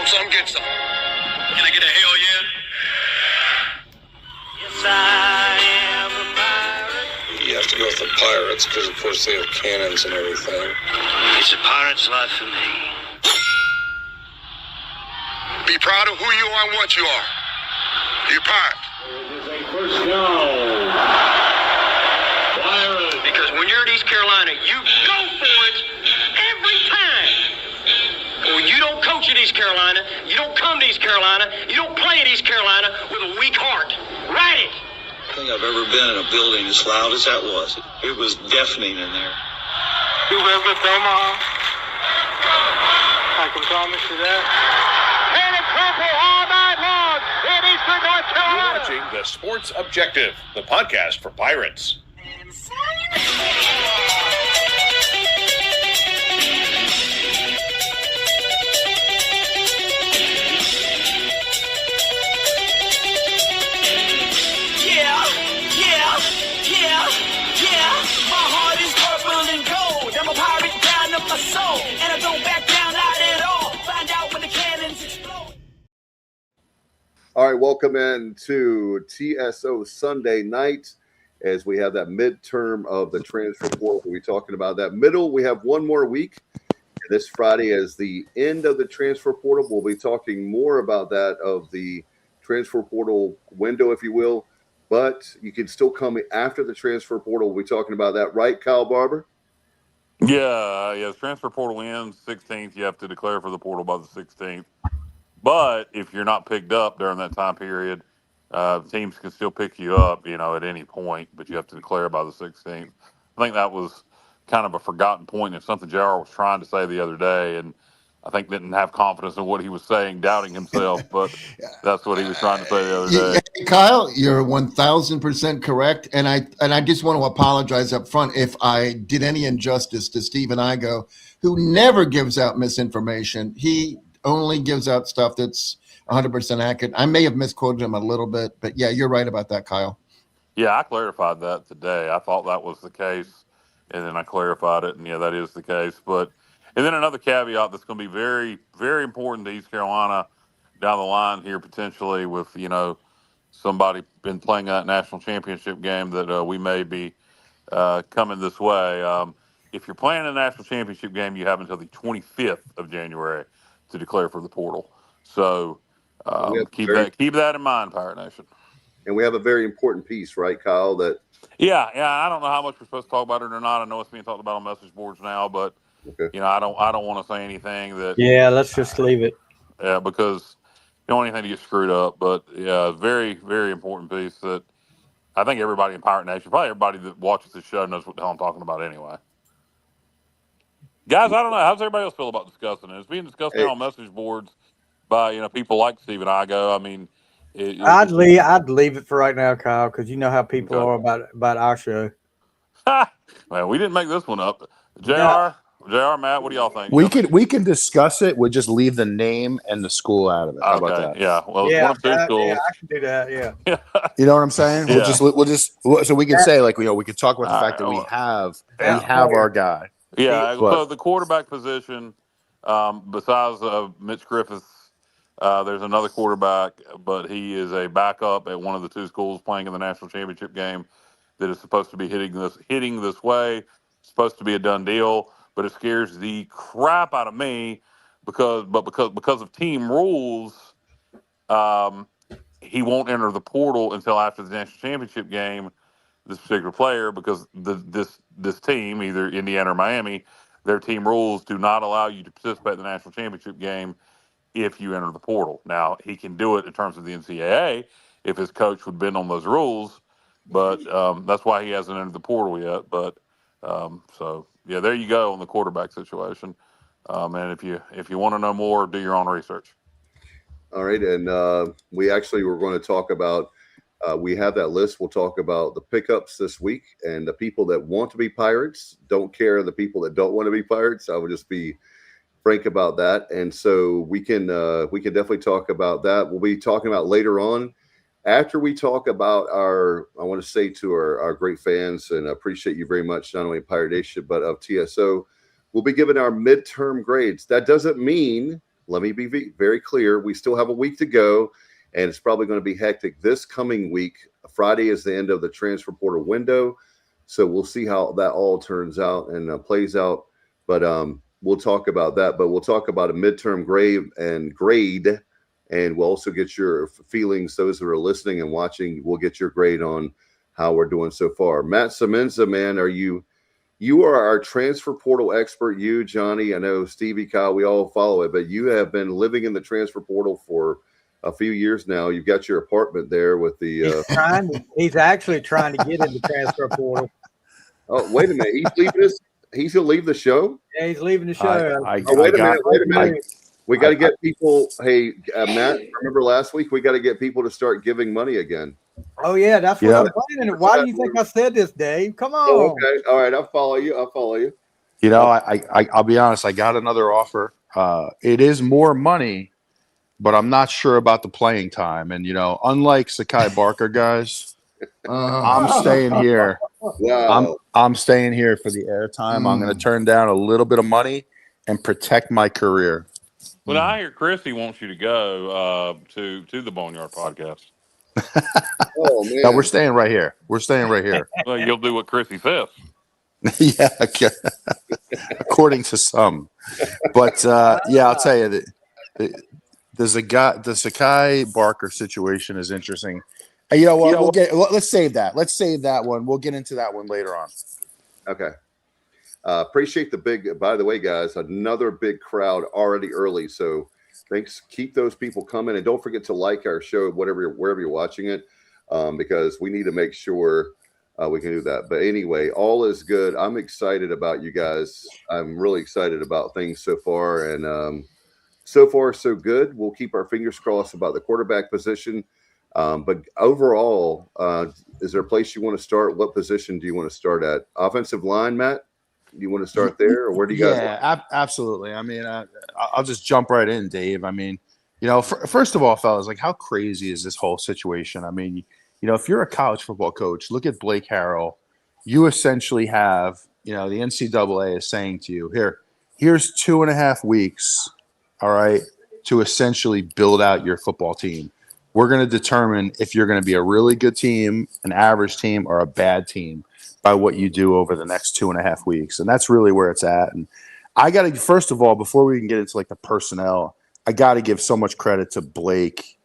Want some, get some. Can I get a hell yeah? Yes, I am a pirate. You have to go with the pirates because, of course, they have cannons and everything. It's a pirate's life for me. Be proud of who you are and what you are. You're a pirate. It is a first down. Pirates. Because when you're at East Carolina, you go for it every time. Well, you don't coach at East Carolina, you don't come to East Carolina, you don't play at East Carolina with a weak heart. Write it. I think I've ever been in a building as loud as that was. It was deafening in there. You live with Omaha? I can promise you that. And it's purple all night long in Eastern North Carolina. You're watching The Sports Objective, the podcast for Pirates. And I don't back down, not at all. Find out when the cannons explode. All right, welcome in to TSO Sunday night as we have that midterm of the transfer portal. We'll be talking about that middle. We have one more week. This Friday is the end of the transfer portal. We'll be talking more about that, of the transfer portal window, if you will. But you can still come after the transfer portal. We'll be talking about that, right, Kyle Barber? Yeah. The transfer portal ends 16th. You have to declare for the portal by the 16th. But if you're not picked up during that time period, teams can still pick you up, at any point, but you have to declare by the 16th. I think that was kind of a forgotten point, and something JR was trying to say the other day, and I think didn't have confidence in what he was saying, doubting himself, but that's what he was trying to say the other day. Kyle, you're 1,000% correct, and I just want to apologize up front if I did any injustice to Stephen Igo, who never gives out misinformation. He only gives out stuff that's 100% accurate. I may have misquoted him a little bit, but yeah, you're right about that, Kyle. Yeah, I clarified that today. I thought that was the case, and then I clarified it, and yeah, that is the case. And then another caveat that's going to be very, very important to East Carolina down the line here, potentially with, somebody been playing that national championship game that we may be coming this way. If you're playing a national championship game, you have until the 25th of January to declare for the portal. So keep that in mind, Pirate Nation. And we have a very important piece, right, Kyle? Yeah. I don't know how much we're supposed to talk about it or not. I know it's being talked about on message boards now, but okay. I don't want to say anything that. Yeah, let's just leave it. Yeah, because you don't want anything to get screwed up. But yeah, very, very important piece that I think everybody in Pirate Nation, probably everybody that watches this show, knows what the hell I'm talking about anyway. Guys, I don't know. How's everybody else feel about discussing it? It's being discussed now on message boards by people like Stephen Igo. I mean, I'd leave it for right now, Kyle, because you know how people are about our show. Man, we didn't make this one up. JR, Matt, what do y'all think? We can discuss it. We'll just leave the name and the school out of it. How about that? Yeah. Well, it's one of two schools. Yeah, I can do that. Yeah. You know what I'm saying? Yeah. We'll just so we can say we can talk about the fact that we have our guy. Yeah. So the quarterback position, besides Mitch Griffiths, there's another quarterback, but he is a backup at one of the two schools playing in the national championship game that is supposed to be hitting this way. It's supposed to be a done deal, but it scares the crap out of me because of team rules, he won't enter the portal until after the national championship game. This particular player, because this team, either Indiana or Miami, their team rules do not allow you to participate in the national championship game if you enter the portal. Now, he can do it in terms of the NCAA if his coach would bend on those rules, but that's why he hasn't entered the portal yet. But so yeah, there you go on the quarterback situation. And if you want to know more, do your own research. All right, and we actually were going to talk about. We have that list. We'll talk about the pickups this week, and the people that want to be Pirates don't care. The people that don't want to be Pirates, I would just be frank about that. And so we can definitely talk about that. We'll be talking about later on after we talk about I want to say to our great fans, and I appreciate you very much, not only Pirate Nation, but of TSO, we'll be giving our midterm grades. That doesn't mean let me be very clear. We still have a week to go, and it's probably going to be hectic this coming week. Friday is the end of the transfer portal window, so we'll see how that all turns out and plays out. But we'll talk about that. But we'll talk about a midterm grade, and we'll also get your feelings. Those that are listening and watching, we'll get your grade on how we're doing so far. Matt Semenza, man, you are our transfer portal expert. You, Johnny, I know Stevie, Kyle, we all follow it, but you have been living in the transfer portal for a few years now. You've got your apartment there with the. He's actually trying to get in the transfer portal. Oh, wait a minute! He's gonna leave the show. Yeah, he's leaving the show. Wait a minute! We got to get people. Hey, Matt, remember last week? We got to get people to start giving money again. Oh yeah, that's what I'm planning. Why do you think I said this, Dave? Come on. Oh, okay, all right, I'll follow you. You know, I'll be honest. I got another offer. It is more money, but I'm not sure about the playing time. And unlike Sakai Barker, guys, I'm staying here. Wow. I'm staying here for the airtime. I'm going to turn down a little bit of money and protect my career. Well, I hear Christy wants you to go to the Boneyard podcast. Oh man! No, we're staying right here. Well, you'll do what Christy says. Yeah, according to some. But yeah, I'll tell you that the Sakai Barker situation is interesting. You know what? Let's save that. Let's save that one. We'll get into that one later on. Okay. Appreciate the big. By the way, guys, another big crowd already early. So thanks. Keep those people coming, and don't forget to like our show, wherever you're watching it, because we need to make sure we can do that. But anyway, all is good. I'm excited about you guys. I'm really excited about things so far, and so far so good. We'll keep our fingers crossed about the quarterback position. But overall, is there a place you want to start? What position do you want to start at? Offensive line, Matt? Do you want to start there, or where do you guys? Yeah, absolutely. I mean, I'll just jump right in, Dave. I mean, first of all, fellas, like, how crazy is this whole situation? I mean, if you're a college football coach, look at Blake Harrell. You essentially have, the NCAA is saying to you, here's 2.5 weeks, all right, to essentially build out your football team. We're going to determine if you're going to be a really good team, an average team, or a bad team by what you do over the next 2.5 weeks. And that's really where it's at. And I got to, first of all, before we can get into like the personnel, I got to give so much credit to Blake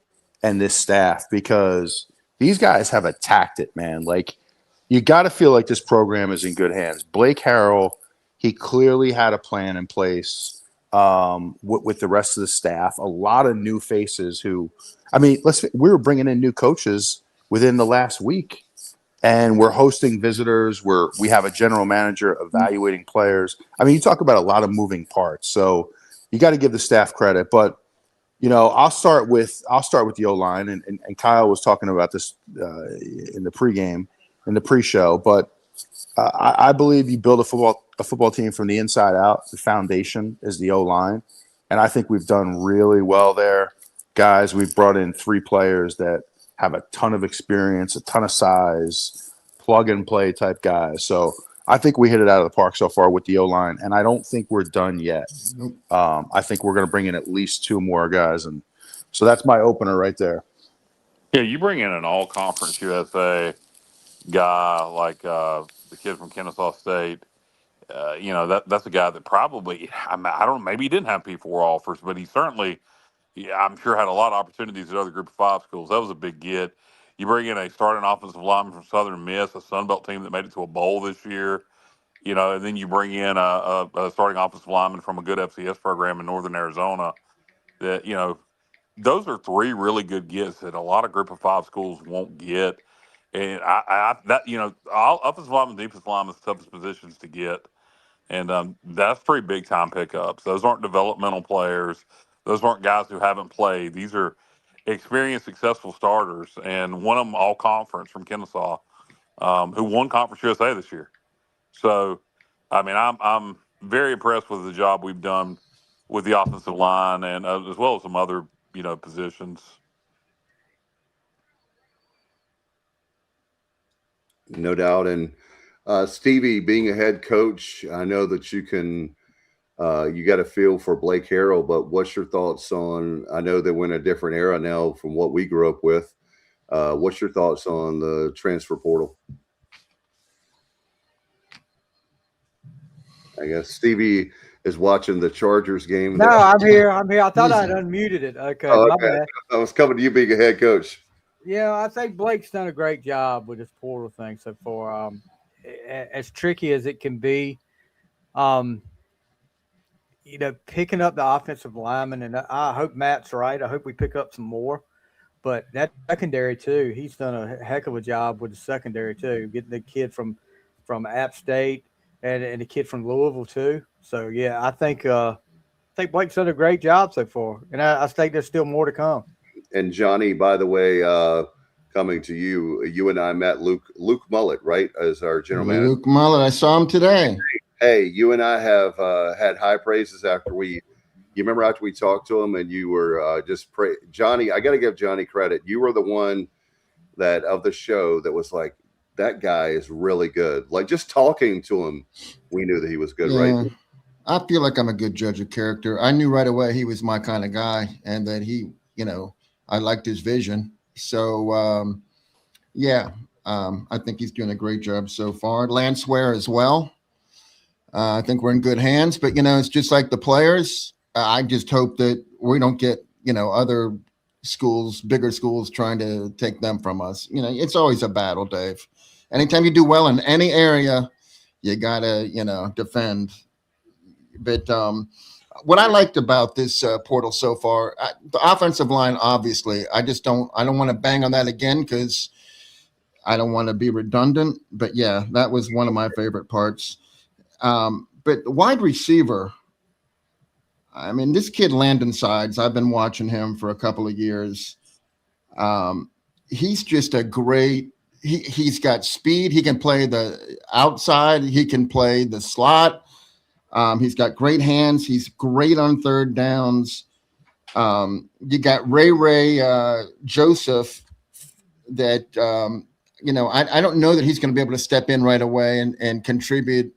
and this staff, because these guys have attacked it, man. Like, you got to feel like this program is in good hands. Blake Harrell, he clearly had a plan in place with the rest of the staff. A lot of new faces who, we were bringing in new coaches within the last week. And we're hosting visitors. We have a general manager evaluating players. I mean, you talk about a lot of moving parts. So you got to give the staff credit. But I'll start with the O-line, and Kyle was talking about this in the pregame, in the pre-show. But I believe you build a football team from the inside out. The foundation is the O-line, and I think we've done really well there, guys. We've brought in 3 players that have a ton of experience, a ton of size, plug-and-play type guys. So I think we hit it out of the park so far with the O-line, and I don't think we're done yet. I think we're going to bring in at least 2 more guys, and so that's my opener right there. Yeah, you bring in an all-conference USA guy like the kid from Kennesaw State. That's a guy that probably, I don't know, maybe he didn't have P4 offers, but he certainly – I'm sure had a lot of opportunities at other Group of 5 schools. That was a big get. You bring in a starting offensive lineman from Southern Miss, a Sun Belt team that made it to a bowl this year, and then you bring in a starting offensive lineman from a good FCS program in Northern Arizona. That, those are 3 really good gets that a lot of Group of 5 schools won't get. And all offensive linemen, defensive linemen, the toughest positions to get. And that's 3 big-time pickups. Those aren't developmental players. Those aren't guys who haven't played. These are experienced, successful starters, and one of them all-conference from Kennesaw, who won Conference USA this year. So, I'm very impressed with the job we've done with the offensive line, and as well as some other, positions. No doubt. And Stevie, being a head coach, I know that you can You got a feel for Blake Harrell, but what's your thoughts on? I know that we're in a different era now from what we grew up with. What's your thoughts on the transfer portal? I guess Stevie is watching the Chargers game. No, I'm here. I thought I'd unmuted it. Okay, Oh, my okay. bad. I was coming to you being a head coach. Yeah, I think Blake's done a great job with this portal thing so far. As tricky as it can be, picking up the offensive lineman, and I hope Matt's right. I hope we pick up some more. But that secondary too, he's done a heck of a job with the secondary too, getting the kid from App State and the kid from Louisville too. So yeah, I think Blake's done a great job so far, and I think there's still more to come. And Johnny, by the way, coming to you, you and I met Luke Mullet, right, as our general manager. Luke Mullet, I saw him today. Hey, you and I have had high praises after we. You remember after we talked to him, and you were Johnny. I got to give Johnny credit. You were the one that of the show that was like, that guy is really good. Like just talking to him, we knew that he was good, right? I feel like I'm a good judge of character. I knew right away he was my kind of guy, and that he, I liked his vision. So, I think he's doing a great job so far. Lance Ware as well. I think we're in good hands, but it's just like the players. I just hope that we don't get, other schools, bigger schools trying to take them from us. It's always a battle, Dave. Anytime you do well in any area, you gotta, defend. But what I liked about this portal so far, the offensive line, obviously, I don't want to bang on that again because I don't want to be redundant. But yeah, that was one of my favorite parts. But the wide receiver, I mean, this kid Landon Sides, I've been watching him for a couple of years. He's just a great. He's got speed. He can play the outside. He can play the slot. He's got great hands. He's great on third downs. You got Ray Joseph that, I don't know that he's going to be able to step in right away and contribute,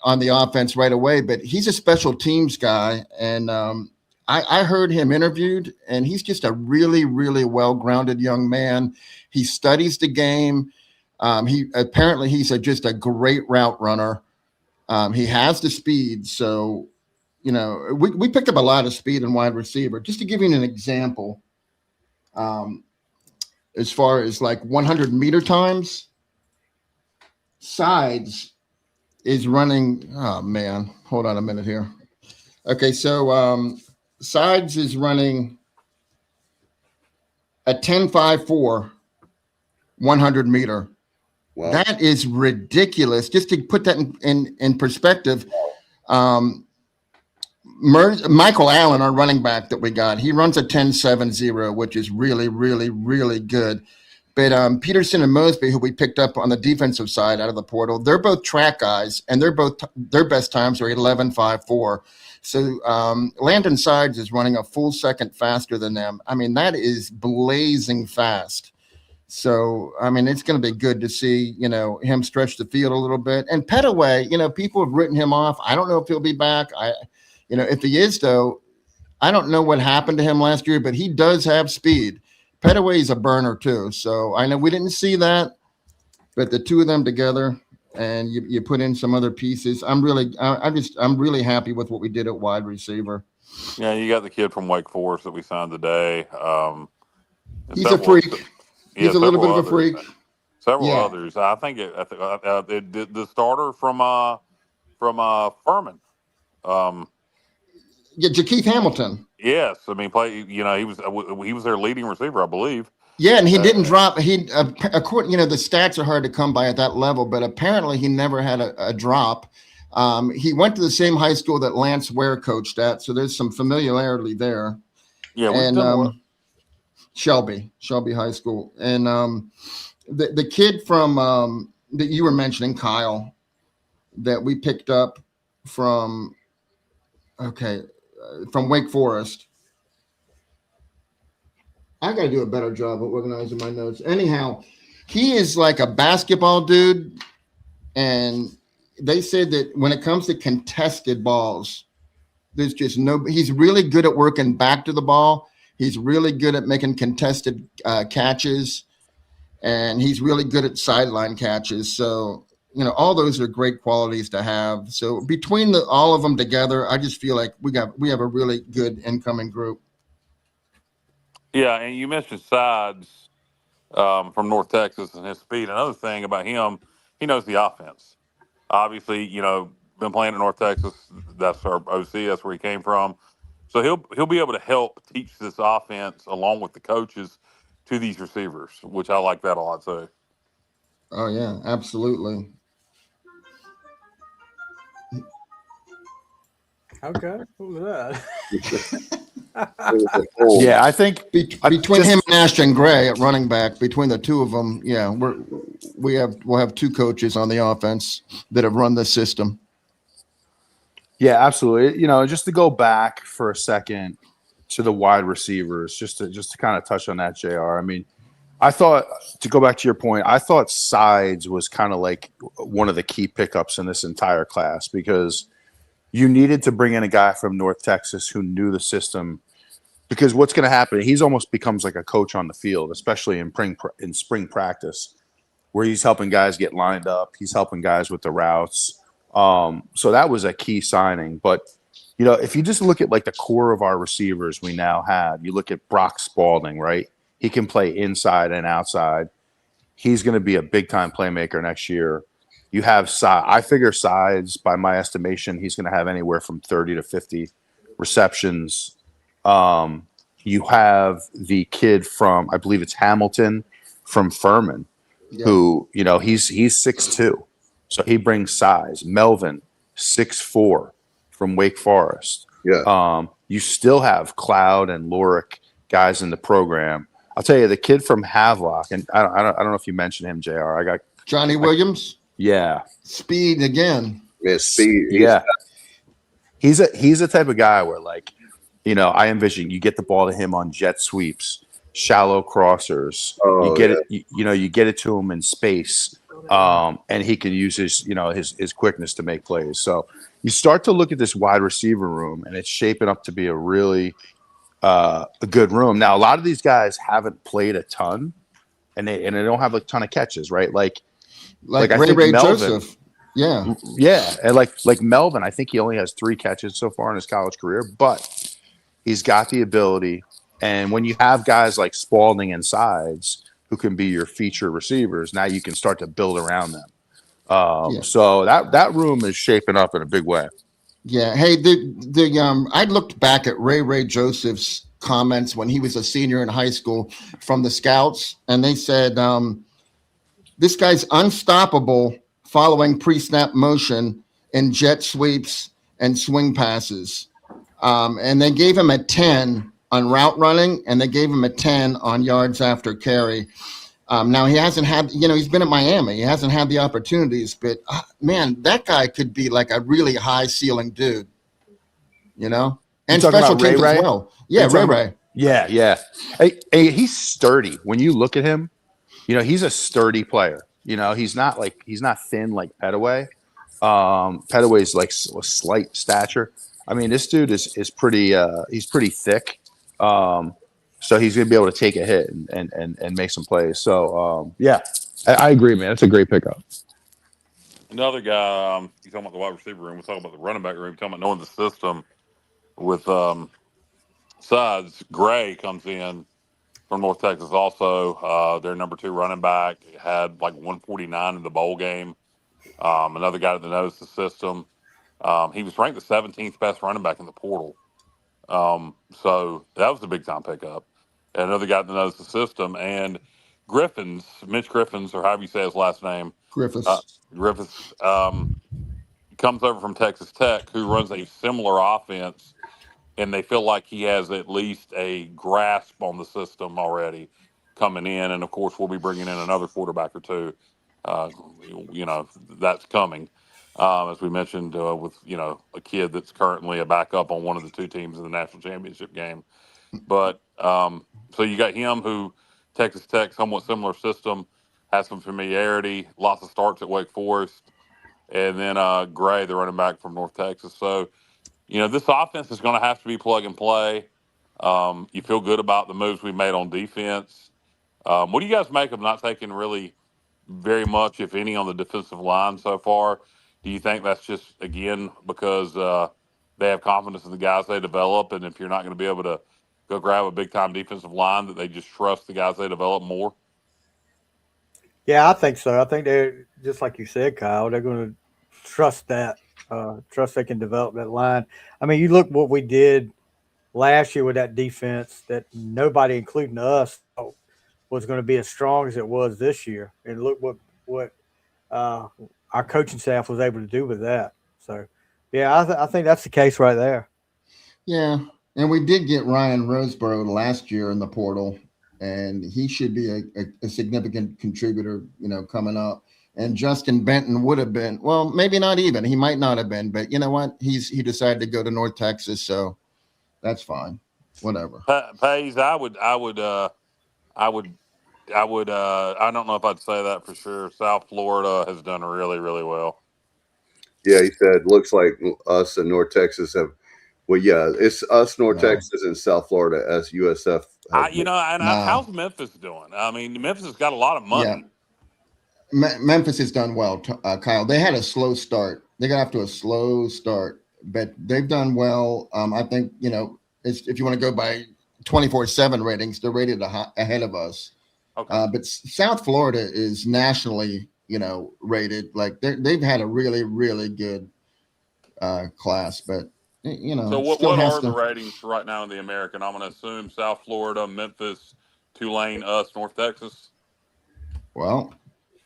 on the offense right away, but he's a special teams guy. And I heard him interviewed, and he's just a really, really well-grounded young man. He studies the game. He's just a great route runner. He has the speed. So, we picked up a lot of speed in wide receiver. Just to give you an example, as far as like 100-meter times, Sides is running. Oh, man. Hold on a minute here. Okay, so Sides is running a 10.54 100-meter. Wow. That is ridiculous. Just to put that in perspective, Michael Allen, our running back that we got, he runs a 10.70, which is really, really, really good. But Peterson and Mosby, who we picked up on the defensive side out of the portal, they're both track guys, and their best times are 11.54. So Landon Sides is running a full second faster than them. I mean, that is blazing fast. So, I mean, it's going to be good to see, him stretch the field a little bit. And Petaway, people have written him off. I don't know if he'll be back. If he is, though, I don't know what happened to him last year, but he does have speed. Petaway is a burner, too. So, I know we didn't see that, but the two of them together, and you put in some other pieces. I'm really happy with what we did at wide receiver. Yeah, you got the kid from Wake Forest that we signed today. He's a freak. He's a little bit of a freak. Several others. I think the starter from Furman. Jakeith Hamilton. Yes, I mean, he was their leading receiver, I believe. Yeah, and he didn't drop. He, according, the stats are hard to come by at that level, but apparently he never had a drop. He went to the same high school that Lance Ware coached at, so there's some familiarity there. Yeah, and Shelby High School, and the kid from that you were mentioning, Kyle, that we picked up from Wake Forest. I got to do a better job of organizing my notes. Anyhow, he is like a basketball dude, and they said that when it comes to contested balls, there's just no. He's really good at working back to the ball. He's really good at making contested catches, and he's really good at sideline catches. So all those are great qualities to have. So between all of them together, I just feel like we have a really good incoming group. Yeah, and you mentioned Sides from North Texas and his speed. Another thing about him, he knows the offense. Obviously, been playing in North Texas. That's our OC. That's where he came from. So he'll be able to help teach this offense along with the coaches to these receivers, which I like that a lot too. Oh yeah, absolutely. Okay, what was that? Yeah, I think between him and Ashton Gray at running back, between the two of them, yeah, we'll have two coaches on the offense that have run this system. Yeah, absolutely. Just to go back for a second to the wide receivers, just to kind of touch on that, JR. I mean, I thought, to go back to your point, I thought Sides was kind of like one of the key pickups in this entire class, because you needed to bring in a guy from North Texas who knew the system, because what's going to happen, he's almost becomes like a coach on the field, especially in spring practice, where he's helping guys get lined up. He's helping guys with the routes. So that was a key signing. But, if you just look at like the core of our receivers we now have, you look at Brock Spalding, right? He can play inside and outside. He's going to be a big-time playmaker next year. You have I figure Sides, by my estimation, he's going to have anywhere from 30 to 50 receptions. You have the kid from, I believe it's Hamilton, from Furman, who, he's 6'2", so he brings size. Melvin, 6'4", from Wake Forest. Yeah. You still have Cloud and Lorick guys in the program. I'll tell you, the kid from Havelock, and I don't know if you mentioned him, JR. I got Johnny Williams. Yeah. Speed again. Yeah, speed. Yeah. He's the type of guy where, like, I envision you get the ball to him on jet sweeps, shallow crossers. Oh, you get it, you get it to him in space, and he can use his quickness to make plays. So you start to look at this wide receiver room, and it's shaping up to be a really a good room. Now, a lot of these guys haven't played a ton, and they don't have a ton of catches, right? Like I think Ray Melvin, Joseph. Yeah. Yeah. And like Melvin, I think he only has 3 catches so far in his college career, but he's got the ability. And when you have guys like Spalding and Sides who can be your feature receivers, now you can start to build around them. So that room is shaping up in a big way. Yeah. Hey, I looked back at Ray Joseph's comments when he was a senior in high school from the scouts, and they said, this guy's unstoppable following pre-snap motion and jet sweeps and swing passes. And they gave him a 10 on route running, and they gave him a 10 on yards after carry. Now, he hasn't had, he's been at Miami. He hasn't had the opportunities, but, man, that guy could be like a really high-ceiling dude, and special teams as well. Yeah, Ray. Yeah. Hey, he's sturdy. When you look at him, he's a sturdy player. He's not thin like Petaway. Petaway's like a slight stature. I mean, this dude is pretty. He's pretty thick. So he's gonna be able to take a hit and make some plays. So yeah, I agree, man. It's a great pickup. Another guy, you talking about the wide receiver room. We're talking about the running back room. We're talking about knowing the system. With Sides, Gray comes in from North Texas also. Their number 2 running back had like 149 in the bowl game. Another guy that knows the system. He was ranked the 17th best running back in the portal. So that was a big time pickup. And another guy that knows the system. And Mitch Griffins, or however you say his last name. Griffiths. Comes over from Texas Tech, who runs a similar offense. And they feel like he has at least a grasp on the system already coming in. And, of course, we'll be bringing in another quarterback or two. That's coming, as we mentioned, with, a kid that's currently a backup on one of the 2 teams in the national championship game. But so you got him, who Texas Tech, somewhat similar system, has some familiarity, lots of starts at Wake Forest. and then Gray, the running back from North Texas. So, this offense is going to have to be plug and play. You feel good about the moves we made on defense. What do you guys make of not taking really very much, if any, on the defensive line so far? Do you think that's just, again, because they have confidence in the guys they develop, and if you're not going to be able to go grab a big-time defensive line, that they just trust the guys they develop more? Yeah, I think so. I think they're just like you said, Kyle. They're going to trust that, trust they can develop that line. I mean, you look what we did last year with that defense that nobody, including us, thought was going to be as strong as it was this year, and look what our coaching staff was able to do with that. So, yeah, I think that's the case right there. Yeah, and we did get Ryan Roseborough last year in the portal, and he should be a significant contributor, coming up. And Justin Benton would have been, well, maybe not even. He might not have been, but you know what? He decided to go to North Texas, so that's fine. Whatever. Pays, I don't know if I'd say that for sure. South Florida has done really, really well. Yeah, he said, looks like us and North Texas have. Well, yeah, it's us, North Texas, and South Florida as USF. How's Memphis doing? I mean, Memphis has got a lot of money. Yeah. Memphis has done well, Kyle. They had a slow start. They got off to a slow start, but they've done well. I think, if you want to go by 24/7 ratings, they're rated ahead of us. Okay. But South Florida is nationally, rated. Like they've had a really, really good class, but. So what are the ratings right now in the American? I'm going to assume South Florida, Memphis, Tulane, us, North Texas. Well,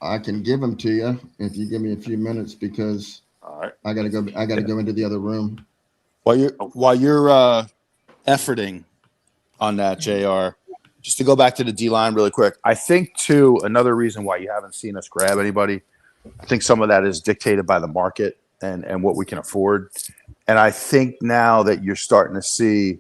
I can give them to you if you give me a few minutes, because all right, I got to go into the other room. While you're efforting on that, JR, just to go back to the D-line really quick, I think too another reason why you haven't seen us grab anybody, I think some of that is dictated by the market and what we can afford. And I think now that you're starting to see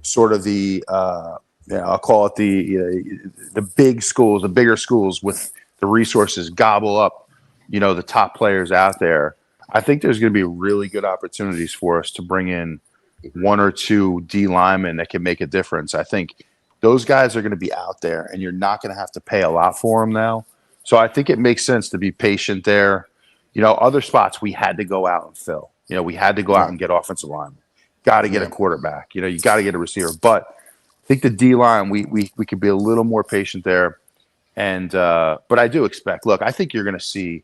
sort of the, I'll call it the big schools, the bigger schools with the resources gobble up, the top players out there. I think there's going to be really good opportunities for us to bring in one or two D linemen that can make a difference. I think those guys are going to be out there, and you're not going to have to pay a lot for them now. So I think it makes sense to be patient there. Other spots we had to go out and fill. We had to go out and get offensive linemen. Got to get a quarterback. You got to get a receiver. But I think the D line, we could be a little more patient there. And but I do expect. Look, I think you're going to see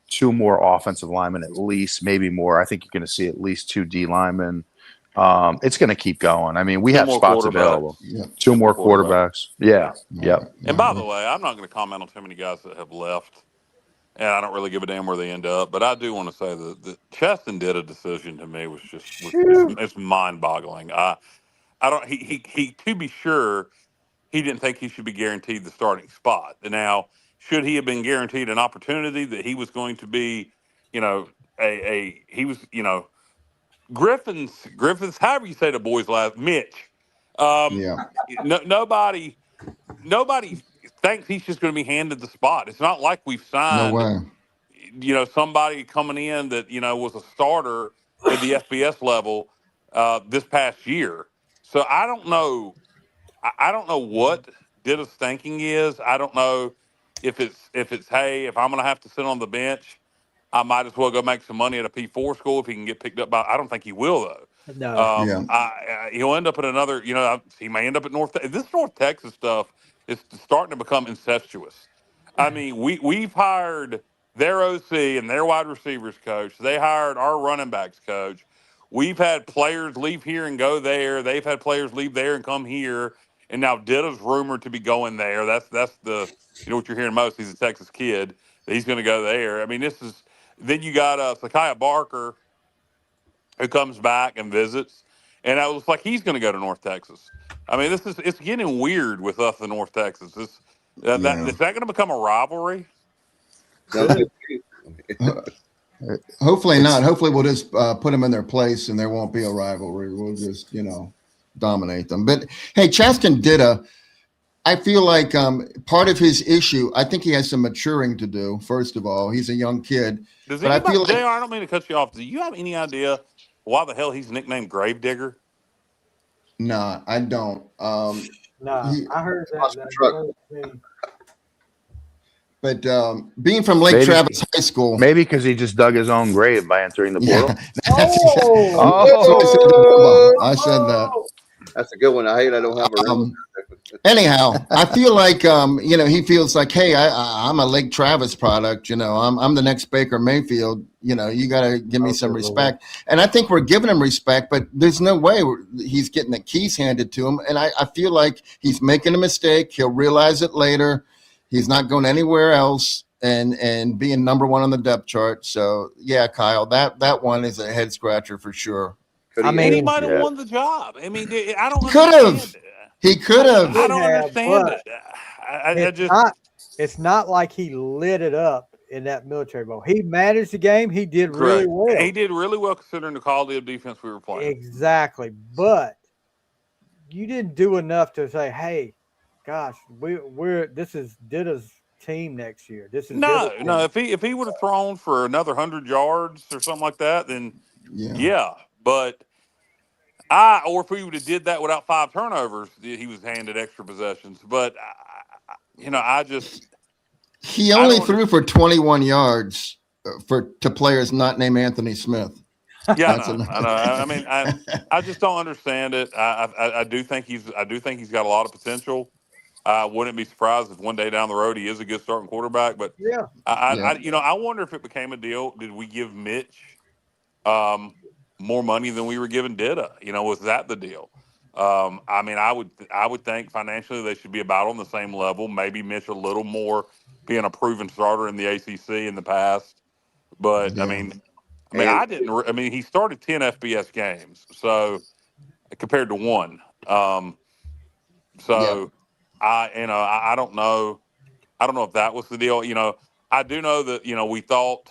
two more offensive linemen at least, maybe more. I think you're going to see at least two D linemen. It's going to keep going. I mean, we have spots available. Yeah. Two more quarterbacks. Yeah. Yep. And by the way, I'm not going to comment on too many guys that have left. And I don't really give a damn where they end up, but I do want to say that the Cheston did a decision to me was it's mind-boggling. I don't. He to be sure, he didn't think he should be guaranteed the starting spot. Now, should he have been guaranteed an opportunity that he was going to be, Griffins, however you say the boy's last, Mitch. Nobody thinks he's just going to be handed the spot. It's not like we've signed, somebody coming in that, was a starter at the FBS level this past year. So I don't know. I don't know what Ditta's thinking is. I don't know if it's, hey, if I'm going to have to sit on the bench, I might as well go make some money at a P4 school if he can get picked up by. I don't think he will, though. No. He'll end up at another, he may end up at this North Texas stuff is starting to become incestuous. I mean, we've hired their OC and their wide receivers coach. They hired our running backs coach. We've had players leave here and go there. They've had players leave there and come here. And now Ditta's rumored to be going there. That's the, what you're hearing most. He's a Texas kid. He's going to go there. I mean, then you got Sakiah Barker, who comes back and visits. And it looks like he's going to go to North Texas. I mean, it's getting weird with us in North Texas. Is that going to become a rivalry? Hopefully not. Hopefully we'll just put them in their place and there won't be a rivalry. We'll just, dominate them. But hey, Chaston Ditta, I feel like part of his issue, I think he has some maturing to do. First of all, he's a young kid. Does But I anybody, feel JR, like I don't mean to cut you off. Do you have any idea why the hell he's nicknamed Gravedigger? nah, I don't. Nah, He, I heard that. Oscar truck. but being from Lake Maybe- Travis High School, Maybe because he just dug his own grave by entering the yeah, portal. that's Oh. I said that. That's a good one. I hate I don't have a real. Anyhow, I feel like he feels like, hey, I'm a Lake Travis product. I'm the next Baker Mayfield. You got to give me some respect. And I think we're giving him respect, but there's no way he's getting the keys handed to him. And I feel like he's making a mistake. He'll realize it later. He's not going anywhere else and being number one on the depth chart. So yeah, Kyle, that one is a head scratcher for sure. I mean, He might have won the job. I mean, I don't Could understand have. it. He could have. I don't have, understand but it. I just it's not like he lit it up in that military bowl. He managed the game. He did really correct. well. He did really well considering the quality of defense we were playing. Exactly. But you didn't do enough to say, hey, gosh, this is Ditta's team next year. This is No. Ditta's team. If he would have thrown for another 100 yards or something like that, then Yeah. But or if he would have did that without 5 turnovers, he was handed extra possessions. But He only threw for 21 yards to players not named Anthony Smith. Yeah, I know. I mean, I just don't understand it. I do think he's got a lot of potential. I wouldn't be surprised if one day down the road he is a good starting quarterback. But yeah, I wonder if it became a deal. Did we give Mitch more money than we were giving Ditta? Was that the deal? I mean, I would think financially they should be about on the same level. Maybe Mitch a little more, being a proven starter in the ACC in the past. But Yeah. I mean, he started 10 FBS games, so compared to 1. I don't know. I don't know if that was the deal. I do know that we thought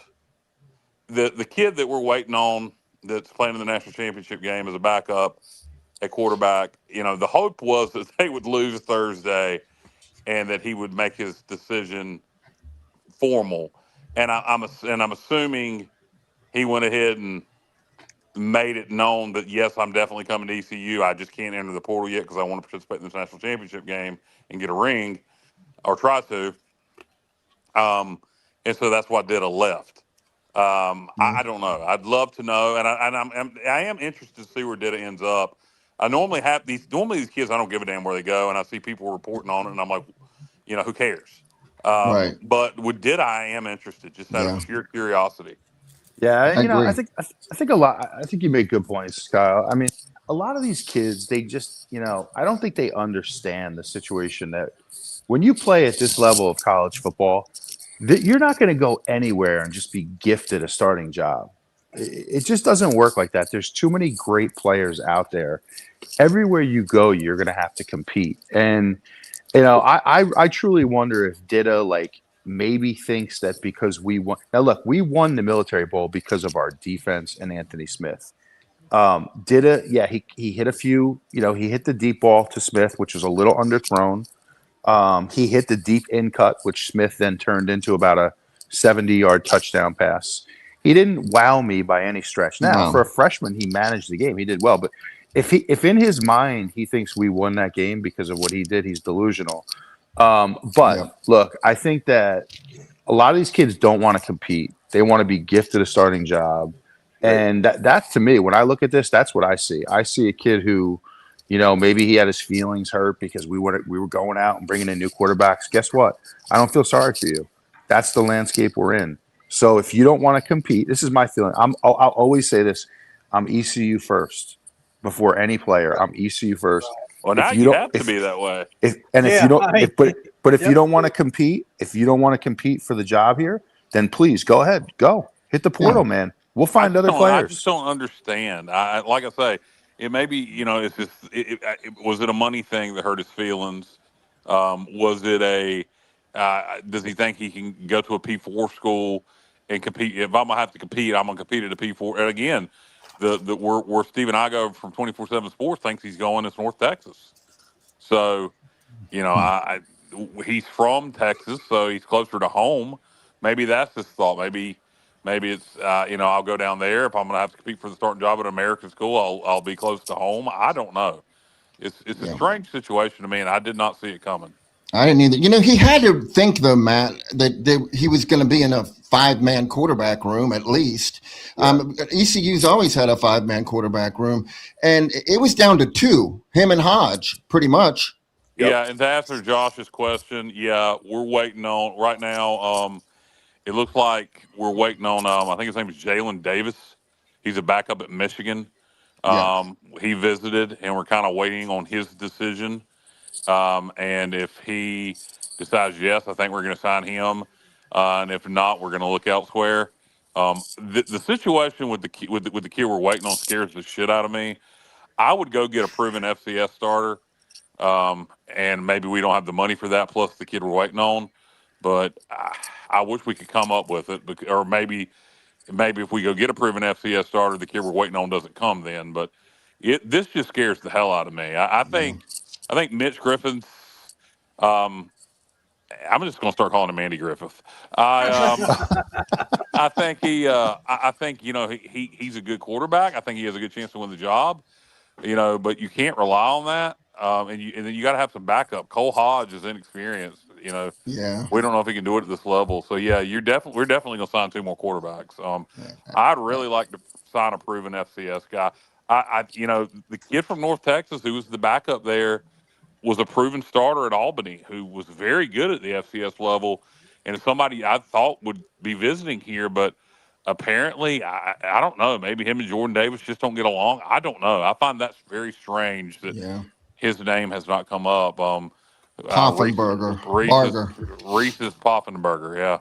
the kid that we're waiting on that's playing in the national championship game as a backup at quarterback. The hope was that they would lose Thursday and that he would make his decision formal. And I'm assuming he went ahead and made it known that, yes, I'm definitely coming to ECU. I just can't enter the portal yet because I want to participate in this national championship game and get a ring, or try to. And so that's why Ditta left. I don't know. I'd love to know, and I am interested to see where Ditta ends up. I normally these kids, I don't give a damn where they go, and I see people reporting on it, and I'm like, who cares? Right. But with Ditta, I am interested, just out of pure curiosity. Yeah, I agree. I think a lot. I think you make good points, Kyle. I mean, a lot of these kids, they just, I don't think they understand the situation that when you play at this level of college football, that you're not going to go anywhere and just be gifted a starting job. It just doesn't work like that. There's too many great players out there. Everywhere you go, you're going to have to compete. And I truly wonder if Ditta maybe thinks that because we won. Now, look, we won the Military Bowl because of our defense and Anthony Smith. Ditta, yeah, he hit a few. He hit the deep ball to Smith, which was a little underthrown. He hit the deep in cut, which Smith then turned into about a 70-yard touchdown pass. He didn't wow me by any stretch. Now, for a freshman, he managed the game. He did well, but if in his mind he thinks we won that game because of what he did, he's delusional. Look, I think that a lot of these kids don't want to compete. They want to be gifted a starting job. And that to me, when I look at this, that's what I see. I see a kid who, maybe he had his feelings hurt because we were going out and bringing in new quarterbacks. Guess what? I don't feel sorry for you. That's the landscape we're in. So if you don't want to compete, this is my feeling. I'll always say this. I'm ECU first before any player. I'm ECU first. Well, now you have to be that way. If you don't want to compete, for the job here, then please go ahead, hit the portal, man. We'll find other players. I just don't understand. Like I say, it may be, it's just, was it a money thing that hurt his feelings? Was it does he think he can go to a P4 school and compete? If I'm gonna have to compete, I'm gonna compete at a P4. And again, where Steve and I go from 24/7 Sports thinks he's going is North Texas. So You know, he's from Texas, so he's closer to home. Maybe that's his thought. Maybe it's I'll go down there if I'm going to have to compete for the starting job at an American school. I'll be close to home. I don't know. It's a Yeah. strange situation to me, and I did not see it coming. I didn't either. You know, he had to think though, Matt, that he was going to be in a 5-man quarterback room at least. ECU's always had a 5-man quarterback room, and it was down to 2, him and Hodge, pretty much. Yep. Yeah, and to answer Josh's question, yeah, we're waiting on right now. It looks like we're waiting on. I think his name is Jalen Davis. He's a backup at Michigan. He visited, and we're kind of waiting on his decision. And if he decides yes, I think we're going to sign him. And if not, we're going to look elsewhere. The situation with the kid we're waiting on scares the shit out of me. I would go get a proven FCS starter, and maybe we don't have the money for that. Plus the kid we're waiting on, but I wish we could come up with it. Or maybe if we go get a proven FCS starter, the kid we're waiting on doesn't come then. But this just scares the hell out of me. I think Mitch Griffin. I'm just going to start calling him Andy Griffith. I think he's a good quarterback. I think he has a good chance to win the job. But you can't rely on that. And then you got to have some backup. Cole Hodge is inexperienced. Yeah. We don't know if he can do it at this level. So yeah, we're definitely going to sign 2 more quarterbacks. I'd really like to sign a proven FCS guy. The kid from North Texas who was the backup there was a proven starter at Albany who was very good at the FCS level, and somebody I thought would be visiting here, but apparently I don't know. Maybe him and Jordan Davis just don't get along. I don't know. I find that's very strange that his name has not come up. Poffenberger. Reese's Poffenberger. Yeah,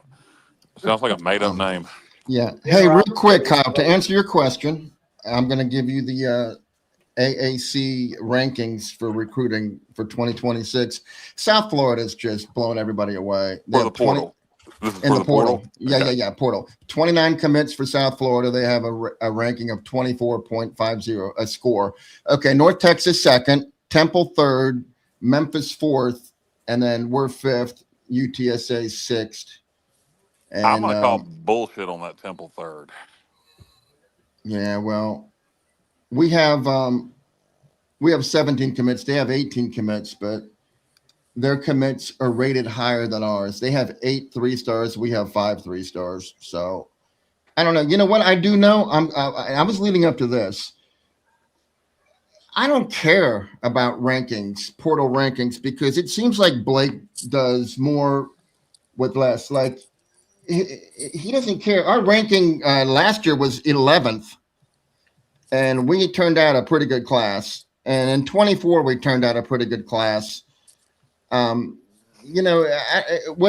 sounds like a made up name. Yeah. Hey, real quick, Kyle, to answer your question, I'm going to give you the AAC rankings for recruiting for 2026. South Florida is just blowing everybody away. For the portal. In the portal. Yeah, portal. 29 commits for South Florida. They have a ranking of 24.50, a score. Okay, North Texas second, Temple third, Memphis fourth, and then we're fifth, UTSA sixth. And, I'm going to call bullshit on that Temple third. Yeah, well, we have 17 commits. They have 18 commits, but their commits are rated higher than ours. They have 8 3-stars. We have 5 3-stars. So I don't know. You know what I do know? I was leading up to this. I don't care about rankings, portal rankings, because it seems like Blake does more with less. Like he doesn't care. Our ranking last year was 11th, and we turned out a pretty good class. And in 24, we turned out a pretty good class. What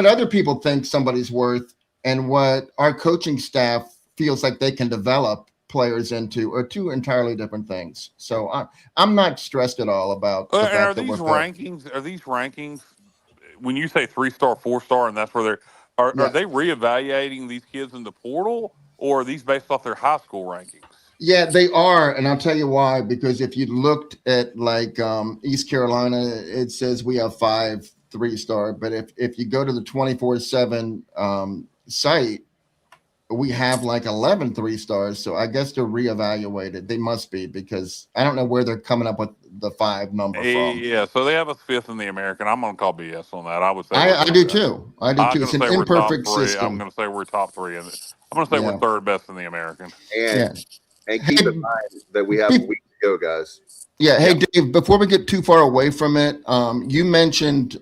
other people think somebody's worth and what our coaching staff feels like they can develop players into are 2 entirely different things. So I'm not stressed at all about the fact that Are these rankings when you say 3-star, 4-star, and that's where are they reevaluating these kids in the portal, or are these based off their high school rankings? Yeah, they are, and I'll tell you why. Because if you looked at East Carolina, it says we have 5 3-star, but if you go to the 24/7 site, we have 11 3-stars. So I guess they're reevaluated. They must be, because I don't know where they're coming up with the 5 number from. Yeah, so they have us 5th in the American. I'm going to call BS on that. I would say I do too. It's an imperfect system. I'm going to say we're top 3 in it. I'm going to say we're 3rd best in the American. And keep in mind that we have a week to go, guys. Yeah. Hey, Dave, before we get too far away from it, you mentioned,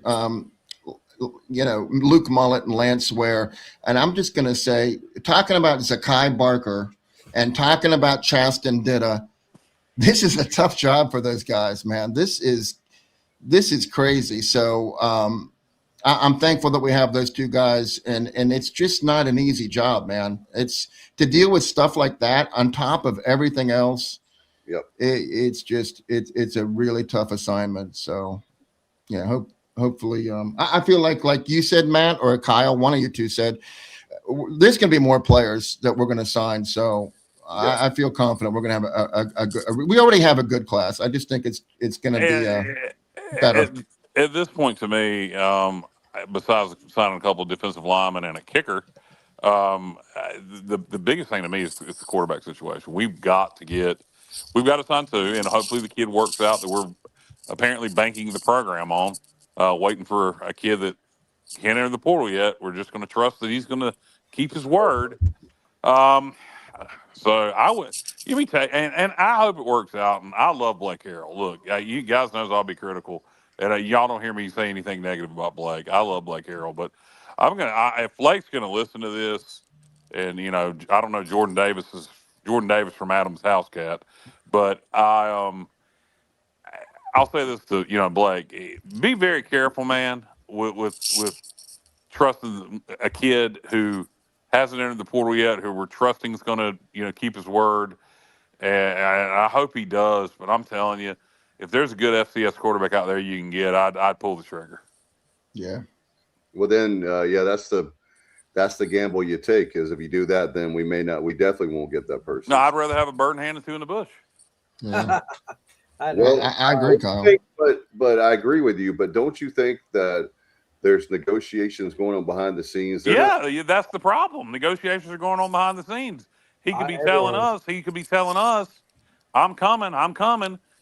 Luke Mullet and Lance Ware. And I'm just going to say, talking about Zakai Barker and talking about Chaston Ditta, this is a tough job for those guys, man. This is crazy. So I'm thankful that we have those 2 guys, and it's just not an easy job, man. It's to deal with stuff like that on top of everything else. Yep. It's a really tough assignment. So yeah, hopefully I feel like you said, Matt, or Kyle, one of you 2 said, there's going to be more players that we're going to sign. So I feel confident we're going to have a good, we already have a good class. I just think it's going to be better. At this point, to me, besides signing a couple of defensive linemen and a kicker, the biggest thing to me is the quarterback situation. We've got to sign two, and hopefully the kid works out that we're apparently banking the program on, waiting for a kid that can't enter the portal yet. We're just going to trust that he's going to keep his word. So I would give me take, and I hope it works out. And I love Blake Harrell. Look, you guys knows I'll be critical, and y'all don't hear me say anything negative about Blake. I love Blake Harrell, but if Blake's gonna listen to this, and I don't know Jordan Davis from Adam's House Cat, but I'll say this to Blake: be very careful, man, with trusting a kid who hasn't entered the portal yet, who we're trusting is going to, keep his word. And I hope he does. But I'm telling you, if there's a good FCS quarterback out there you can get, I'd pull the trigger. Yeah. Well, then, that's the gamble you take. Is if you do that, then we definitely won't get that person. No, I'd rather have a bird in hand and two in the bush. Yeah. Well, I agree, Kyle. But I agree with you. But don't you think that there's negotiations going on behind the scenes? That's the problem. Negotiations are going on behind the scenes. He could be telling us, I'm coming,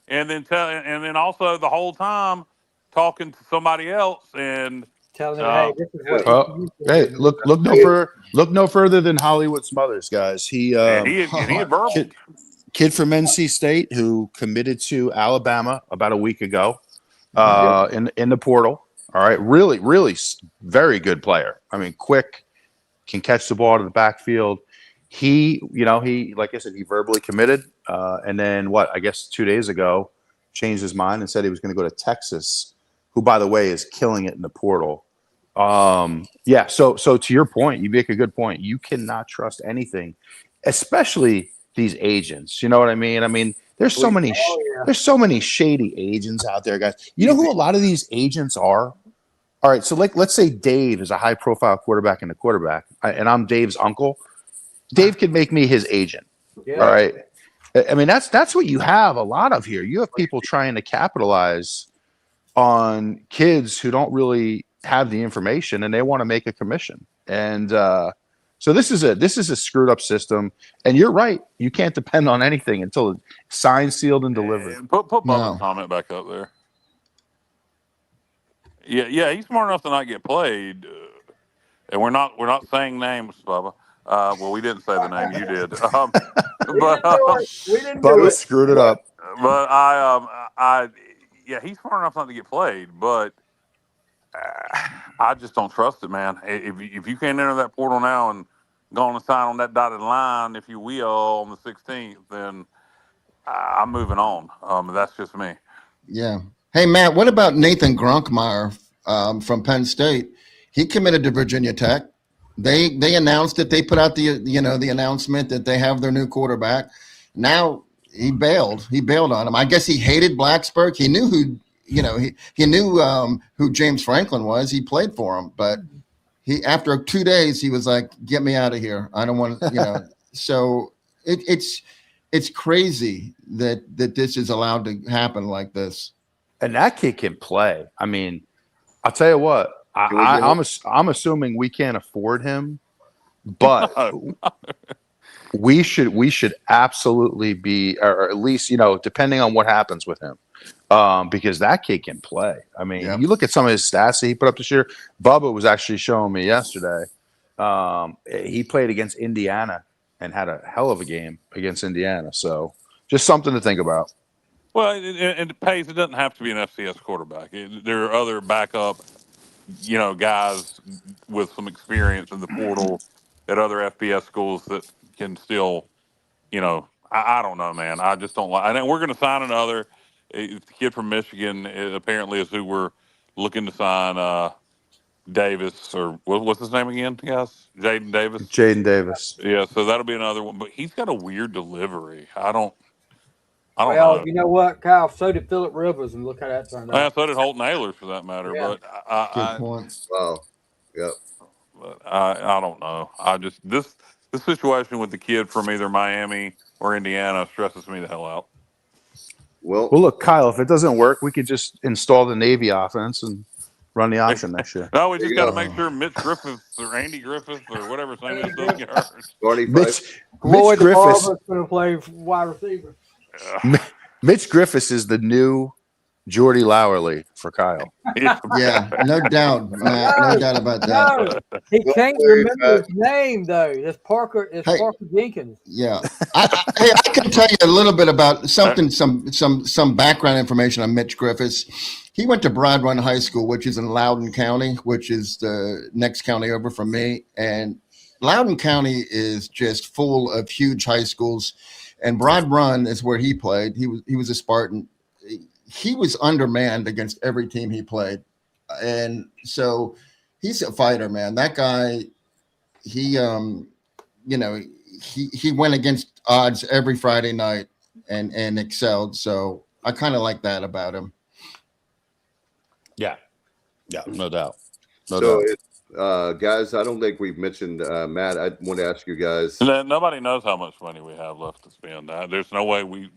and then also the whole time talking to somebody else and telling them, hey, this is what. Look no further than Hollywood Smothers, guys. He had verbal. Kid from NC State who committed to Alabama about a week ago in the portal. All right. Really, really very good player. I mean, quick, can catch the ball to the backfield. He, like I said, he verbally committed. And then I guess 2 days ago, changed his mind and said he was going to go to Texas, who, by the way, is killing it in the portal. So to your point, you make a good point. You cannot trust anything, especially these agents. You know what I mean? I mean, there's so many shady agents out there, guys. You know who a lot of these agents are? All right, so let's say Dave is a high-profile quarterback and a quarterback, and I'm Dave's uncle. Dave could make me his agent. Yeah. All right. I mean, that's what you have a lot of here. You have people trying to capitalize on kids who don't really have the information, and they want to make a commission. And so this is a screwed up system. And you're right. You can't depend on anything until it's signed, sealed, and delivered. Put Bubba's comment back up there. Yeah, he's smart enough to not get played. And we're not saying names, Bubba. Well, we didn't say the name. You did. Bubba screwed it up. But he's smart enough not to get played. But I just don't trust it, man. If you can't enter that portal now and go on and sign on that dotted line, if you will, on the 16th, then I'm moving on. That's just me. Yeah. Hey, Matt, what about Nathan Gronkmeyer from Penn State? He committed to Virginia Tech. They announced it. They put out the announcement that they have their new quarterback. Now he bailed. He bailed on him. I guess he hated Blacksburg. He knew he knew who James Franklin was. He played for him, but after 2 days he was like, "Get me out of here. I don't want to." So it's crazy that this is allowed to happen like this. And that kid can play. I mean, I'll tell you what. I'm assuming we can't afford him, but we should absolutely be, or at least depending on what happens with him, because that kid can play. I mean, You look at some of his stats that he put up this year. Bubba was actually showing me yesterday. He played against Indiana and had a hell of a game against Indiana. So just something to think about. Well, it pays. It doesn't have to be an FCS quarterback. There are other backup, guys with some experience in the portal at other FBS schools that can still, I don't know, man. I just don't like. I think we're going to sign another. The kid from Michigan apparently is who we're looking to sign. Davis, or what's his name again, guys? Jaden Davis. Jaden Davis. Yeah, so that'll be another one. But he's got a weird delivery. I don't well, know. You know what, Kyle? So did Phillip Rivers, and look how that turned out. Yeah, so did Holton Ahlers, for that matter. Yeah. But Good point. Wow. Yep. But I don't know. I just this situation with the kid from either Miami or Indiana stresses me the hell out. Well, Well, look, Kyle, if it doesn't work, we could just install the Navy offense and run the option next year. No, we there just you got to go. make sure Mitch Griffiths or Andy Griffith or whatever his name is doesn't get hurt. Barney Fife. Mitch Floyd Griffiths. DeBarber's going to play wide receiver. Mitch Griffiths is the new Jordy Lowerly for Kyle. Yeah, no doubt, Matt. No doubt about that. No, he can't remember his name though. It's Parker. It's Hey. Parker Jenkins. Yeah, hey, I can tell you a little bit about something, some background information on Mitch Griffiths. He went to Broad Run High School, which is in Loudoun County, which is the next county over from me. And Loudoun County is just full of huge high schools. And Broad Run is where he played. He was a Spartan. He was undermanned against every team he played, and so he's a fighter, man. That guy, he went against odds every Friday night and excelled. So I kind of like that about him. Yeah, no doubt. Guys, I don't think we've mentioned Matt. I want to ask you guys. Nobody knows how much money we have left to spend. There's no way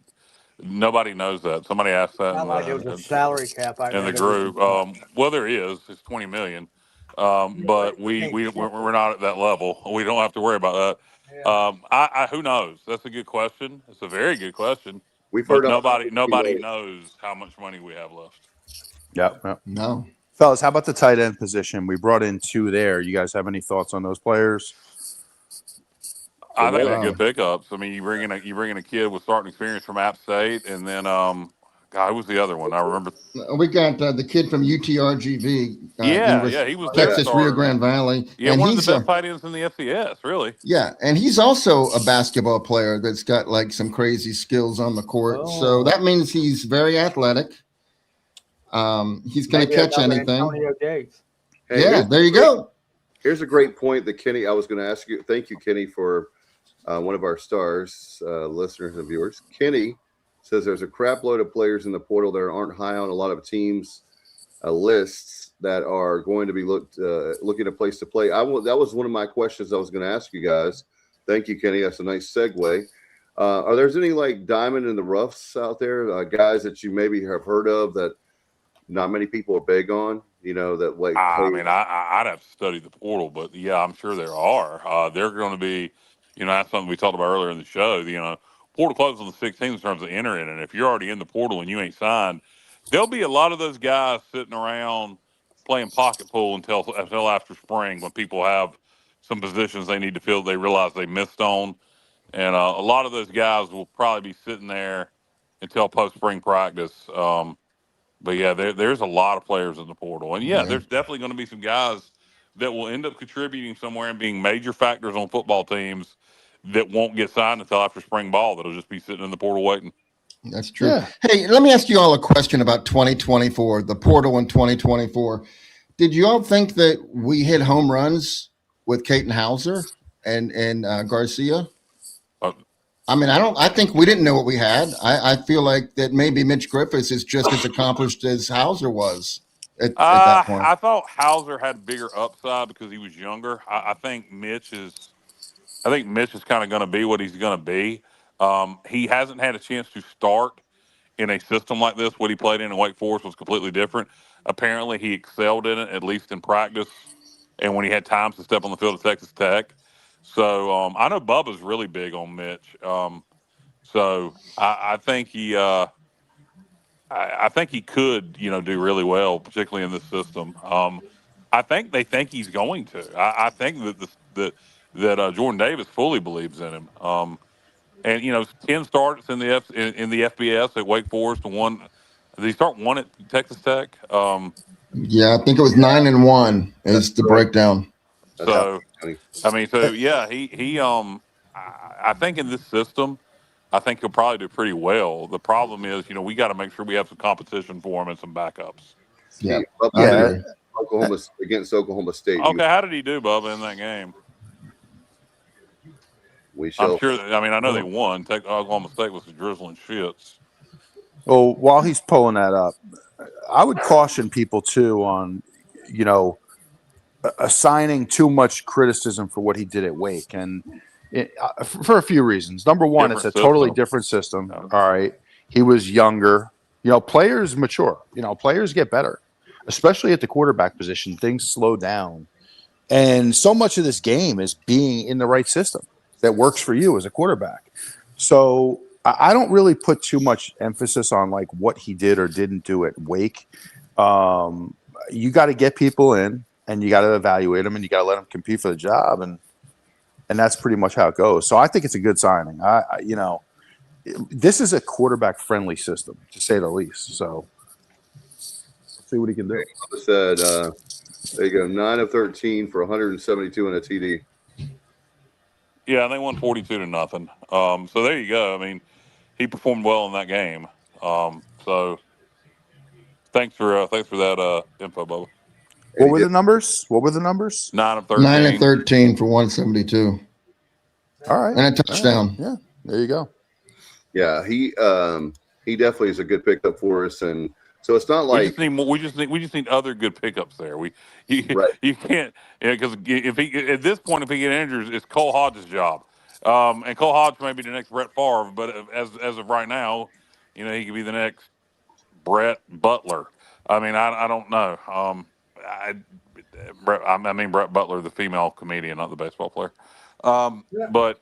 nobody knows that. Somebody asked that Not like there was a salary cap out in there the that we group. could- Well, there is. It's $20 million. But we're not at that level. We don't have to worry about that. Who knows? That's a good question. It's a very good question. We've But heard nobody knows how much money we have left. Yeah. No. Fellas, how about the tight end position? We brought in 2 there. You guys have any thoughts on those players? I think they're good pickups. I mean, you bring in a kid with starting experience from App State, and then who was the other one? I remember. We got the kid from UTRGV. He was Texas their Rio starter. Grande Valley. Yeah, and one of he's the best tight ends in the FCS, really. Yeah, and he's also a basketball player that's got like some crazy skills on the court. So that means he's very athletic. He's going to catch anything. Antonio Gates. Hey, Yeah, there you go. Here's a great point that Kenny, I was going to ask you. Thank you, Kenny, for one of our stars, listeners and viewers. Kenny says there's a crap load of players in the portal that aren't high on a lot of teams' lists that are going to be looking at a place to play. That was one of my questions I was going to ask you guys. Thank you, Kenny. That's a nice segue. Are there any like diamond in the roughs out there, guys that you maybe have heard of that not many people are big on? You know, that like. I mean, I'd have to study the portal, but yeah, I'm sure there are. They're going to be, that's something we talked about earlier in the show. Portal closes on the 16th in terms of entering, and if you're already in the portal and you ain't signed, there'll be a lot of those guys sitting around playing pocket pool until after spring when people have some positions they need to fill they realize they missed on, and a lot of those guys will probably be sitting there until post-spring practice. But yeah, there's a lot of players in the portal, and there's definitely going to be some guys that will end up contributing somewhere and being major factors on football teams that won't get signed until after spring ball. That'll just be sitting in the portal waiting. That's true. Yeah. Hey, let me ask you all a question about 2024, the portal in 2024. Did you all think that we hit home runs with Caton Hauser and Garcia? I think we didn't know what we had. I feel like that maybe Mitch Griffiths is just as accomplished as Hauser was at that point. I thought Hauser had bigger upside because he was younger. I think Mitch is kind of going to be what he's going to be. He hasn't had a chance to start in a system like this. What he played in Wake Forest was completely different. Apparently, he excelled in it, at least in practice, and when he had times to step on the field at Texas Tech. So I know Bubba's really big on Mitch. So I think he could, do really well, particularly in this system. I think they think he's going to. I think that Jordan Davis fully believes in him. And 10 starts in the FBS at Wake Forest and one. Did he start one at Texas Tech? Yeah, I think it was 9-1 is the breakdown. So he I think in this system, I think he'll probably do pretty well. The problem is, we got to make sure we have some competition for him and some backups. Yeah. Against Oklahoma State. Okay, how did he do, Bubba, in that game? I'm sure. I know they won. Oklahoma State was the drizzling shits. Well, while he's pulling that up, I would caution people too on, assigning too much criticism for what he did at Wake, and for a few reasons. Number one, it's a totally different system. All right, He was younger. Players mature. Players get better, especially at the quarterback position. Things slow down. And so much of this game is being in the right system that works for you as a quarterback. So I don't really put too much emphasis on like what he did or didn't do at Wake. You got to get people in and you got to evaluate them and you got to let them compete for the job. And that's pretty much how it goes. So I think it's a good signing. This is a quarterback friendly system to say the least. So let's see what he can do. Said, there you go, 9 of 13 for 172 and a TD. Yeah, they won 42-0. So there you go. I mean, he performed well in that game. So thanks for that info, Bubba. What were the numbers? 9 of 13. 9 of 13 for 172. All right, and a touchdown. Yeah, there you go. Yeah, he definitely is a good pickup for us, and so it's not like we just need other good pickups there. You can't because if he at this point if he gets injured, it's Cole Hodge's job, and Cole Hodge may be the next Brett Favre, but as of right now, he could be the next Brett Butler. I mean, I don't know. I mean Brett Butler, the female comedian, not the baseball player. But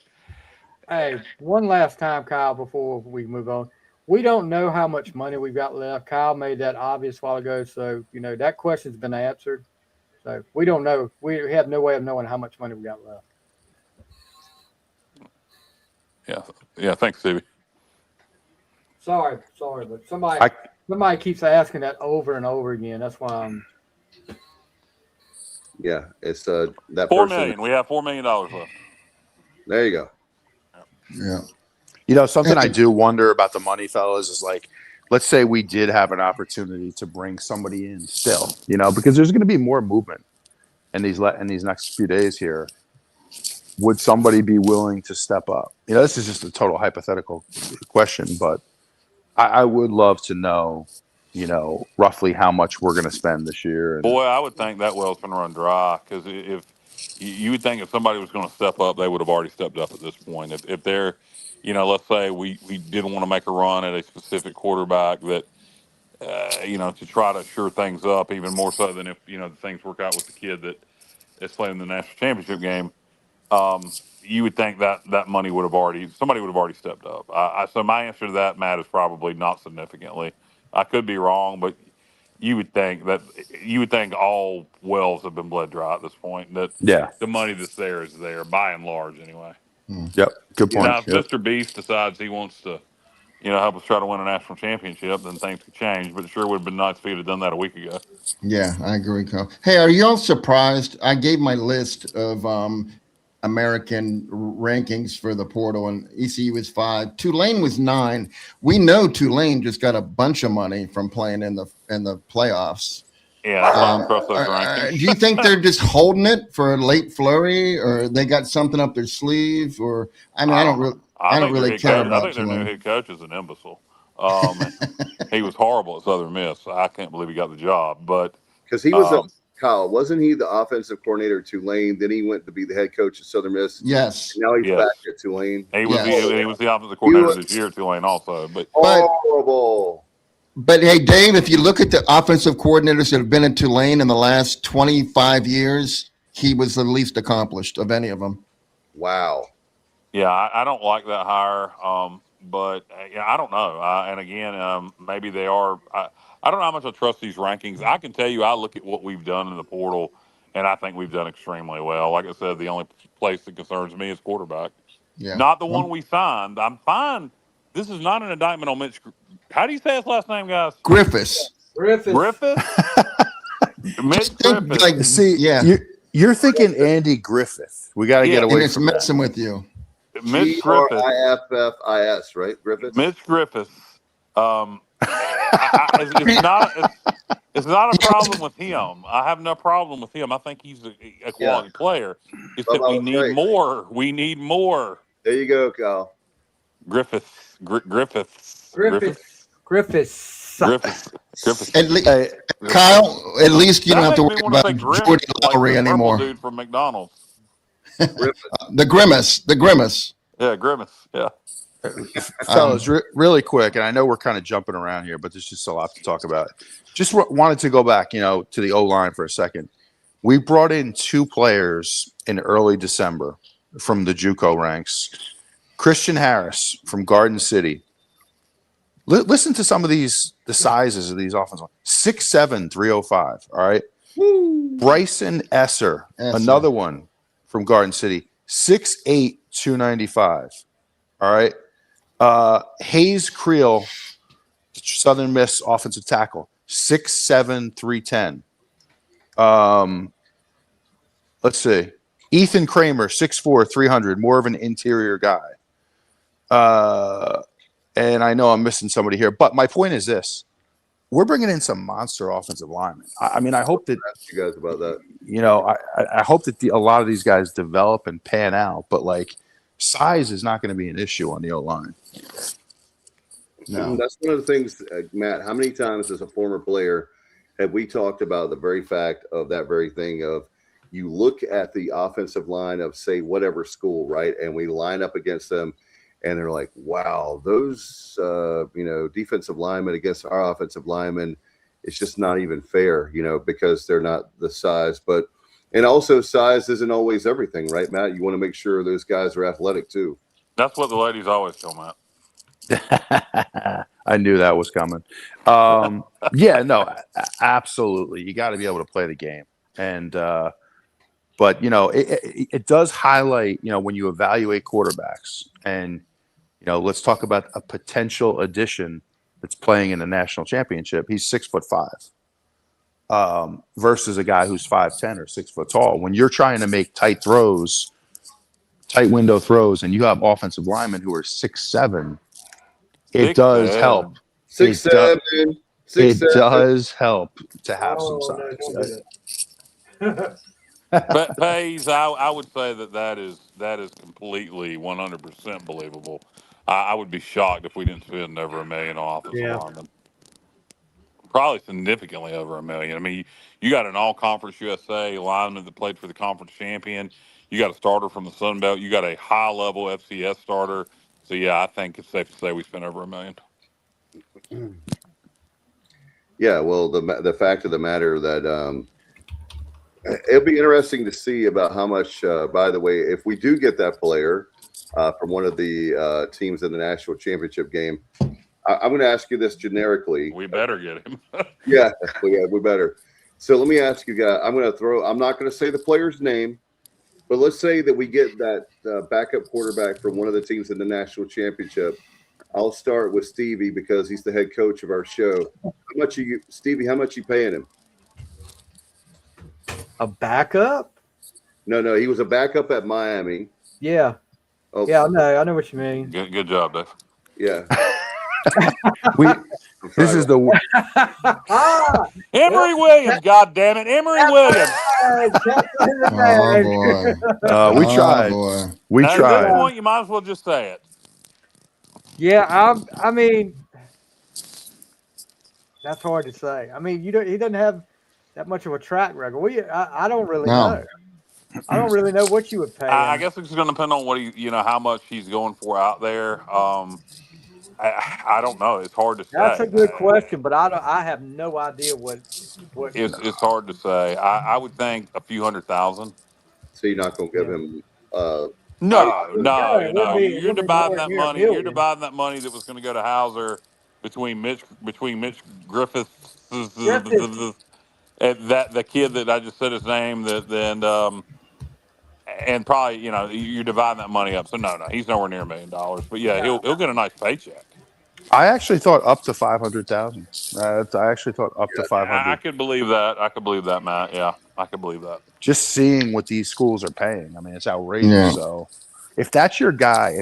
hey, one last time, Kyle, before we move on. We don't know how much money we've got left. Kyle made that obvious a while ago. So, that question's been answered. So we don't know. We have no way of knowing how much money we got left. Yeah. Thanks, Stevie. Sorry, but somebody keeps asking that over and over again. That's why I'm. Yeah, it's that $4 million. We have $4 million left. There you go. Yeah. Something I do wonder about the money, fellas, is like, let's say we did have an opportunity to bring somebody in still, because there's going to be more movement in these next few days here. Would somebody be willing to step up? This is just a total hypothetical question, but I would love to know, roughly how much we're going to spend this year. Boy, I would think that well's going to run dry because if you would think if somebody was going to step up, they would have already stepped up at this point. If they're, let's say we didn't want to make a run at a specific quarterback that, to try to shore things up even more so than if, things work out with the kid that is playing in the national championship game. You would think that money somebody would have already stepped up. So my answer to that, Matt, is probably not significantly. I could be wrong, but you would think all wells have been bled dry at this point. That the money that's there is there by and large, anyway. Yep, good point. Now, if Mr. Beast decides he wants to, help us try to win a national championship, then things could change. But it sure would have been nice if he'd have done that a week ago. Yeah, I agree, Carl. Hey, are y'all surprised? I gave my list of American rankings for the portal, and ECU was 5. Tulane was 9. We know Tulane just got a bunch of money from playing in the playoffs. Yeah, that's across those rankings. Do you think they're just holding it for a late flurry, or they got something up their sleeve? Or I don't really care about. I think their new head coach is an imbecile. He was horrible at Southern Miss. I can't believe he got the job, but because he was Kyle, wasn't he the offensive coordinator at Tulane? Then he went to be the head coach at Southern Miss. Yes. And now he's back at Tulane. He was the offensive coordinator this year at Tulane also. But horrible. But hey, Dave, if you look at the offensive coordinators that have been in Tulane in the last 25 years, he was the least accomplished of any of them. Wow. Yeah, I don't like that hire, but I don't know. And again, maybe they are. I don't know how much I trust these rankings. I can tell you, I look at what we've done in the portal, and I think we've done extremely well. Like I said, the only place that concerns me is quarterback. Yeah. Not the one we signed. I'm fine. This is not an indictment on Mitch. How do you say his last name, guys? Griffiths. Mitch Griffiths. You're thinking Andy Griffith. We got to get away from messing with you. Mitch Griffiths. Griffiths, right? Griffiths. Mitch Griffiths. It's not a problem with him. I have no problem with him. I think he's a quality player. It's that we need more. We need more. There you go, Kyle. Griffiths. Kyle, at least you don't have to worry about Jordy Lowry anymore. Dude from McDonald's. The Grimace. Yeah, Grimace. Yeah. Fellas, really quick, and I know we're kind of jumping around here, but there's just a lot to talk about. Just wanted to go back, to the O-line for a second. We brought in 2 players in early December from the JUCO ranks. Christian Harris from Garden City. Listen to some of the sizes of these offensive. 6'7", 305. All right. Woo. Bryson Esser, another one from Garden City, 6'8", 295. All right. Hayes Creel, Southern Miss offensive tackle, 6'7", 310. Let's see. Ethan Kramer, 6'4", 300, more of an interior guy. And I know I'm missing somebody here, but my point is this. We're bringing in some monster offensive linemen. I mean, I hope that – ask you guys about that. I hope that a lot of these guys develop and pan out, but size is not going to be an issue on the O-line. No. That's one of the things, Matt, how many times as a former player have we talked about the very fact of that very thing of you look at the offensive line of, say, whatever school, right, and we line up against them, and they're like, wow, those, defensive linemen against our offensive linemen, it's just not even fair, because they're not the size. And also size isn't always everything, right, Matt? You want to make sure those guys are athletic too. That's what the ladies always tell Matt. I knew that was coming. Absolutely. You got to be able to play the game. And, but it does highlight, when you evaluate quarterbacks and, let's talk about a potential addition that's playing in the national championship. He's 6'5", versus a guy who's 5'10" or 6 foot tall. When you're trying to make tight window throws, and you have offensive linemen who are 6'7", it does help. 6'7". It does help to have some size. But Pays, I would say that is completely 100% believable. I would be shocked if we didn't spend over $1 million on offensive linemen. Probably significantly over $1 million. I mean, you got an all-conference USA lineman that played for the conference champion. You got a starter from the Sun Belt. You got a high-level FCS starter. So yeah, I think it's safe to say we spent over $1 million. Yeah, well, the fact of the matter that it'll be interesting to see about how much. By the way, if we do get that player from one of the teams in the national championship game, I'm going to ask you this generically. We better get him. Yeah, we better. So let me ask you guys. I'm not going to say the player's name, but let's say that we get that backup quarterback from one of the teams in the national championship. I'll start with Stevie because he's the head coach of our show. Stevie, how much are you paying him? A backup? No, he was a backup at Miami. Yeah. Oh, yeah, I know what you mean. Good job, Dave. Yeah. This is the Emory Williams. God damn it, Emory Williams. We tried. We At tried. this point, you might as well just say it. Yeah, I mean, that's hard to say. I mean, he doesn't have that much of a track record. I don't really know. I don't really know what you would pay. I guess it's going to depend on what how much he's going for out there. I don't know. It's hard to say. That's a good question, but I have no idea what. It's hard to say. I would think a few $100,000. So you're not going to give him. No. You're dividing that money. You're dividing that money that was going to go to Hauser between Mitch Griffiths and the kid that I just said his name. And probably you're dividing that money up. So no, he's nowhere near $1 million. But yeah, he'll get a nice paycheck. I actually thought up to 500,000. I actually thought up to 500. I could believe that. Matt. Yeah, I could believe that. Just seeing what these schools are paying, I mean, it's outrageous. Yeah. So, if that's your guy,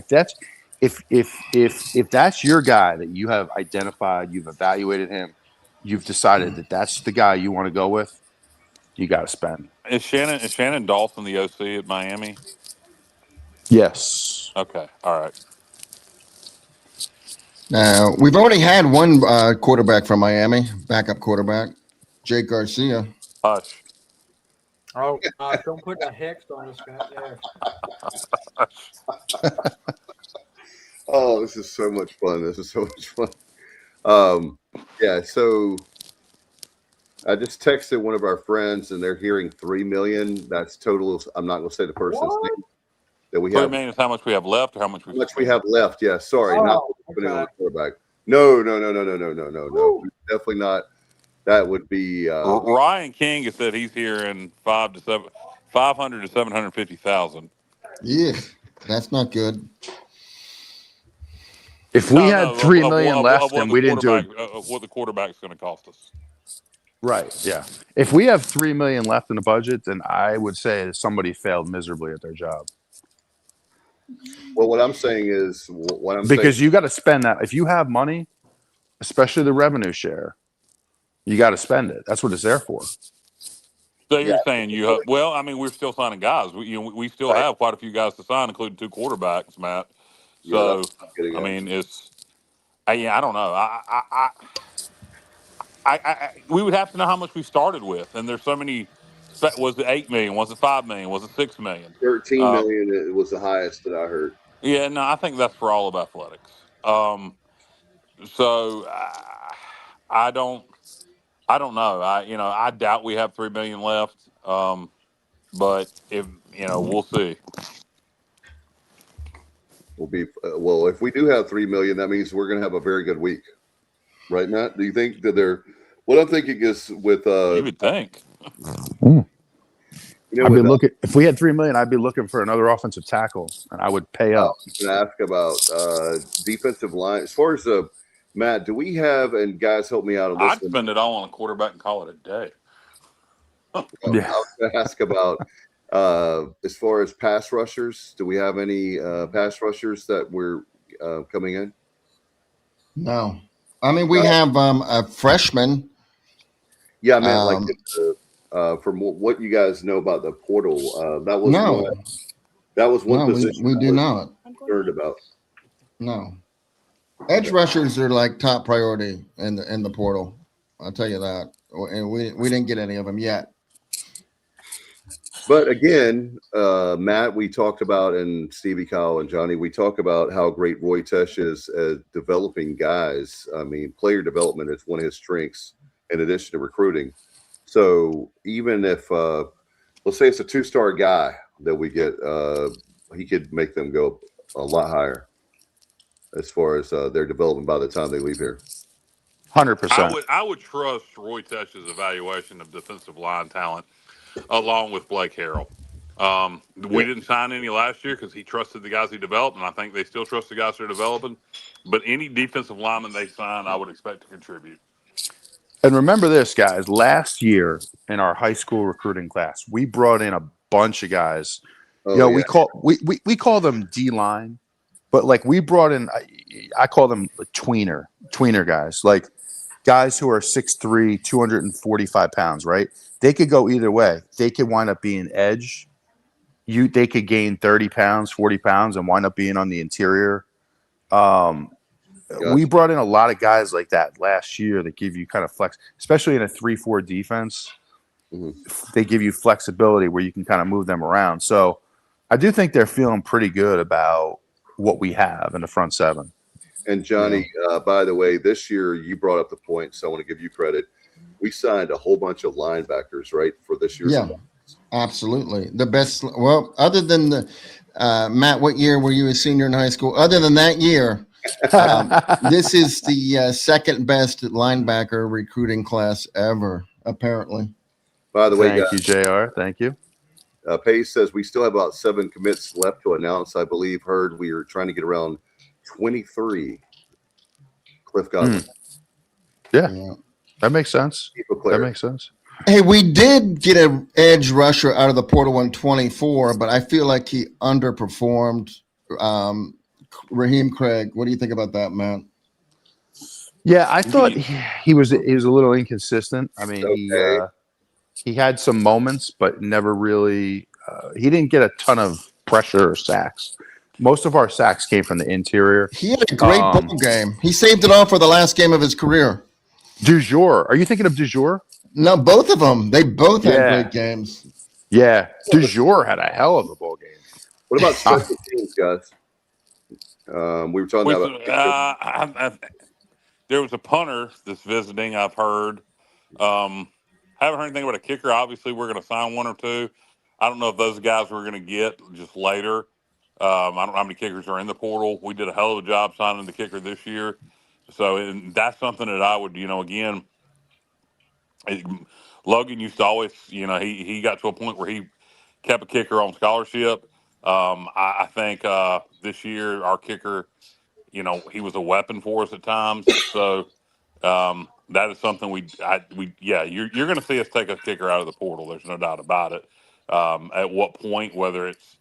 if that's your guy that you have identified, you've evaluated him, you've decided that that's the guy you want to go with, you got to spend. Is Shannon Dawson the OC at Miami? Yes. Okay. All right. We've already had one quarterback from Miami, backup quarterback, Jake Garcia. Hush. Oh, don't put a hex on this guy there. Oh, this is so much fun. This is so much fun. Yeah, so I just texted one of our friends, and they're hearing 3 million. That's total. I'm not going to say the person's name that we 3 have. million is how much we have left, or how much How much we have left? Yeah, sorry, Oh, not putting on the quarterback. No. Definitely not. That would be. Ryan King has said he's hearing 500 to 750,000. Yeah, that's not good. If we had 3 million left and we didn't do it, what the quarterback's going to cost us. right? Yeah. If we have 3 million left in the budget, then I would say somebody failed miserably at their job. Well, what I'm saying is, because you got to spend that. If you have money, especially the revenue share, you got to spend it. That's what it's there for. So you're saying well, I mean, we're still signing guys. We still have quite a few guys to sign, including 2 quarterbacks, Matt. So I mean, I don't know. We would have to know how much we started with, and there's so many. Was it 8 million? Was it 5 million? Was it 6 million? 13 million it was the highest that I heard. Yeah, no, I think that's for all of athletics. So I don't know. I doubt we have 3 million left. But if we'll see. Will be well. If we do have 3 million, that means we're going to have a very good week, right, Matt? Do you think that they're? What I'm thinking is with. You would think. I'd be looking. If we had 3 million, I'd be looking for another offensive tackle, and I would pay up. I was going to ask about defensive line. As far as Matt, do we have? And guys, help me out on this. I'd spend it all on a quarterback and call it a day. Yeah. I was going to ask about as far as pass rushers. Do we have any pass rushers that were coming in? No, I mean we have a freshman. Yeah, I mean, from what you guys know about the portal, that was one position we do not concerned about. No, edge rushers are like top priority in the portal. I'll tell you that, and we didn't get any of them yet. But again, Matt, we talked about, and Stevie, Kyle, and Johnny, we talk about how great Roy Tesh is at developing guys. I mean, player development is one of his strengths in addition to recruiting. So even if, let's say it's a 2-star guy that we get, he could make them go a lot higher as far as their development by the time they leave here. 100%. I would trust Roy Tesh's evaluation of defensive line talent along with Blake Harrell. We didn't sign any last year because he trusted the guys he developed, and I think they still trust the guys they're developing. But any defensive lineman they sign, I would expect to contribute. And remember this, guys. Last year in our high school recruiting class, we brought in a bunch of guys. We call them D-line, but like we brought in, I call them tweener guys, like guys who are 6'3", 245 pounds, right? They could go either way. They could wind up being edge. They could gain 30 pounds, 40 pounds, and wind up being on the interior. We brought in a lot of guys like that last year that give you kind of flex, especially in a 3-4 defense. Mm-hmm. They give you flexibility where you can kind of move them around. So I do think they're feeling pretty good about what we have in the front seven. And Johnny, by the way, this year you brought up the point, so I want to give you credit. We signed a whole bunch of linebackers, right, for this year's Yeah, absolutely. The best. Well, other than the Matt, what year were you a senior in high school? Other than that year, this is the second best linebacker recruiting class ever, apparently. By the way, thank you, JR. Thank you. Pace says we still have about 7 commits left to announce. I believe heard we are trying to get around 23. Cliff Godwin. Yeah. That makes sense. That makes sense. Hey, we did get an edge rusher out of the portal in 24, but I feel like he underperformed. Raheem Craig, what do you think about that, man? Yeah, I thought he was a little inconsistent. I mean, he had some moments, but never really. He didn't get a ton of pressure or sacks. Most of our sacks came from the interior. He had a great ball game. He saved it all for the last game of his career. Dujour. Are you thinking of Dujour? No, both of them. They both had great games. Yeah, Dujour had a hell of a ball game. What about special teams, guys? We were talking about there was a punter that's visiting. I've heard. Haven't heard anything about a kicker. Obviously, we're going to sign one or two. I don't know if those guys we're going to get just later. I don't know how many kickers are in the portal. We did a hell of a job signing the kicker this year. So and that's something that I would, again, Logan used to always, he got to a point where he kept a kicker on scholarship. I think this year our kicker, he was a weapon for us at times. So that is something you're going to see us take a kicker out of the portal. There's no doubt about it. At what point, whether it's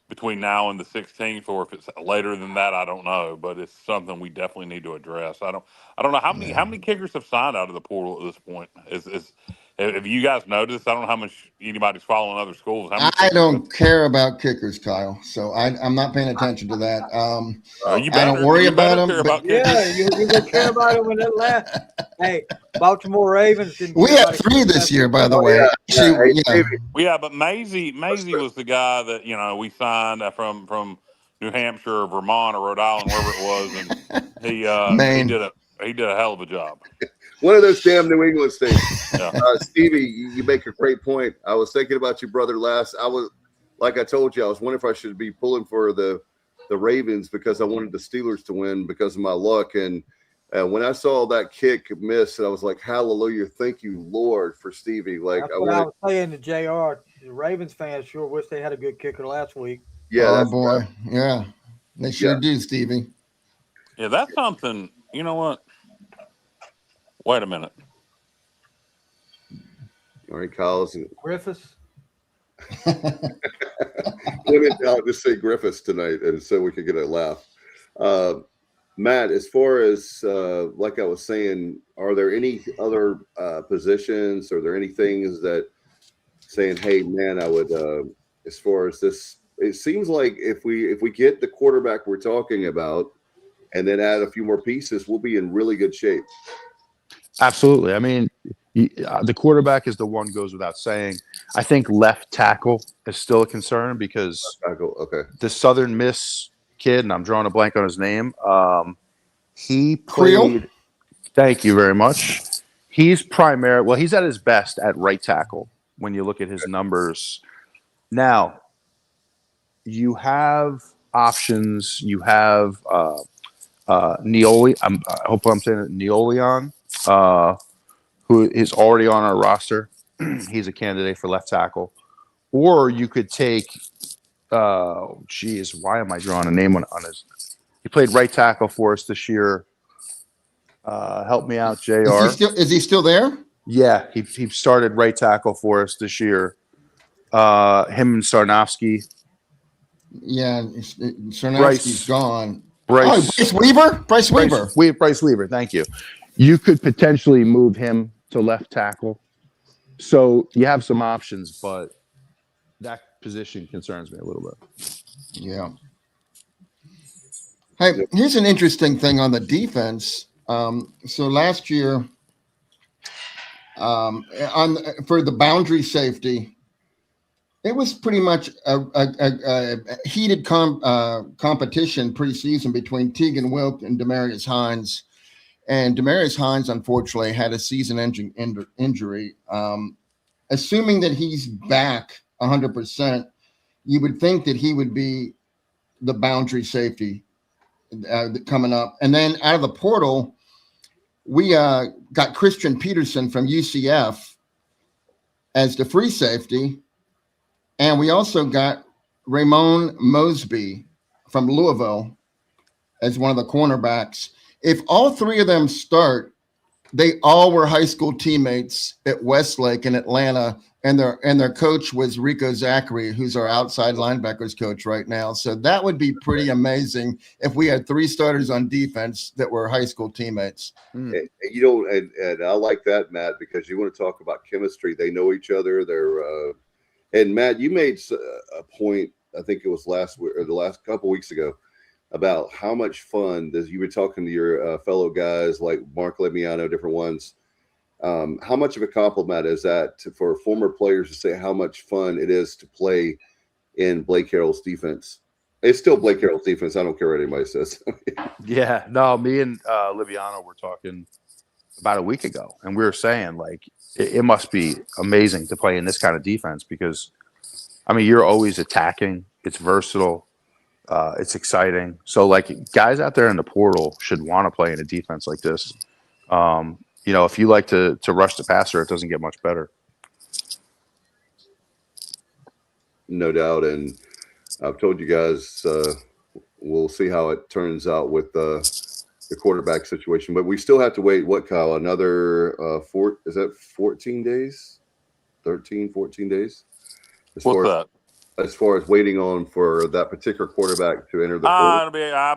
between now and the 16th, or if it's later than that, I don't know. But it's something we definitely need to address. I don't know how many kickers have signed out of the portal at this point. Have you guys noticed? I don't know how much anybody's following other schools. I don't care about kickers, Kyle. So I'm not paying attention to that. I don't worry about them. Yeah, you care about it when it left. Hey, Baltimore Ravens didn't. We had 3 this year, by the way. Yeah, but Maisie was the guy that we signed from New Hampshire or Vermont or Rhode Island, wherever it was, and he did a hell of a job. One of those damn New England states. Yeah. Stevie, you make a great point. I was thinking about you, brother. Like I told you, I was wondering if I should be pulling for the Ravens because I wanted the Steelers to win because of my luck. And when I saw that kick miss, I was like, hallelujah, thank you, Lord, for Stevie. Like I was saying to JR, the Ravens fans sure wish they had a good kicker last week. Yeah, boy. Right. Yeah, they sure do, Stevie. Yeah, that's something. You know what? Wait a minute. All right, Kyle. Griffiths. I'll just say Griffiths tonight, and so we can get a laugh. Matt, as far as like I was saying, are there any other positions? Are there any things that saying, "Hey, man, I would." As far as this, it seems like if we get the quarterback we're talking about, and then add a few more pieces, we'll be in really good shape. Absolutely. I mean, the quarterback is the one goes without saying. I think left tackle is still a concern because the Southern Miss kid, and I'm drawing a blank on his name, he played – thank you very much. He's he's at his best at right tackle when you look at his numbers. Now, you have options. You have Neoli. I hope I'm saying it, Neolion. Who is already on our roster. He's a candidate for left tackle. Or you could take, why am I drawing a name on his? He played right tackle for us this year. Help me out, JR. Is he still there? Yeah, he started right tackle for us this year. Him and Sarnowski. Yeah, Sarnowski's gone. Bryce Weaver? Bryce Weaver, thank you. You could potentially move him to left tackle. So you have some options, but that position concerns me a little bit. Yeah. Hey, here's an interesting thing on the defense. So last year, for the boundary safety, it was pretty much a heated competition preseason between Tegan Wilk and Demarius Hines. And Demarius Hines, unfortunately, had a season-ending injury. Assuming that he's back 100%, you would think that he would be the boundary safety coming up. And then out of the portal, we got Christian Peterson from UCF as the free safety. And we also got Ramon Mosby from Louisville as one of the cornerbacks. If all 3 of them start, they all were high school teammates at Westlake in Atlanta, and their coach was Rico Zachary, who's our outside linebackers coach right now. So that would be pretty amazing if we had 3 starters on defense that were high school teammates. And I like that, Matt, because you want to talk about chemistry. They know each other. And Matt, you made a point. I think it was last week or the last couple weeks ago, about how much fun you were talking to your fellow guys like Mark Lemiano, different ones. How much of a compliment is that for former players to say how much fun it is to play in Blake Harrell's defense? It's still Blake Harrell's defense. I don't care what anybody says. Yeah, no, me and Liviano were talking about a week ago, and we were saying like it must be amazing to play in this kind of defense because, I mean, you're always attacking. It's versatile. It's exciting. So like guys out there in the portal should want to play in a defense like this. If you like to rush the passer, it doesn't get much better. No doubt. And I've told you guys, we'll see how it turns out with the quarterback situation, but we still have to wait. What, Kyle? Another 14 days? 13, 14 days? What's that? As far as waiting on for that particular quarterback to enter the portal?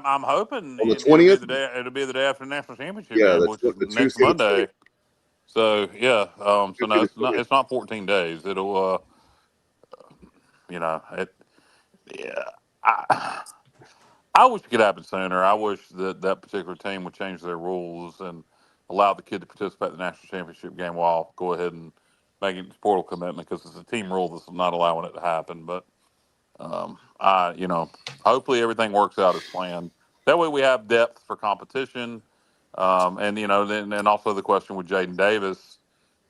I'm hoping on the 20th. It'll be the day after the national championship Yeah, game, which is next Monday. So yeah, so no, it's not 14 days. It'll I wish it could happen sooner. I wish that particular team would change their rules and allow the kid to participate in the national championship game while go ahead and make it a portal commitment because it's a team rule that's not allowing it to happen. But hopefully everything works out as planned. That way we have depth for competition. And also the question with Jaden Davis,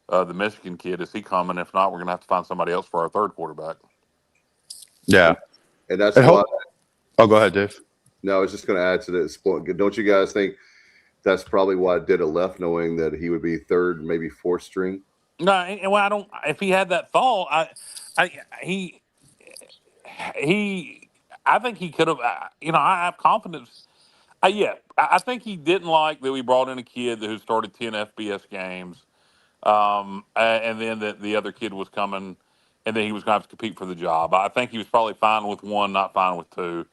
the Michigan kid, is he coming? If not, we're going to have to find somebody else for our third quarterback. Yeah. And that's why. Oh, go ahead, Dave. No, I was just going to add to this point. Don't you guys think that's probably why Dida left, knowing that he would be third, maybe fourth string? No, I don't. If he had that thought, I think he could have. I have confidence. I think he didn't like that we brought in a kid who started 10 FBS games, and then that the other kid was coming, and then he was going to have to compete for the job. I think he was probably fine with one, not fine with two.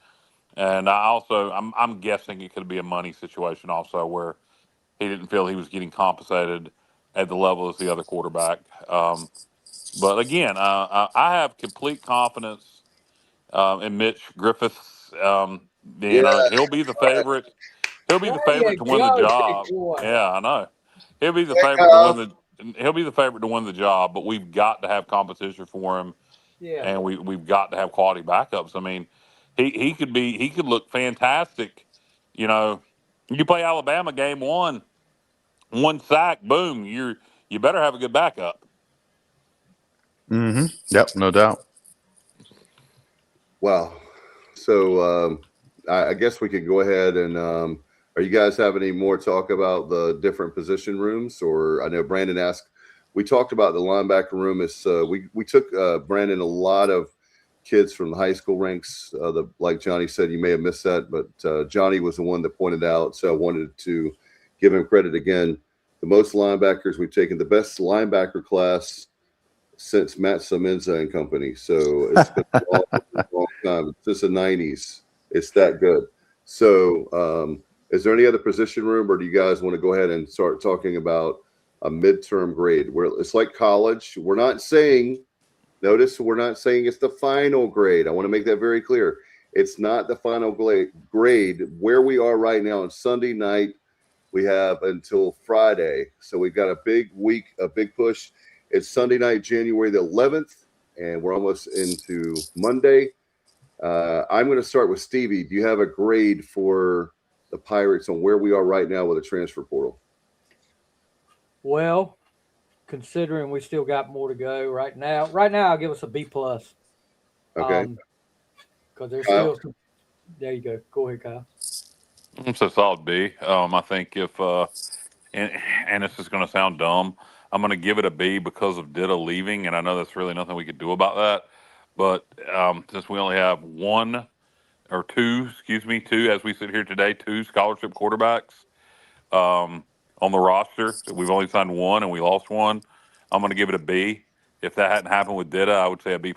And I'm guessing it could be a money situation also where he didn't feel he was getting compensated at the level as the other quarterback. But again, I have complete confidence in Mitch Griffiths. He'll be the favorite. He'll be the favorite to win the job. Yeah, I know. He'll be the favorite to win the. He'll be the favorite to win the job. But we've got to have competition for him. Yeah. And we've got to have quality backups. I mean, he could look fantastic. You play Alabama game one sack, boom, you better have a good backup. Mm-hmm. Yep, no doubt. Wow. So I guess we could go ahead and are you guys having any more talk about the different position rooms? Or I know Brandon asked, we talked about the linebacker room. We took Brandon a lot of kids from the high school ranks. Like Johnny said, you may have missed that, but Johnny was the one that pointed out. So I wanted to give him credit again. The most linebackers we've taken, the best linebacker class since Matt Semenza and company. So it's been a long time. Since the 90s. It's that good. So is there any other position room, or do you guys want to go ahead and start talking about a midterm grade where it's like college? We're not saying it's the final grade. I want to make that very clear. It's not the final grade. Where we are right now on Sunday night, we have until Friday. So we've got a big week, a big push. It's Sunday night, January the 11th, and we're almost into Monday. I'm going to start with Stevie. Do you have a grade for the Pirates on where we are right now with the transfer portal? Well, considering we still got more to go right now I'll give us a B+. Okay. Because there's still some. There you go. Go ahead, Kyle. It's a solid B. I think if and this is going to sound dumb, I'm going to give it a B because of Dida leaving, and I know that's really nothing we could do about that. But since we only have two as we sit here today, two scholarship quarterbacks on the roster. We've only signed one, and we lost one. I'm going to give it a B. If that hadn't happened with Dida, I would say a B+.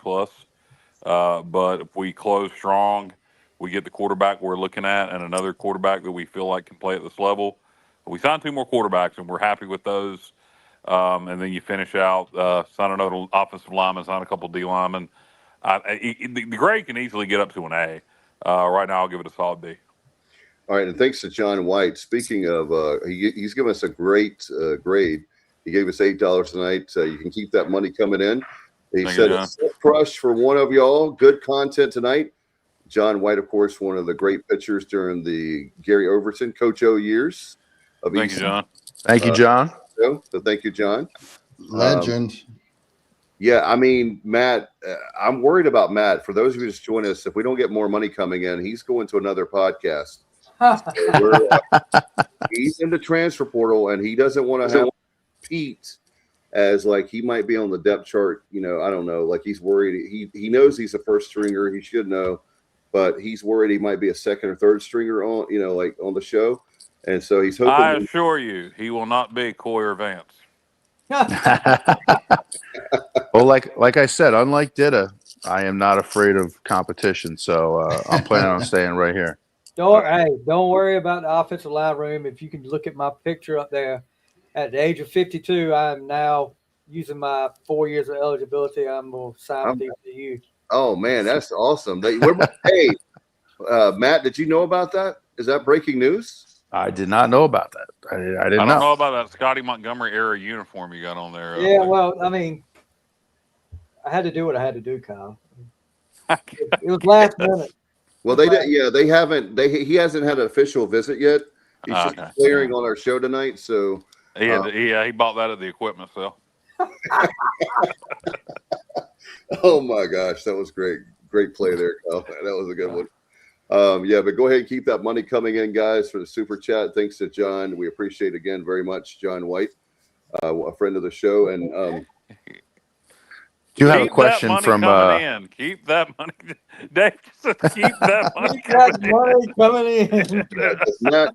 But if we close strong, we get the quarterback we're looking at and another quarterback that we feel like can play at this level. We signed two more quarterbacks, and we're happy with those. And then you finish out, sign another offensive lineman, sign a couple D linemen. The grade can easily get up to an A. Right now, I'll give it a solid B. All right, and thanks to John White. Speaking of, he's given us a great grade. He gave us $8 tonight. You can keep that money coming in. He said it's a crush for one of y'all. Good content tonight. John White, of course, one of the great pitchers during the Gary Overton, Coach O years of Thank you, ECU. John. Thank you, John. So thank you, John. Legend. Yeah, I mean, Matt, I'm worried about Matt. For those of you just joining us, if we don't get more money coming in, he's going to another podcast. He's in the transfer portal, and he doesn't want to have Pete as like he might be on the depth chart. You know, I don't know. Like he's worried. He knows he's a first stringer. He should know, but he's worried he might be a second or third stringer on, you know, like on the show. And so he's hoping. I assure you, he will not be Coy or Vance. Well, like I said, unlike Ditta, I am not afraid of competition. So I'm planning on staying right here. Don't worry about the offensive line room. If you can look at my picture up there, at the age of 52, I am now using my 4 years of eligibility. I'm going to sign with ECU. Oh man, that's awesome. Hey, Matt, did you know about that? Is that breaking news? I did not know about that. I didn't I don't know about that Scotty Montgomery era uniform you got on there. Yeah, well, I mean, I had to do what I had to do, Kyle. It was last minute. Well, they haven't. He hasn't had an official visit yet. He's just clearing on our show tonight. So he bought that at the equipment sale. Oh my gosh, that was great play there, Kyle. That was a good one. But go ahead and keep that money coming in, guys, for the super chat. Thanks to John. We appreciate again very much, John White, a friend of the show. And do you have a question from keep that money, Dave? Keep that money coming in.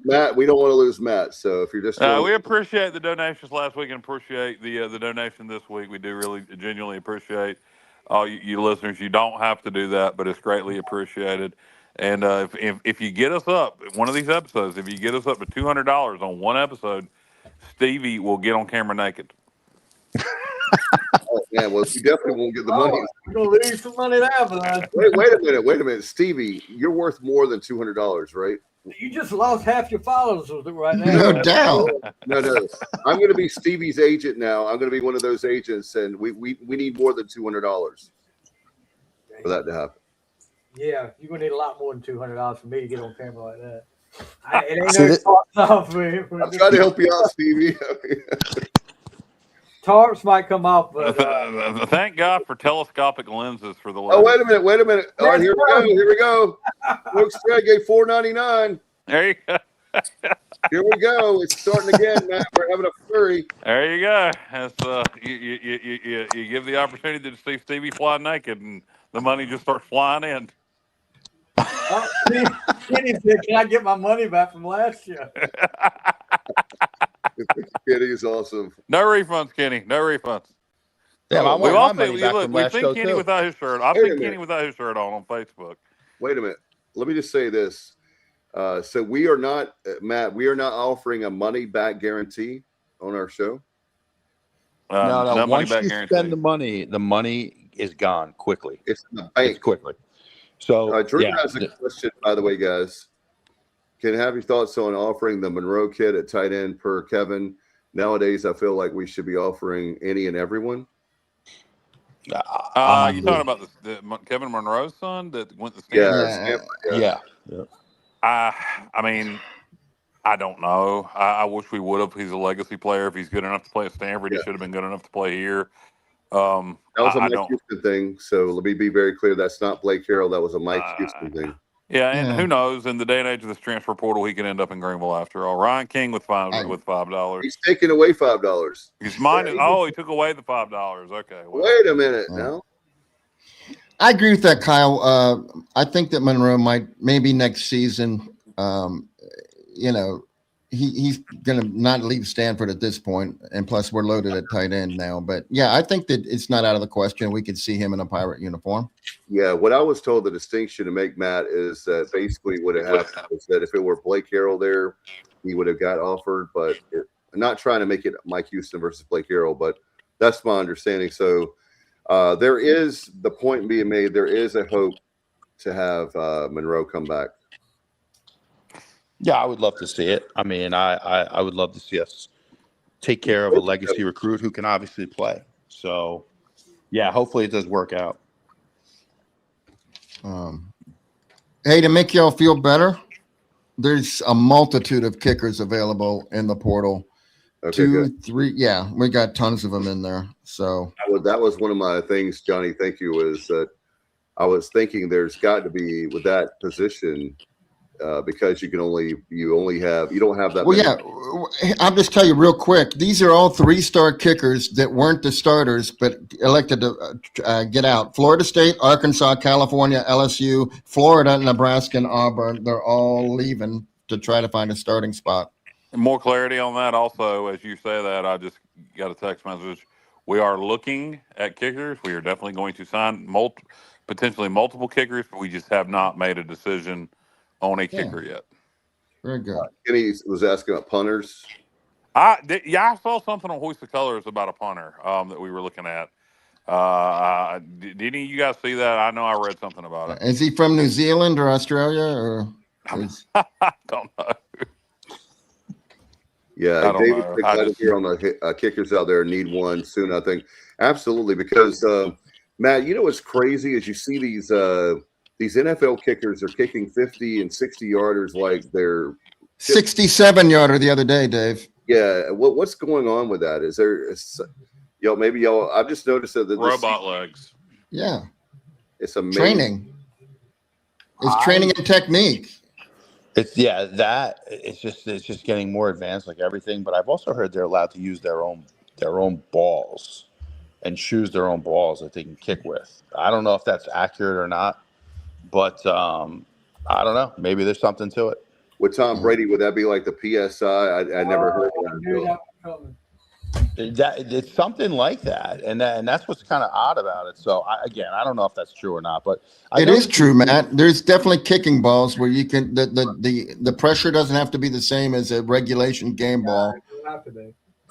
Matt, we don't want to lose Matt. So if you're just we appreciate the donations last week and appreciate the donation this week. We do really genuinely appreciate all you listeners. You don't have to do that, but it's greatly appreciated. And if you get us up one of these episodes, if you get us up to $200 on one episode, Stevie will get on camera naked. Oh man, well you definitely won't get the money. You're gonna lose some money now, bud. Wait a minute, Stevie, you're worth more than $200, right? You just lost half your followers right now. No doubt. No. I'm going to be Stevie's agent now. I'm going to be one of those agents, and we need more than $200 for that to happen. Yeah, you're gonna need a lot more than $200 for me to get on camera like that. It ain't no for me. I'm trying to help you out, Stevie. Tarps might come off, but thank God for telescopic lenses for the. Oh, wait a minute. All right, here we go. Looks Craig gave $4.99. There you go. Here we go. It's starting again, Matt. We're having a flurry. There you go. That's, you give the opportunity to see Stevie fly naked, and the money just starts flying in. Kenny said, "Can I get my money back from last year?" Kenny is awesome. No refunds, Kenny. No refunds. Yeah, we've seen Kenny without his shirt. I've seen Kenny without his shirt on Facebook. Wait a minute. Let me just say this. So we are not, Matt, we are not offering a money back guarantee on our show. No. Once you guarantee. spend the money is gone quickly. It's in the bank. It's quickly. So Drew has a question, by the way, guys. Can you have your thoughts on offering the Monroe kid at tight end per Kevin? Nowadays, I feel like we should be offering any and everyone. You talking about the Kevin Monroe's son that went to Stanford? Yeah. I mean, I don't know. I wish we would have. He's a legacy player. If he's good enough to play at Stanford, he should have been good enough to play here. That was a Mike Houston thing. So let me be very clear. That's not Blake Harrell. That was a Mike Houston thing. Yeah, and who knows? In the day and age of this transfer portal, he could end up in Greenville after all. Ryan King with $5. He's taking away $5. He's mine. He took away the $5. Okay. Well. Wait a minute now. I agree with that, Kyle. I think that Monroe might maybe next season. He's going to not leave Stanford at this point, and plus we're loaded at tight end now. But yeah, I think that it's not out of the question. We could see him in a Pirate uniform. Yeah, what I was told the distinction to make, Matt, is that basically what happened is that if it were Blake Harrell there, he would have got offered. But I'm not trying to make it Mike Houston versus Blake Harrell, but that's my understanding. So there is the point being made. There is a hope to have Monroe come back. Yeah, I would love to see it. I mean, I would love to see us take care of a legacy recruit who can obviously play. So, yeah, hopefully it does work out. Hey, to make y'all feel better, there's a multitude of kickers available in the portal. Okay, 2, good. 3. Yeah, we got tons of them in there. So That was one of my things, Johnny. Thank you. Was that I was thinking there's got to be with that position because you don't have that well, many. yeah, I'll just tell you real quick. These are all 3-star kickers that weren't the starters, but elected to get out. Florida State, Arkansas, California, LSU, Florida, Nebraska, and Auburn. They're all leaving to try to find a starting spot. And more clarity on that also, as you say that, I just got a text message. We are looking at kickers. We are definitely going to sign potentially multiple kickers, but we just have not made a decision on a kicker yet. Very good. Kenny was asking about punters. I saw something on Hoist the Colors about a punter that we were looking at. Did any of you guys see that? I know I read something about it. Is he from New Zealand or Australia or? I don't know. Yeah, I don't David, know. excited here on the kickers out there need one soon. I think absolutely because Matt, you know what's crazy is you see these NFL kickers are kicking 50 and 60 yarders like they're 67-yarder the other day, Dave. Yeah, what's going on with that? Is there, maybe y'all? I've just noticed that robot legs. Yeah, it's amazing. Training. It's training and technique. It's just getting more advanced like everything. But I've also heard they're allowed to use their own balls and choose their own balls that they can kick with. I don't know if that's accurate or not, but I don't know. Maybe there's something to it. With Tom Brady, would that be like the PSI? I never heard of that. It's something like that, and that's what's kind of odd about it. So I don't know if that's true or not, but it is true, Matt. There's definitely kicking balls where you can the pressure doesn't have to be the same as a regulation game ball,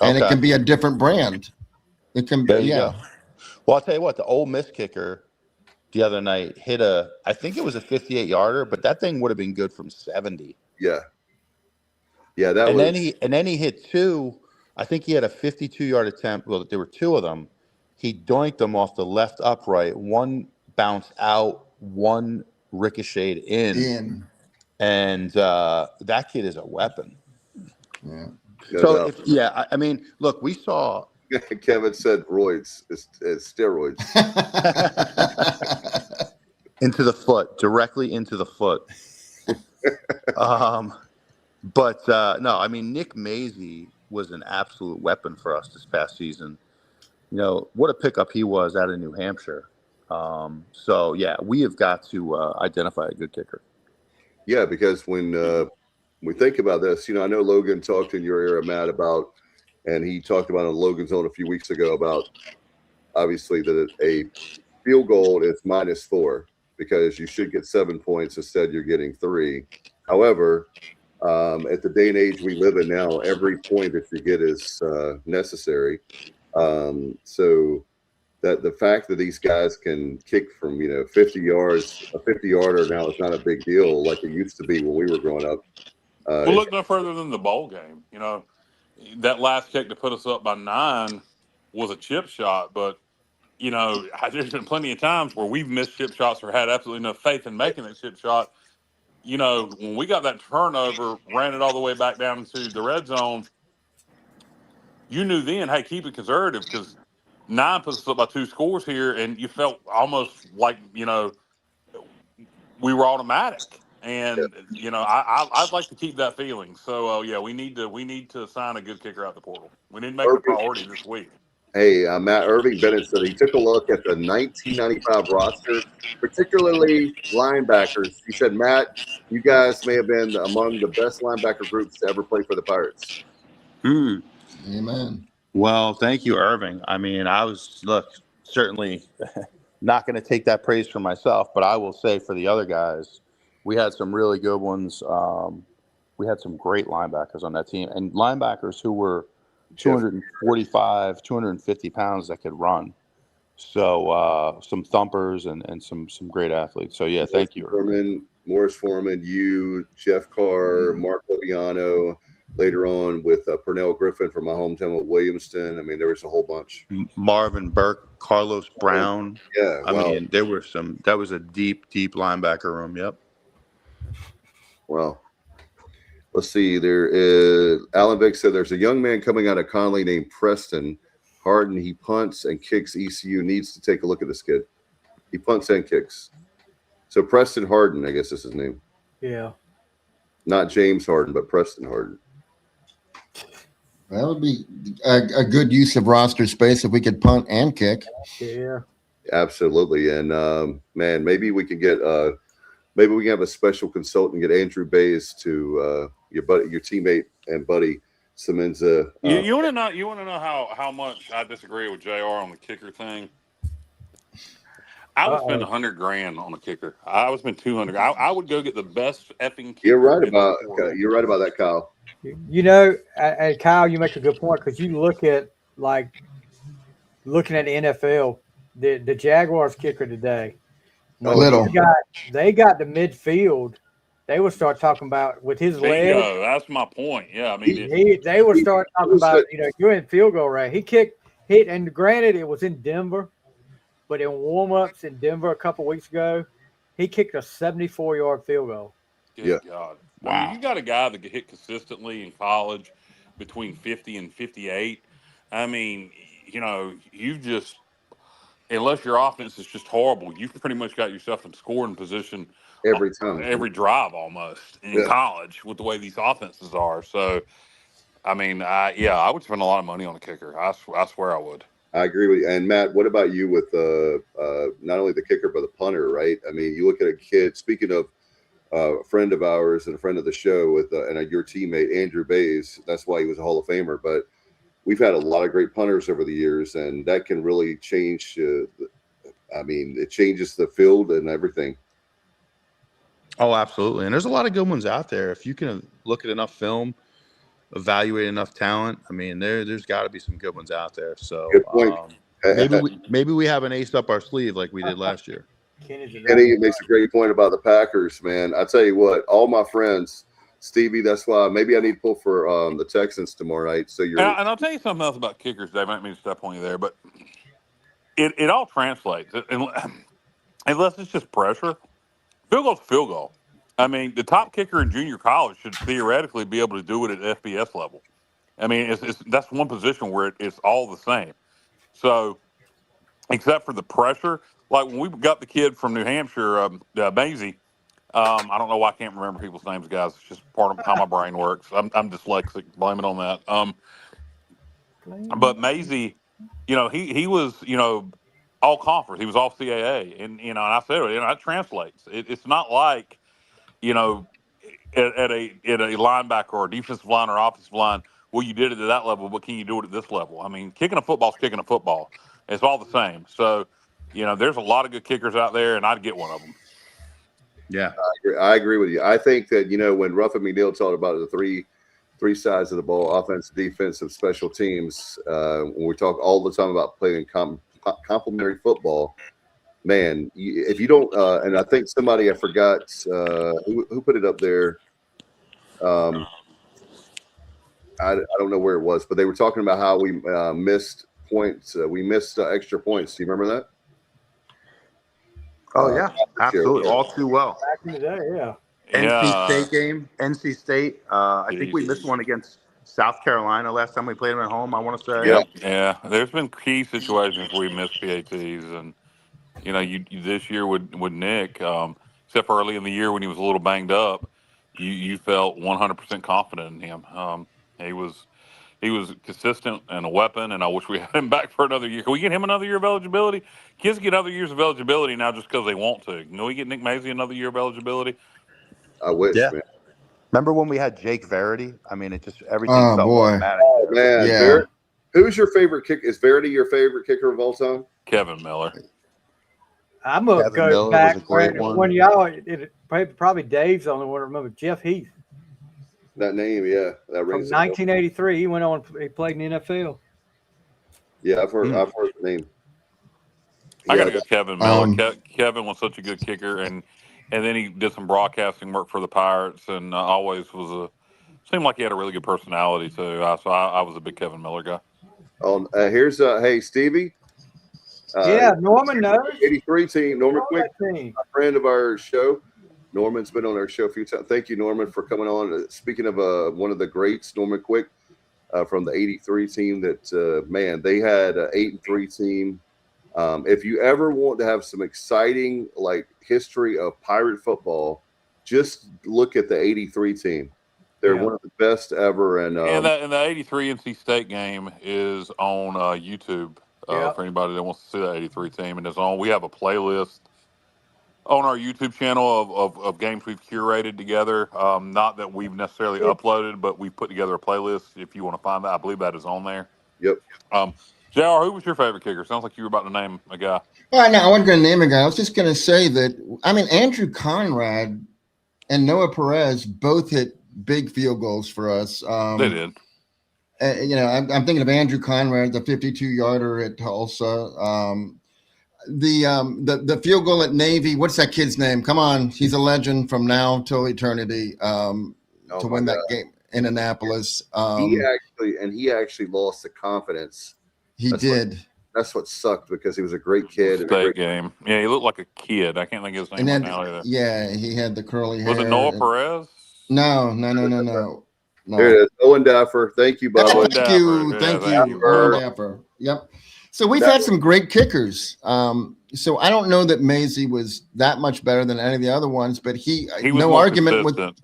and it can be a different brand. It can be, go. Well, I'll tell you what, the Ole Miss kicker the other night hit I think it was a 58-yarder, but that thing would have been good from 70. Yeah, then he hit 2. I think he had a 52-yard attempt. Well, there were 2 of them. He doinked them off the left upright. One bounced out, one ricocheted in. And that kid is a weapon. Yeah. So, I mean, look, we saw. Kevin said roids. It's steroids. Into the foot, directly into the foot. But no, I mean, Nick Mazie was an absolute weapon for us this past season. You know, what a pickup he was out of New Hampshire. So, yeah, we have got to identify a good kicker. Yeah, because when we think about this, I know Logan talked in your era, Matt, about, and he talked about on Logan's Zone a few weeks ago about obviously that a field goal is -4 because you should get 7 points. Instead, you're getting 3. However, at the day and age we live in now, every point that you get is necessary. So that the fact that these guys can kick from 50 yards, a 50-yarder now is not a big deal like it used to be when we were growing up. Well, look no further than the bowl game. That last kick to put us up by 9 was a chip shot, but there's been plenty of times where we've missed chip shots or had absolutely no faith in making that chip shot. When we got that turnover, ran it all the way back down into the red zone, you knew then, hey, keep it conservative because 9 puts us up by 2 scores here, and you felt almost like, we were automatic. And, I'd like to keep that feeling. So, we need to sign a good kicker out the portal. We need to make it a priority this week. Hey, Matt Irving Bennett said he took a look at the 1995 roster, particularly linebackers. He said, Matt, you guys may have been among the best linebacker groups to ever play for the Pirates. Amen. Well, thank you, Irving. I mean, certainly not going to take that praise for myself, but I will say for the other guys, we had some really good ones. We had some great linebackers on that team, and linebackers who were 245, 250 pounds that could run. So some thumpers and some great athletes. So, yeah, thank you. Morris Foreman, you, Jeff Carr, Mark Loviano, later on with Pernell Griffin from my hometown of Williamston. I mean, there was a whole bunch. Marvin Burke, Carlos Brown. Yeah. I mean, that was a deep linebacker room. Yep. Well, let's see. There is Alan Vick said there's a young man coming out of Conley named Preston Harden. He punts and kicks. ECU needs to take a look at this kid. He punts and kicks. So Preston Harden, I guess is his name. Yeah. Not James Harden, but Preston Harden. That would be a good use of roster space if we could punt and kick. Yeah. Absolutely. And man, maybe we can get maybe we can have a special consultant, get Andrew Bays to your teammate and buddy Semenza. You want to know how much I disagree with JR on the kicker thing? I would spend $100,000 on a kicker. I would spend $200. I would go get the best effing kicker. You're right about that, Kyle. You know, and Kyle, you make a good point because you look at looking at the NFL, the Jaguars kicker today. They got the midfield. They would start talking about with his leg. That's my point. Yeah, I mean, they would start talking about you're in field goal range. Hit, and granted, it was in Denver, but in warm-ups in Denver a couple weeks ago, he kicked a 74-yard field goal. Good God. Wow. I mean, you got a guy that could hit consistently in college between 50 and 58. I mean, you just – unless your offense is just horrible, you've pretty much got yourself in scoring position every time, every drive almost in college with the way these offenses are. So, I mean, I would spend a lot of money on a kicker. I swear I would. I agree with you. And Matt, what about you with not only the kicker but the punter? Right? I mean, you look at a kid. Speaking of a friend of ours and a friend of the show with and your teammate Andrew Bays. That's why he was a Hall of Famer. But we've had a lot of great punters over the years, and that can really change. It changes the field and everything. Oh, absolutely. And there's a lot of good ones out there. If you can look at enough film, evaluate enough talent, I mean, there's got to be some good ones out there. So good point. Maybe we have an ace up our sleeve like we did last year. Kenny makes a great point about the Packers, man. I tell you what, all my friends, Stevie, that's why maybe I need to pull for the Texans tomorrow night. So and I'll tell you something else about kickers, Dave. I might mean to step on you there, but it all translates. Unless it's just pressure. Field goal's field goal. I mean, the top kicker in junior college should theoretically be able to do it at FBS level. I mean, that's one position where it's all the same. So, except for the pressure, like when we got the kid from New Hampshire, Maisie, I don't know why I can't remember people's names, guys. It's just part of how my brain works. I'm dyslexic. Blame it on that. But Maisie, he was, all conference. He was all CAA, and and I said, that translates. It's not like, at a linebacker or defensive line or offensive line. Well, you did it at that level, but can you do it at this level? I mean, kicking a football is kicking a football. It's all the same. So, there's a lot of good kickers out there, and I'd get one of them. Yeah, I agree with you. I think that when Ruff and McNeil talked about the three sides of the ball, offense, defensive, special teams, when we talk all the time about playing complementary football, man, if you don't, and I think somebody, I forgot who put it up there. I don't know where it was, but they were talking about how we missed points. We missed extra points. Do you remember that? Oh yeah, absolutely, all too well. Back in the day, yeah. NC State game. NC State. I think we missed one against South Carolina last time we played them at home. I want to say. Yeah. There's been key situations where we missed PATs, and you this year with Nick, except for early in the year when he was a little banged up, you felt 100% confident in him. He was consistent and a weapon, and I wish we had him back for another year. Can we get him another year of eligibility? Kids get other years of eligibility now just because they want to. Can we get Nick Maisie another year of eligibility? I wish, man. Remember when we had Jake Verity? I mean, it just everything felt automatic. Oh, man. Yeah. Who's your favorite kicker? Is Verity your favorite kicker of all time? Kevin Miller. I'm going to go back when y'all, probably Dave's the only one to remember, Jeff Heath. That name, yeah. That rings. From 1983, he went on, he played in the NFL. Yeah, I've heard the name. I got to go Kevin Miller. Kevin was such a good kicker, and then he did some broadcasting work for the Pirates, and always seemed like he had a really good personality too. So I was a big Kevin Miller guy. Here's hey Stevie. Yeah, Norman knows. 83 team. Norman Quick, a friend of our show. Norman's been on our show a few times. Thank you, Norman, for coming on. Speaking of one of the greats, Norman Quick from the '83 team. That man, they had an 8-3 team. If you ever want to have some exciting like history of Pirate football, just look at the '83 team. They're one of the best ever. And the '83 NC State game is on YouTube for anybody that wants to see that '83 team, and it's on. We have a playlist on our YouTube channel of games we've curated together. Not that we've necessarily uploaded, but we've put together a playlist. If you want to find that, I believe that is on there. Yep. JR, who was your favorite kicker? Sounds like you were about to name a guy. Well, no, I wasn't going to name a guy. I was just going to say that, I mean, Andrew Conrad and Noah Perez both hit big field goals for us. They did. I'm thinking of Andrew Conrad, the 52-yarder at Tulsa. The field goal at Navy. What's that kid's name? Come on, he's a legend from now till eternity. To win that game in Annapolis. He actually lost the confidence. That's what sucked because he was a great kid. State game. Yeah, he looked like a kid. I can't think of his name now either. Yeah, he had the curly hair. Was it Noah Perez? No. There it is. Owen Daffer. Thank you, Bob. Thank you. Owen Daffer. Yep. So we've had some great kickers. So I don't know that Maisie was that much better than any of the other ones, but he was no argument consistent.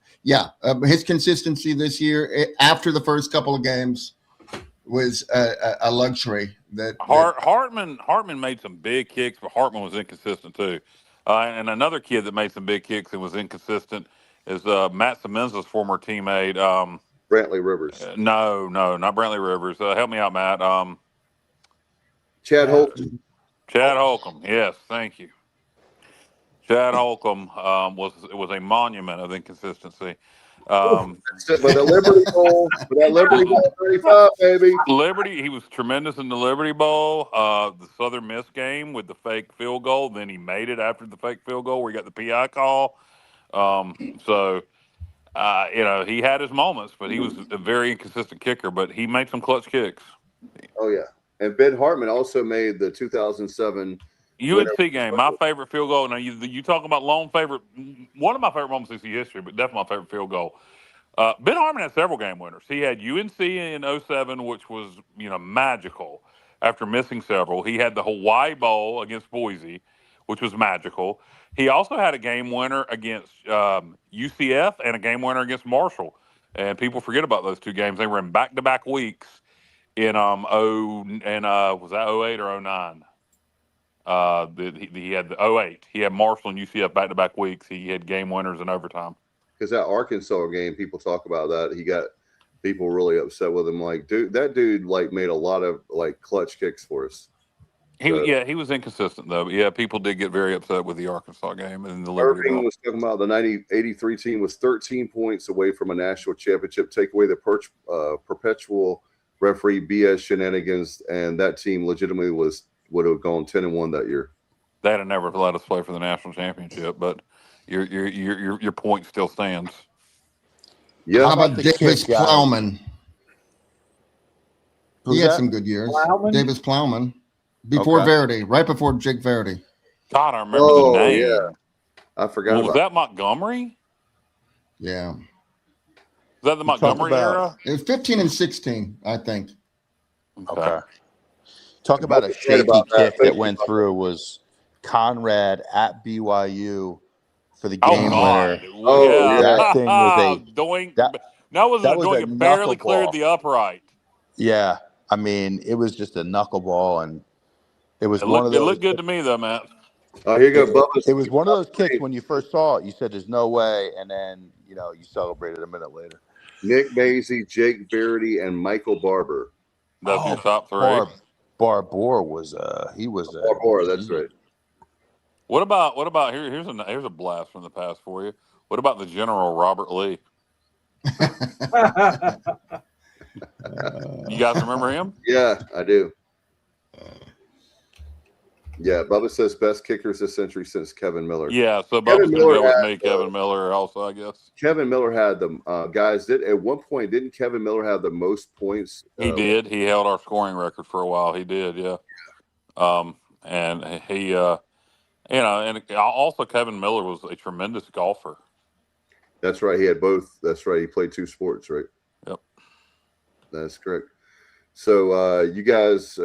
His consistency this year after the first couple of games was a luxury. Hartman made some big kicks, but Hartman was inconsistent too. And another kid that made some big kicks and was inconsistent is Matt Semenza's former teammate. Brantley Rivers. No, not Brantley Rivers. Help me out, Matt. Chad Holcomb. Chad Holcomb. Yes, thank you. Chad Holcomb was a monument of inconsistency. But the Liberty Bowl, 35, baby. Liberty, he was tremendous in the Liberty Bowl. The Southern Miss game with the fake field goal. Then he made it after the fake field goal where he got the PI call. He had his moments, but he was a very inconsistent kicker. But he made some clutch kicks. Oh yeah, and Ben Hartman also made the 2007 UNC game. My favorite field goal. Now you talk about lone favorite. One of my favorite moments in history, but definitely my favorite field goal. Ben Hartman had several game winners. He had UNC in 07, which was magical. After missing several, he had the Hawaii Bowl against Boise, which was magical. He also had a game winner against UCF and a game winner against Marshall. And people forget about those two games. They were in back-to-back weeks in was that 08 or 09? He had the 08. He had Marshall and UCF back-to-back weeks. He had game winners in overtime. Because that Arkansas game, people talk about that. He got people really upset with him. Like, that dude made a lot of clutch kicks for us. He was inconsistent though. But yeah, people did get very upset with the Arkansas game and the Liberty Irving was talking about the 83 team was 13 points away from a national championship. Take away the perpetual referee BS shenanigans, and that team legitimately would have gone 10-1 that year. They'd have never let us play for the national championship, but your point still stands. Yeah. How about Davis Plowman? He had some good years. Davis Plowman. Before Verity, right before Jake Verity. God, I remember the name. Yeah. I forgot Was that Montgomery? Yeah. Is that the Montgomery era? It was 15 and 16, I think. Okay. Talk about a shaky kick that went through was Conrad at BYU for the game winner. That thing was a doink. That was a doink. It barely cleared the upright. Yeah. I mean, it was just a knuckleball, and it looked good to me, though, Matt. Oh, here you go, Bubba. It was one of those kicks when you first saw it, you said, "There's no way," and then you celebrated a minute later. Nick Maisie, Jake Verity, and Michael Barber. That's your top three. Barbour was Barbour. That's right. What about here's a blast from the past for you. What about the General Robert Lee? You guys remember him? Yeah, I do. Yeah, Bubba says best kickers this century since Kevin Miller. Yeah, so Bubba's going to go with me, Kevin Miller also, I guess. Kevin Miller had the guys. At one point, didn't Kevin Miller have the most points? He did. He held our scoring record for a while. He did, yeah. And he And also Kevin Miller was a tremendous golfer. That's right. He had both. That's right. He played 2 sports, right? Yep. That's correct. So you guys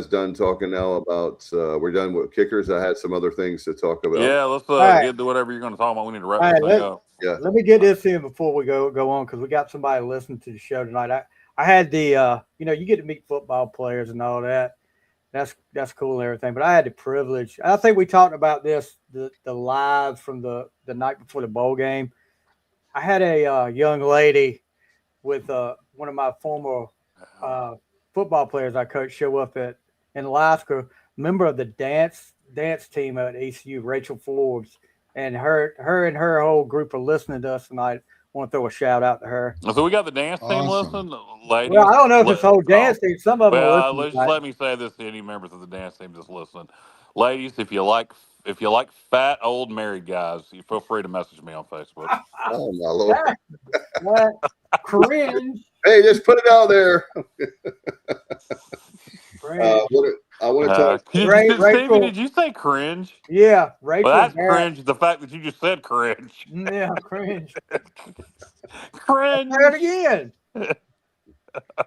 done talking now about we're done with kickers? I had some other things to talk about. Yeah, let's right. get into whatever you're going to talk about. We need to wrap All this right, thing up. Yeah. Let me get this in before we go on, because we got somebody listening to the show tonight. I had the you get to meet football players and all that. That's cool and everything. But I had the privilege. I think we talked about this the live from the night before the bowl game. I had a young lady with one of my former football players I coached show up in Alaska, member of the dance team at ECU, Rachel Forbes, and her and her whole group are listening to us tonight. I want to throw a shout out to her. So we got the dance team Awesome. listening, ladies. Well, I don't know if it's whole dance team. Some of them are Well, listening. let me say this to any members of the dance team just listening, ladies. If you like fat old married guys, you feel free to message me on Facebook. Oh my Lord! What? Cringe. Hey, just put it out there. Cringe. I want to talk. Rachel. Stevie, did you say cringe? Yeah, Rachel. Well, that's Barrett. cringe. The fact that you just said cringe. Yeah, cringe. Cringe. Say it again.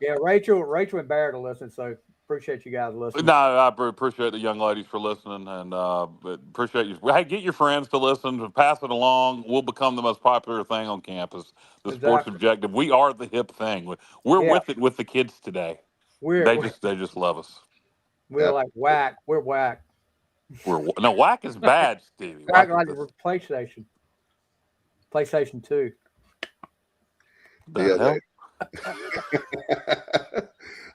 Yeah, Rachel and Barrett are listening, so appreciate you guys listening. No, I appreciate the young ladies for listening, and appreciate you. Hey, get your friends to listen, pass it along. We'll become the most popular thing on campus. The Sports Objective. We are the hip thing. We're with it with the kids today. They just love us. We're like whack. We're whack. No, whack is bad, Stevie. Whack like a PlayStation 2. The hell?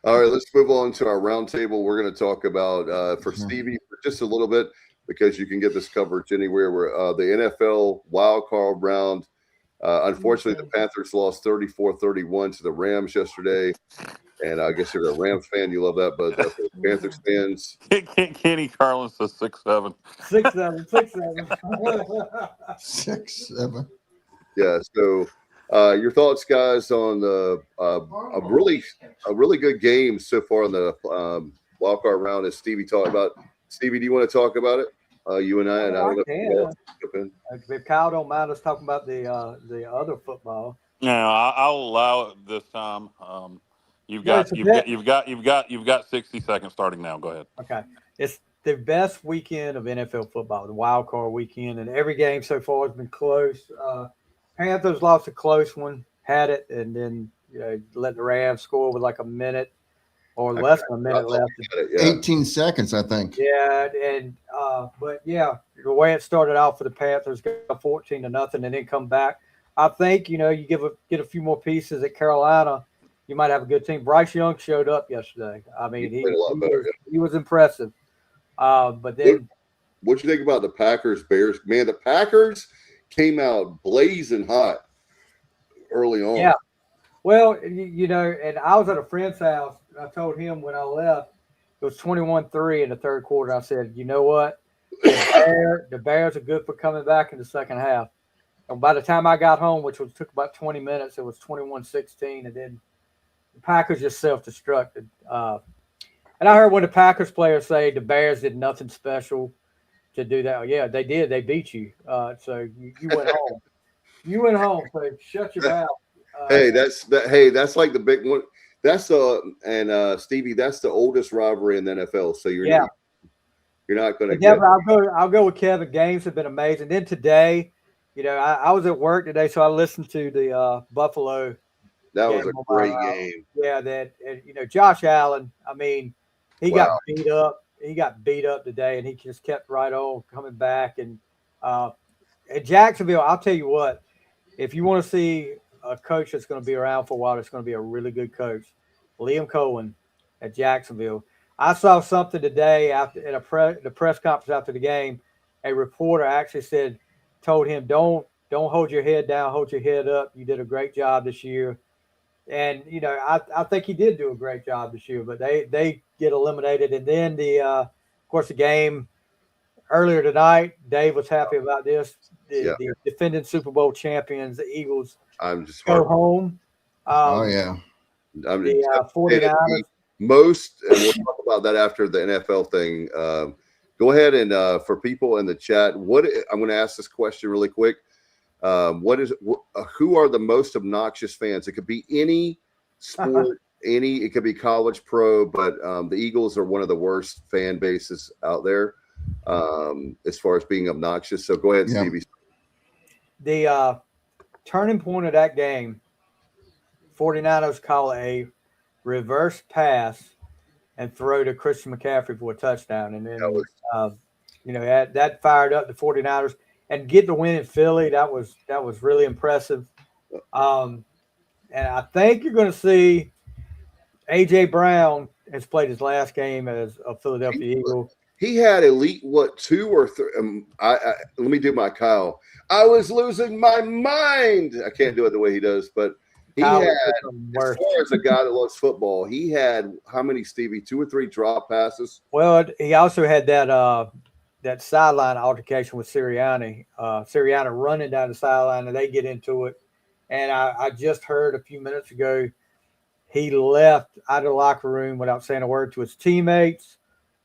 All right, let's move on to our roundtable. We're going to talk about for Stevie for just a little bit, because you can get this coverage anywhere. Where the NFL wild card round. Unfortunately, the Panthers lost 34-31 to the Rams yesterday. And I guess you're a Rams fan, you love that. But for Panthers fans, Kenny Carlin says 6'7". 6'7", 6'7". Yeah. So, your thoughts, guys, on a really good game so far in the wild card round, as Stevie talked about. Stevie, do you want to talk about it? You and I, and I don't know if Kyle don't mind us talking about the other football. No, I'll allow it this time. You've got 60 seconds starting now. Go ahead. Okay, it's the best weekend of NFL football, the wild card weekend, and every game so far has been close. Panthers lost a close one, had it, and then let the Rams score with like a minute or less than a minute left. 18 seconds, I think. Yeah, and but yeah, the way it started out for the Panthers, go 14-0, and then come back. I think you get a few more pieces at Carolina, you might have a good team. Bryce Young showed up yesterday. I mean, he was impressive. But then, what'd you think about the Packers Bears? Man, the Packers came out blazing hot early on. Yeah. Well, and I was at a friend's house. I told him when I left, it was 21-3 in the third quarter. I said, you know what? The Bears are good for coming back in the second half. And by the time I got home, which took about 20 minutes, it was 21-16, and then the Packers just self-destructed. And I heard one of the Packers players say the Bears did nothing special to do that. Yeah, they did. They beat you. So you went home. You went home. So shut your mouth. That's like the big one. That's Stevie, that's the oldest rivalry in the NFL. So you're not going to get. I'll go with Kevin. Games have been amazing. Then today, I was at work today, so I listened to the Buffalo. That was a great game. Yeah, Josh Allen. I mean, he got beat up. He got beat up today, and he just kept right on coming back. And at Jacksonville, I'll tell you what, if you want to see a coach that's going to be around for a while, it's going to be a really good coach, Liam Cohen at Jacksonville. I saw something today after at the press conference after the game. A reporter actually told him, don't hold your head down, hold your head up. You did a great job this year. And, I think he did do a great job this year, but they get eliminated. And then of course, the game earlier tonight, Dave was happy about this. The defending Super Bowl champions, the Eagles, go home. The 49ers. Most, and we'll talk about that after the NFL thing. go ahead and for people in the chat, I'm going to ask this question really quick. Who are the most obnoxious fans? It could be any sport, it could be college, pro, but the Eagles are one of the worst fan bases out there as far as being obnoxious. So go ahead, Stevie. The turning point of that game, 49ers call a reverse pass and throw to Christian McCaffrey for a touchdown. And then, that fired up the 49ers. And get the win in Philly, that was really impressive. And I think you're going to see A.J. Brown has played his last game as a Philadelphia Eagle. He had elite, 2 or 3? Let me do my Kyle. I was losing my mind. I can't do it the way he does, but he Kyle had, as far as a guy that loves football, he had how many, Stevie? 2 or 3 drop passes? Well, he also had that sideline altercation with Sirianni. Sirianni running down the sideline, and they get into it. And I just heard a few minutes ago he left out of the locker room without saying a word to his teammates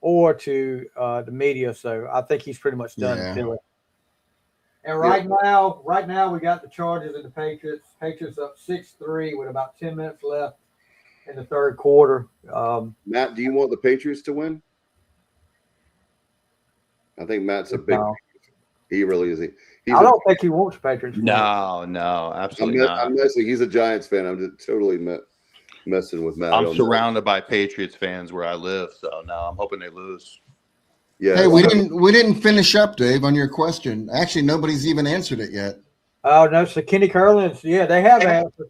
or to the media. So I think he's pretty much done to it. And right now we got the Chargers and the Patriots. Patriots up 6-3 with about 10 minutes left in the third quarter. Matt, do you want the Patriots to win? I think Matt's a big. He really is. I don't think he wants Patriots. No, absolutely not. I'm messing. He's a Giants fan. I'm just totally messing with Matt. I'm surrounded by Patriots fans where I live, so now I'm hoping they lose. Yeah. Hey, we didn't finish up, Dave, on your question. Actually, nobody's even answered it yet. Oh no, so Kenny Curlins, they have answered.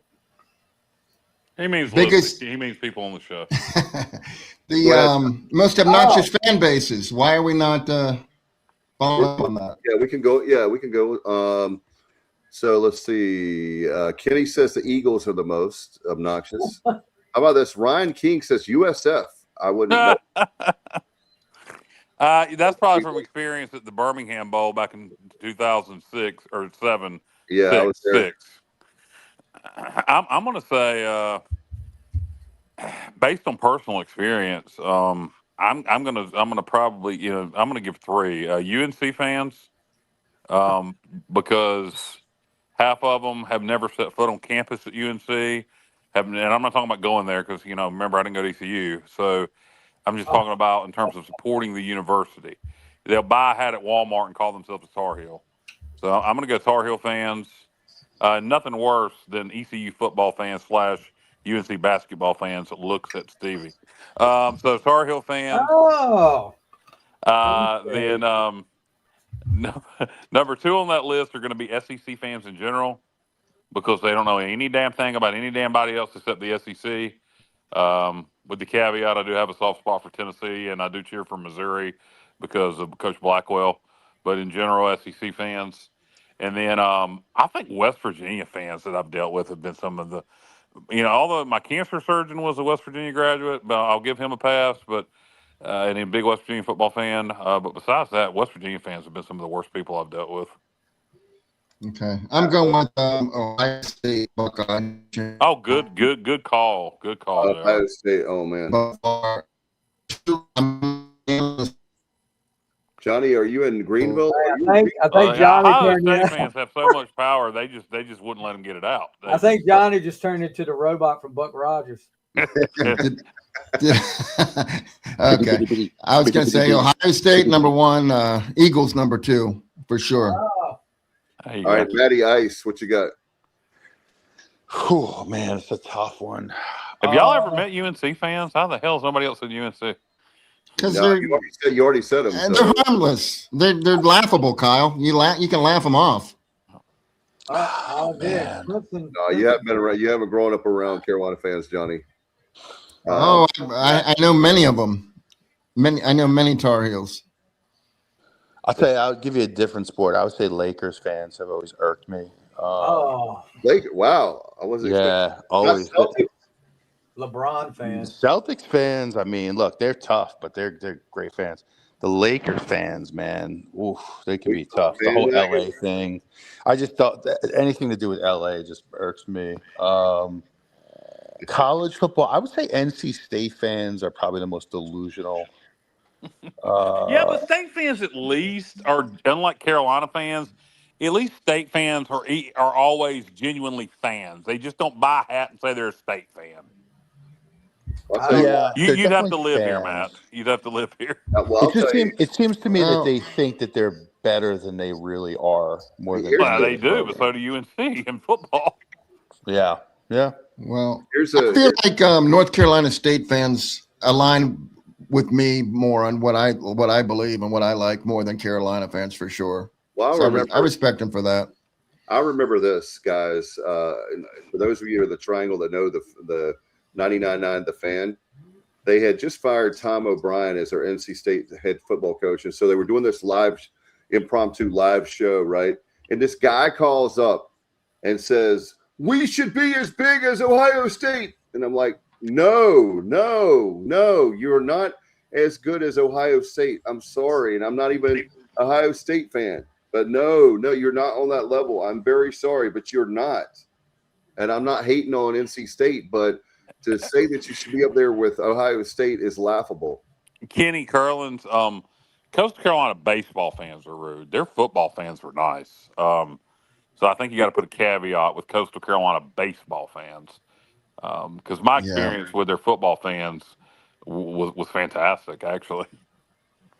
He means biggest. He means people on the show. The most obnoxious fan bases. Why are we not following up on that? Yeah, we can go. So let's see. Kenny says the Eagles are the most obnoxious. How about this? Ryan King says USF. I wouldn't. That's probably from experience at the Birmingham Bowl back in 2006 or 7. Yeah, I was there. 6. I'm going to say, based on personal experience, I'm gonna probably I'm gonna give 3 UNC fans, because half of them have never set foot on campus at UNC. And I'm not talking about going there because remember I didn't go to ECU, so I'm just talking about in terms of supporting the university. They'll buy a hat at Walmart and call themselves a Tar Heel. So I'm gonna go Tar Heel fans. Nothing worse than ECU football fans / UNC basketball fans that looks at Stevie. So Tar Heel fans. Then number 2 on that list are going to be SEC fans in general because they don't know any damn thing about any damn body else except the SEC. With the caveat, I do have a soft spot for Tennessee and I do cheer for Missouri because of Coach Blackwell. But in general, SEC fans. And then I think West Virginia fans that I've dealt with have been some of the, although my cancer surgeon was a West Virginia graduate, but I'll give him a pass. But and a big West Virginia football fan. But besides that, West Virginia fans have been some of the worst people I've dealt with. Okay, I'm going with Ohio State Buckeye. Oh, good call. Good call. Ohio State. Oh man. Johnny, are you in Greenville? I think Johnny Ohio State fans have so much power. They just wouldn't let them get it out. I think Johnny just turned into the robot from Buck Rogers. Okay, I was going to say Ohio State number 1, Eagles number 2 for sure. All right, Matty Ice, what you got? Oh man, it's a tough one. Have y'all ever met UNC fans? How the hell is nobody else in UNC? Because you already said them. And they're harmless. They're laughable, Kyle. You can laugh them off. Man. No, you haven't been around. You haven't grown up around Carolina fans, Johnny. I know many of them. I know many Tar Heels. I'll tell you, I'll give you a different sport. I would say Lakers fans have always irked me. Lakers. Wow, I wasn't. Yeah, always. LeBron fans. Celtics fans, I mean, look, they're tough, but they're great fans. The Lakers fans, man, oof, they can be tough. The whole LA thing. I just thought that anything to do with LA just irks me. College football, I would say NC State fans are probably the most delusional Yeah, but state fans at least are, unlike Carolina fans, at least state fans are always genuinely fans. They just don't buy a hat and say they're a state fan. I'll I tell you don't- Yeah, You, they're you'd have to definitely live here, fans. Matt. You'd have to live here. well, I'll tell you. It seems to me that Well- they think that they're better than they really are more than Here's Well, the they do, but so do UNC in football. Yeah. Well, Here's I feel like North Carolina State fans align with me more on what I believe and what I like more than Carolina fans for sure. well, So I respect them for that. I remember this, guys. And for those of you in the Triangle that know the 99.9 The Fan, they had just fired Tom O'Brien as their NC State head football coach, and so they were doing this impromptu live show, right? And this guy calls up and says, "We should be as big as Ohio State," and I'm like, "No, you're not as good as Ohio State. I'm sorry, and I'm not even an Ohio State fan." But no, you're not on that level. I'm very sorry, but you're not. And I'm not hating on NC State, but to say that you should be up there with Ohio State is laughable. Kenny Curlin's Coastal Carolina baseball fans are rude. Their football fans were nice. So I think you got to put a caveat with Coastal Carolina baseball fans, because my experience with their football fans was fantastic, actually.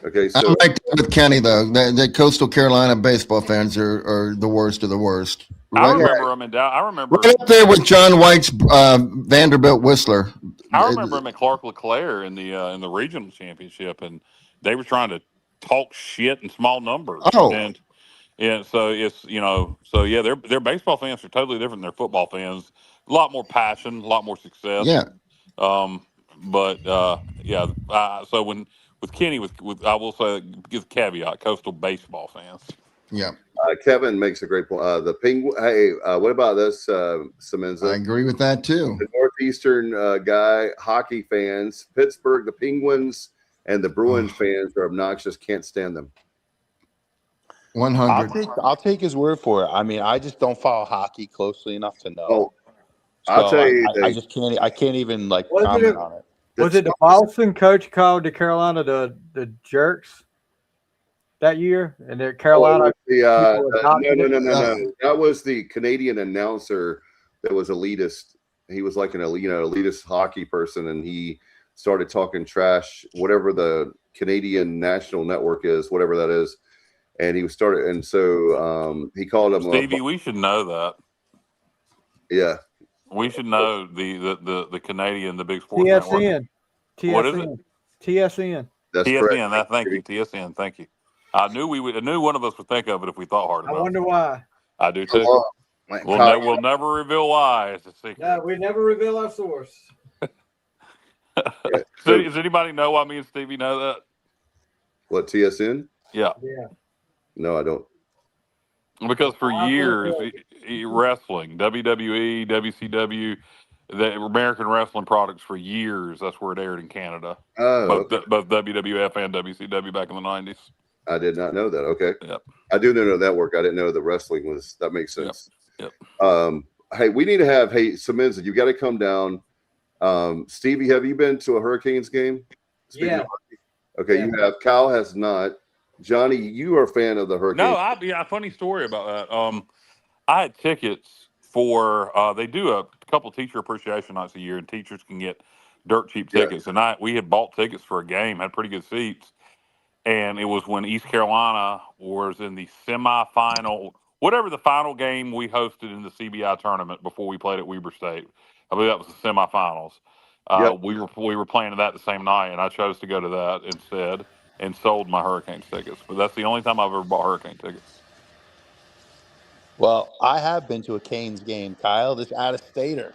Okay, I so like that with Kenny though. The Coastal Carolina baseball fans are the worst of the worst. I Right, remember him I remember right up there with John White's Vanderbilt Whistler. I remember him at Clark LeClaire in the regional championship, and they were trying to talk shit in small numbers. Oh. And so it's their baseball fans are totally different than their football fans. A lot more passion, a lot more success. Yeah. So with Kenny, with I will say, give caveat, Coastal baseball fans. Yeah. Kevin makes a great point. The Penguin. Hey, what about this, Semenza? I agree with that too. The Northeastern guy, hockey fans, Pittsburgh, the Penguins, and the Bruins fans are obnoxious. Can't stand them. 100. I'll take his word for it. I mean, I just don't follow hockey closely enough to know. Oh, I'll tell you, I just can't. I can't even Was comment it- on it. Was it the Boston coach called to Carolina the jerks that year? And the Carolina no. adopted it? No. That was the Canadian announcer that was elitist. He was like an elitist hockey person, and he started talking trash, whatever the Canadian national network is, whatever that is. And he started, and so he called him. Stevie, we should know that. Yeah. We should know the Canadian, the big sports network. TSN. What is it? TSN. That's TSN. correct. Thank you, TSN. Thank you. I knew one of us would think of it if we thought hard I enough. wonder why. I do too. We'll never reveal why. It's a secret. No, we never reveal our source. Does anybody know why me and Stevie know that? What, TSN? Yeah. Yeah. No, I don't. Because for years, wrestling, WWE, WCW, the American wrestling products for years, that's where it aired in Canada. Oh, Both WWF and WCW back in the 90s. I did not know that. Okay. Yep. I do know that work. I didn't know the wrestling was. That makes sense. Yep. Hey, we need to have. Hey, Semenza, you got to come down. Stevie, have you been to a Hurricanes game? Yeah. Okay, you have. Kyle has not. Johnny, you are a fan of the Hurricanes. No, funny story about that. I had tickets for. They do a couple teacher appreciation nights a year, and teachers can get dirt cheap tickets. And we had bought tickets for a game, had pretty good seats, and it was when East Carolina was in the semifinal, whatever the final game we hosted in the CBI tournament before we played at Weber State. I believe that was the semifinals. We were playing that the same night, and I chose to go to that instead and sold my Hurricanes tickets. But that's the only time I've ever bought Hurricane tickets. Well, I have been to a Canes game, Kyle. This out-of-stater,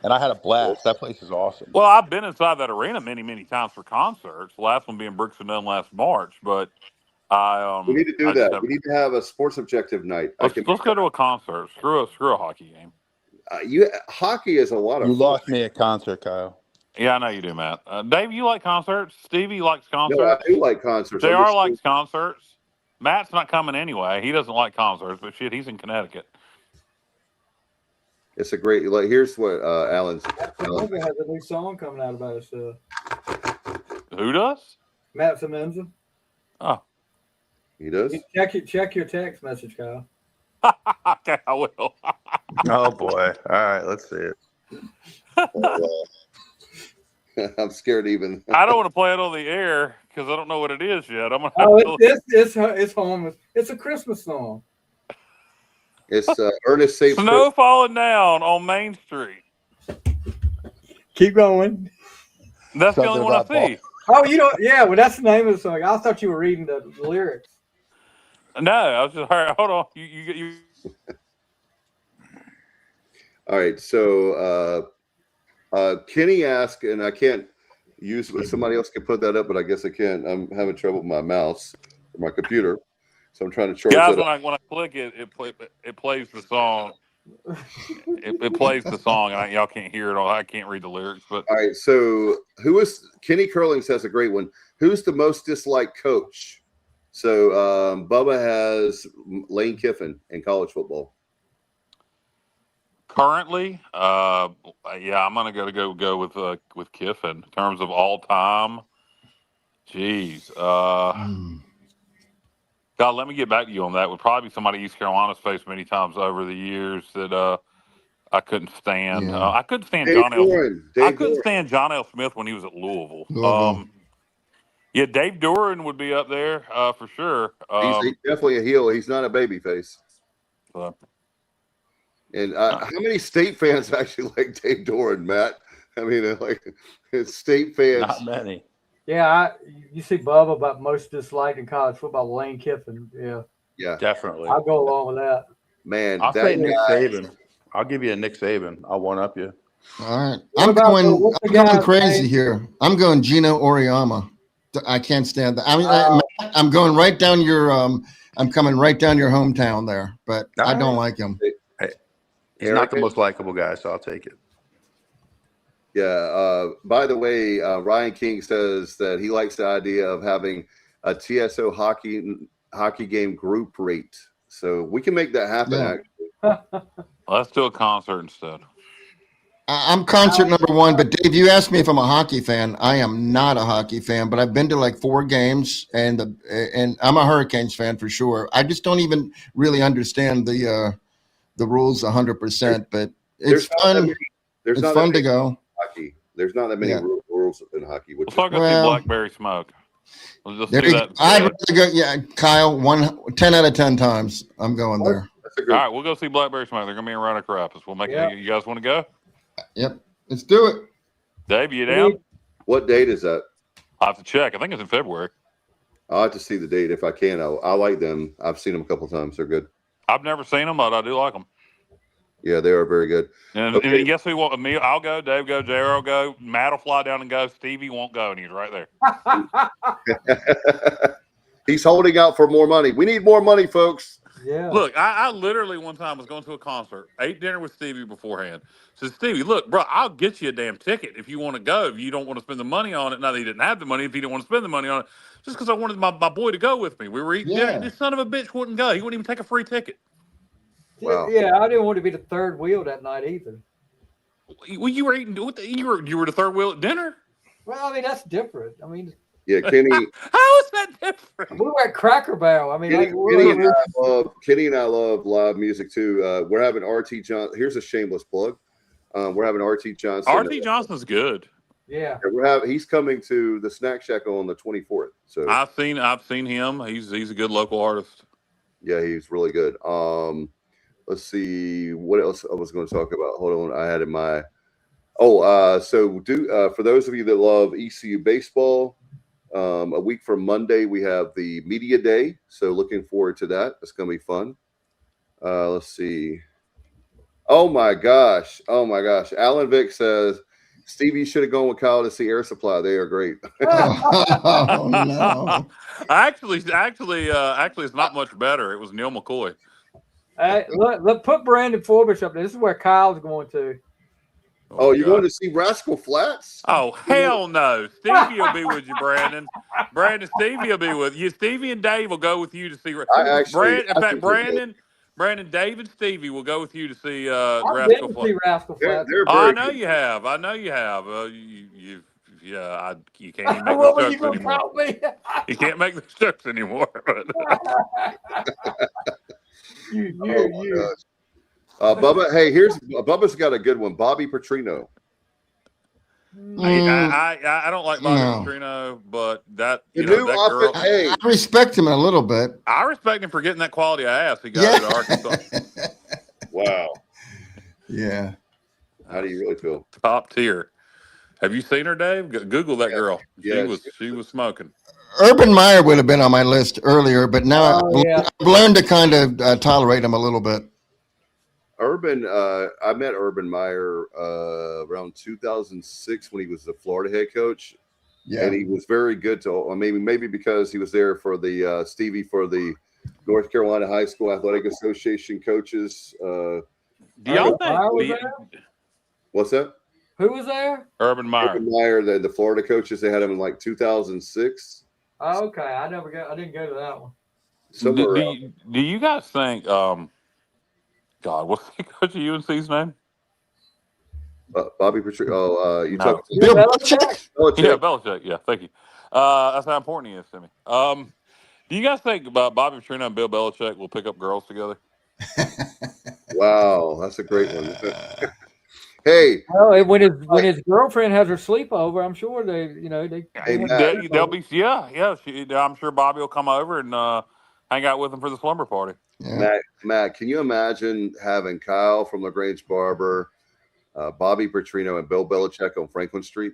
and I had a blast. That place is awesome. Well, I've been inside that arena many, many times for concerts. The last one being Brooks and Dunn last March. But we need to do that. We need to have a sports objective night. Let's go to a concert. Screw a hockey game. Hockey is a lot of You fun. lost me at concert, Kyle. Yeah, I know you do, Matt. Dave, you like concerts? Stevie likes concerts? No, I do like concerts. JR likes concerts. Matt's not coming anyway. He doesn't like concerts, but shit, he's in Connecticut. It's a great. Here's what Alan's. Logan has a new song coming out about it. Who does? Matt Semenza. Oh, He does. Check your text message, Kyle. okay, I will. Oh boy! All right, let's see it. I'm scared even. I don't want to play it on the air because I don't know what it is yet. I'm gonna have Oh, to it's home. It's a Christmas song. It's Ernest St. Snow falling down on Main Street. Keep going. That's the Something only one I about ball. see. Oh, you don't. Yeah, well, that's the name of the song. I thought you were reading the lyrics. No, I was just hold on. You All right, so Kenny asked, and I can't use somebody else can put that up, but I guess I can't. I'm having trouble with my mouse or my computer, so I'm trying to charge guys, that up. when I click it, it plays the song. It plays the song, and y'all can't hear it all. I can't read the lyrics, but All right, so who is Kenny Curlings has a great one. Who's the most disliked coach? So Bubba has Lane Kiffin in college football. currently, yeah, I'm gonna go with Kiffin in terms of all time. Jeez, God, let me get back to you on that. Would probably be somebody East Carolina's faced many times over the years that I couldn't stand. Yeah. I couldn't stand Dave John L. Doran. I Dave couldn't Doran. stand John L. Smith when he was at Louisville. Louisville. Yeah, Dave Doran would be up there for sure. He's definitely a heel. He's not a baby face. But, And how many state fans actually like Dave Doran, Matt? I mean, like state fans. Not many. Yeah, you see Bubba about most disliked in college football, Lane Kiffin. Yeah, Yeah, Definitely. I'll go along with that. man. I'll that say Nick guy- Saban. I'll give you a Nick Saban. I'll one up you. All right. What I'm about going what's the guy's crazy name? here. I'm going Gino Oriama. I can't stand that. I mean, Oh. I'm going right down your I'm coming right down your hometown there, but I All don't right. like him. He's not the most likable guy, so I'll take it. Yeah. By the way, Ryan King says that he likes the idea of having a TSO hockey game group rate. So we can make that happen. Yeah. Actually, let's do a concert instead. I'm concert number one, but Dave, you asked me if I'm a hockey fan. I am not a hockey fan, but I've been to like 4 games, and I'm a Hurricanes fan for sure. I just don't even really understand the rules 100%, but it's fun. There's It's not fun that to many go. hockey. There's not that many Yeah. rules in hockey. Which Let's talk about Well, see Blackberry Smoke. Let's just There do you that. go. I'd instead. rather go. Yeah, Kyle. 10 out of 10 times I'm going there. that's a All good. right, we'll go see Blackberry Smoke. They're gonna be in Rhino Rapids. We'll make Yeah. it. You guys want to go? Yep, let's do it. Dave, you down? What date is that? I have to check. I think it's in February. I'll have to see the date if I can. I like them. I've seen them a couple of times. They're good. I've never seen them, but I do like them. Yeah, they are very good. And, Okay. and guess who won't? Me, I'll go. Dave go. JR will go. Matt will fly down and go. Stevie won't go, and he's right there. He's holding out for more money. We need more money, folks. Yeah. Look, I literally one time was going to a concert, ate dinner with Stevie beforehand. Said, Stevie, look, bro, I'll get you a damn ticket if you want to go. If you don't want to spend the money on it, now that he didn't have the money, if he didn't want to spend the money on it, just because I wanted my boy to go with me. We were eating dinner. Yeah. This son of a bitch wouldn't go. He wouldn't even take a free ticket. Wow. Yeah, I didn't want to be the third wheel that night either. Well, you were eating. You were the third wheel at dinner. Well, I mean, that's different. I mean, Yeah, Kenny. How is that different? we were at Cracker Barrel. I mean, Kenny and I love live music too. We're having RT Johnson. Here's a shameless plug. We're having RT Johnson. RT Johnson's good. yeah. He's coming to the Snack Shack on the 24th. So I've seen him. He's a good local artist. yeah, he's really good. Let's see what else I was going to talk about. Hold on, I had in my. For those of you that love ECU baseball, a week from Monday we have the media day. So looking forward to that. It's going to be fun. Let's see. Oh my gosh! Alan Vick says Stevie should have gone with Kyle to see Air Supply. They are great. Oh no! Actually, it's not much better. It was Neil McCoy. Hey, look, put Brandon Forbush up there. This is where Kyle's going to. Oh, you God. going to see Rascal Flats? Oh, hell no. Stevie will be with you, Brandon. Stevie will be with you. Stevie and Dave will go with you to see. Brandon, Dave, and Stevie will go with you to see I've Rascal been to see Flats. Rascal Flats. They're Oh, I very know good. you have. I know you have. You've Yeah, you can't even make What those were you jokes gonna anymore. call me? You can't make those jokes anymore. you, Oh my you. gosh. Bubba, hey, Bubba's got a good one. Bobby Petrino. I don't like Bobby No. Petrino, but that The you know new that girl. offense. Hey, I respect him a little bit. I respect him for getting that quality of ass he got at Arkansas. wow. Yeah. How do you really feel? Top tier. Have you seen her, Dave? Google that girl. Yeah, She was smoking. Urban Meyer would have been on my list earlier, but now yeah. I've learned to kind of tolerate him a little bit. Urban, I met Urban Meyer around 2006 when he was the Florida head coach. Yeah. And he was very good to maybe because he was there for the Stevie for the North Carolina High School Athletic Association coaches. Do y'all think? What's that? Who was there? Urban Meyer. Urban Meyer, the Florida coaches. They had him in like 2006. Oh, okay, I didn't go to that one. Do you guys think? God, what's the coach of UNC's name? Bobby Petrino. Oh, you talking Bill Belichick? Yeah, Belichick. Yeah, thank you. That's how important he is to me. Do you guys think Bobby Petrino and Bill Belichick will pick up girls together? Wow, that's a great one. Hey, well, when his girlfriend has her sleepover, I'm sure they'll be I'm sure Bobby will come over and hang out with him for the slumber party. Yeah. Matt, can you imagine having Kyle from LaGrange Barber, Bobby Petrino, and Bill Belichick on Franklin Street?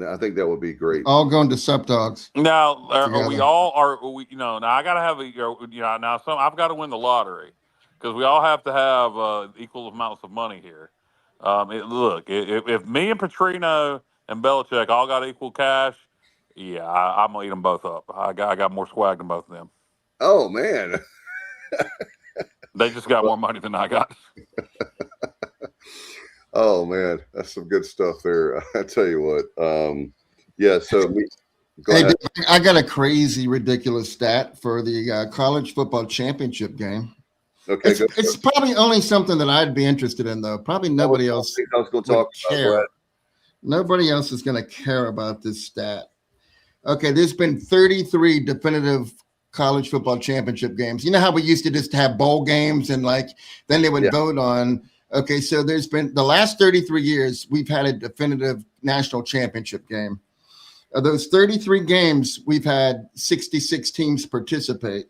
I think that would be great. All going to Sup Dogs. Now, now I got to have I've got to win the lottery because we all have to have equal amounts of money here. If me and Petrino and Belichick all got equal cash, yeah, I'm gonna eat them both up. I got more swag than both of them. Oh man, they just got more money than I got. Oh man, that's some good stuff there. I tell you what. Yeah. So go ahead. I got a crazy, ridiculous stat for the college football championship game. Okay, it's probably only something that I'd be interested in, though. Probably nobody else would care. Nobody else is going to care about this stat. Okay, there's been 33 definitive college football championship games. You know how we used to just have bowl games and then they would vote on. Okay, so there's been the last 33 years we've had a definitive national championship game. Of those 33 games, we've had 66 teams participate.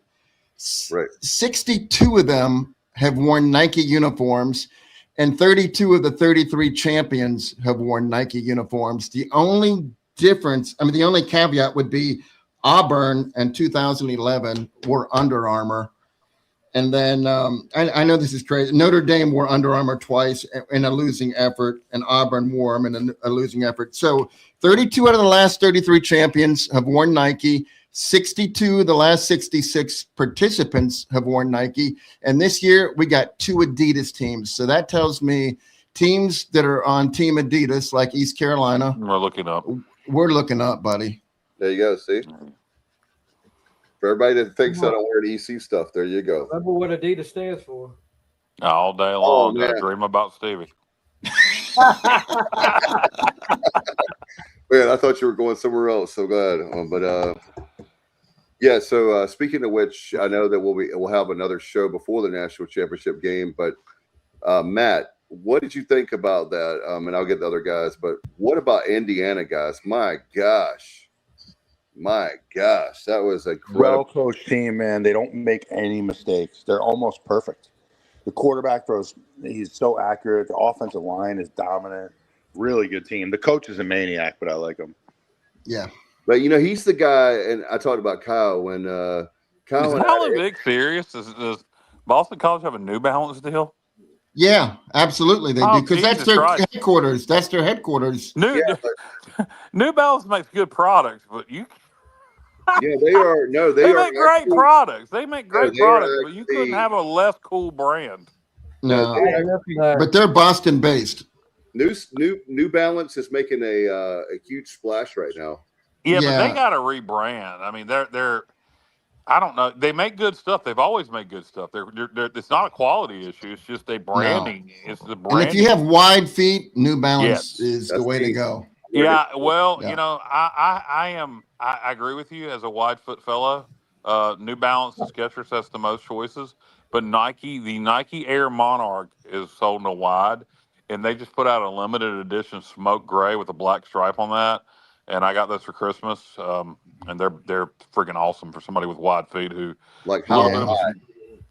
Right. 62 of them have worn Nike uniforms, and 32 of the 33 champions have worn Nike uniforms. The only difference, the only caveat would be Auburn in 2011 wore Under Armour. And then I know this is crazy. Notre Dame wore Under Armour twice in a losing effort, and Auburn wore them in a losing effort. So 32 out of the last 33 champions have worn Nike. 62 of the last 66 participants have worn Nike. And this year we got 2 Adidas teams. So that tells me teams that are on Team Adidas, like East Carolina. We're looking up. We're looking up, buddy. There you go. See? For everybody that thinks I don't wear the EC stuff, there you go. Remember what Adidas stands for? All day long, I dream about Stevie. Man, I thought you were going somewhere else. So glad. Yeah. So speaking of which, I know that we'll have another show before the national championship game. But Matt, what did you think about that? And I'll get the other guys. But what about Indiana, guys? My gosh, that was a well-coached team, man. They don't make any mistakes. They're almost perfect. The quarterback throws; he's so accurate. The offensive line is dominant. Really good team. The coach is a maniac, but I like him. Yeah. But, he's the guy, and I talked about Kyle when Kyle is Alan Vick serious? Does Boston College have a New Balance deal? Yeah, absolutely they do, because that's their headquarters. That's their headquarters. New Balance makes good products, but you yeah, they are. No, they make great products. They make great products, but you couldn't have a less cool brand. No, but they're Boston based. New Balance is making a huge splash right now. Yeah, but they got to rebrand. I mean, they're. I don't know. They make good stuff. They've always made good stuff. They're it's not a quality issue. It's just a branding. No. It's the branding. And if you have wide feet, New Balance is the way to go. Yeah, well, Yeah. I agree with you as a wide foot fellow. New Balance and Skechers has the most choices, but the Nike Air Monarch is sold in a wide, and they just put out a limited edition smoke gray with a black stripe on that, and I got those for Christmas. And they're freaking awesome for somebody with wide feet who Like a little how bit of high?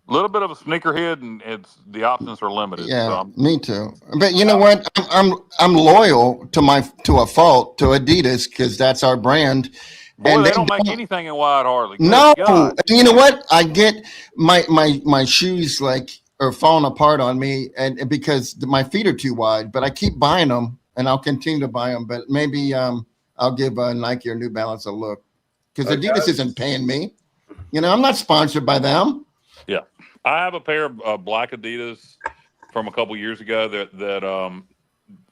little bit of a sneakerhead, and the options are limited. So Yeah, me too. But you know what? I'm loyal to a fault to Adidas because that's our brand. boy, And they don't make anything in wide hardly. Good no, God. and you know what? I get my shoes like are falling apart on me, and because my feet are too wide. But I keep buying them, and I'll continue to buy them. But maybe I'll give Nike or New Balance a look because Okay. Adidas isn't paying me. You know, I'm not sponsored by them. Yeah, I have a pair of black Adidas from a couple years ago that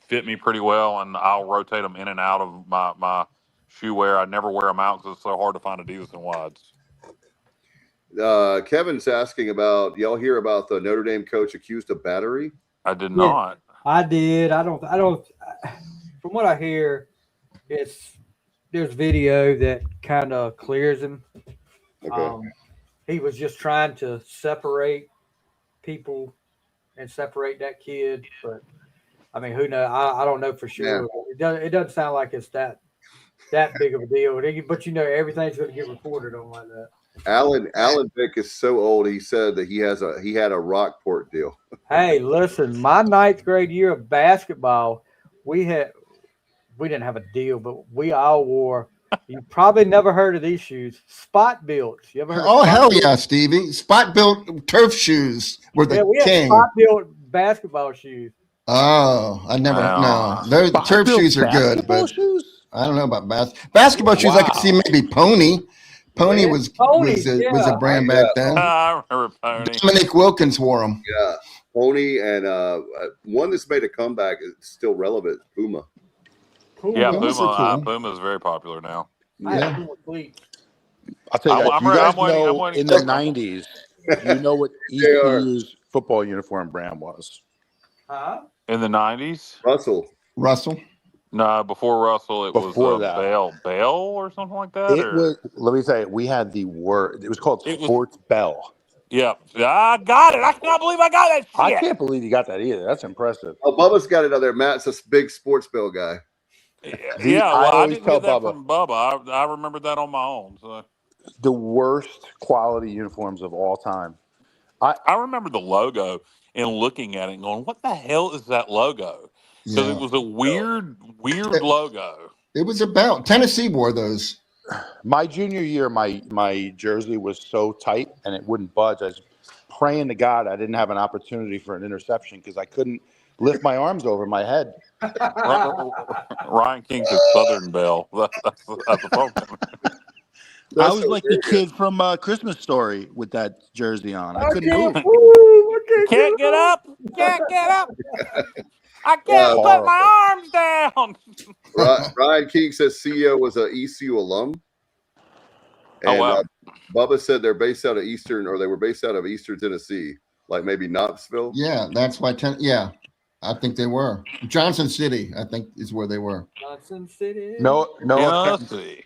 fit me pretty well, and I'll rotate them in and out of my shoe wear. I never wear them out because it's so hard to find Adidas in wides. Kevin's asking about y'all hear about the Notre Dame coach accused of battery? I did not. I did. I don't. From what I hear, there's video that kind of clears him. Okay. He was just trying to separate people and separate that kid, but I mean, who knows? I don't know for sure. Yeah. It doesn't sound like it's that big of a deal. But you know, everything's going to get recorded on like that. Alan Vick is so old. He said that he had a Rockport deal. Hey, listen, my 9th grade year of basketball, we didn't have a deal, but we all wore. You probably never heard of these shoes, Spot Built. You ever heard? Oh hell yeah, Stevie! Spot built turf shoes were the we had king. Spot Built basketball shoes. Oh, I never Wow. no. Those turf shoes are good, but I don't know about basketball shoes. I could see maybe Pony. Pony Yeah, was Pony, was a brand back then. I remember Pony. Dominic Wilkins wore them. Yeah, Pony and one that's made a comeback is still relevant. Puma. Yeah, those are Puma. cool. Puma is very popular now. Yeah. I'll tell you, I'm you guys waiting- know I'm waiting in for the them. 90s, you know what ECU's football uniform brand was? Huh? In the 90s? Russell. No, before Russell, it Before was that. Bell or something like that. It was. Let me tell you, we had the word. It was called Sports Bell. Yeah, I got it. I cannot believe I got that shit. I can't believe you got that either. That's impressive. Oh, Bubba's got it out there. Matt's a big sports bill guy. I didn't get that from Bubba. I remembered that on my own. So. The worst quality uniforms of all time. I remember the logo and looking at it and going, "What the hell is that logo?" Because it was a weird logo. It was about Tennessee wore those. My junior year, my jersey was so tight and it wouldn't budge. I was praying to God I didn't have an opportunity for an interception because I couldn't lift my arms over my head. Ryan King took Southern Bell. That's the problem. I was like the kid from Christmas Story with that jersey on. I couldn't move. Can't get up. Can't get up. I can't put my arms down. Ryan King says CEO was an ECU alum. And wow. Bubba said they're based out of they were based out of Eastern Tennessee, like maybe Knoxville. Yeah, that's why. I think they were. Johnson City, I think, is where they were. Johnson City. No offense. See.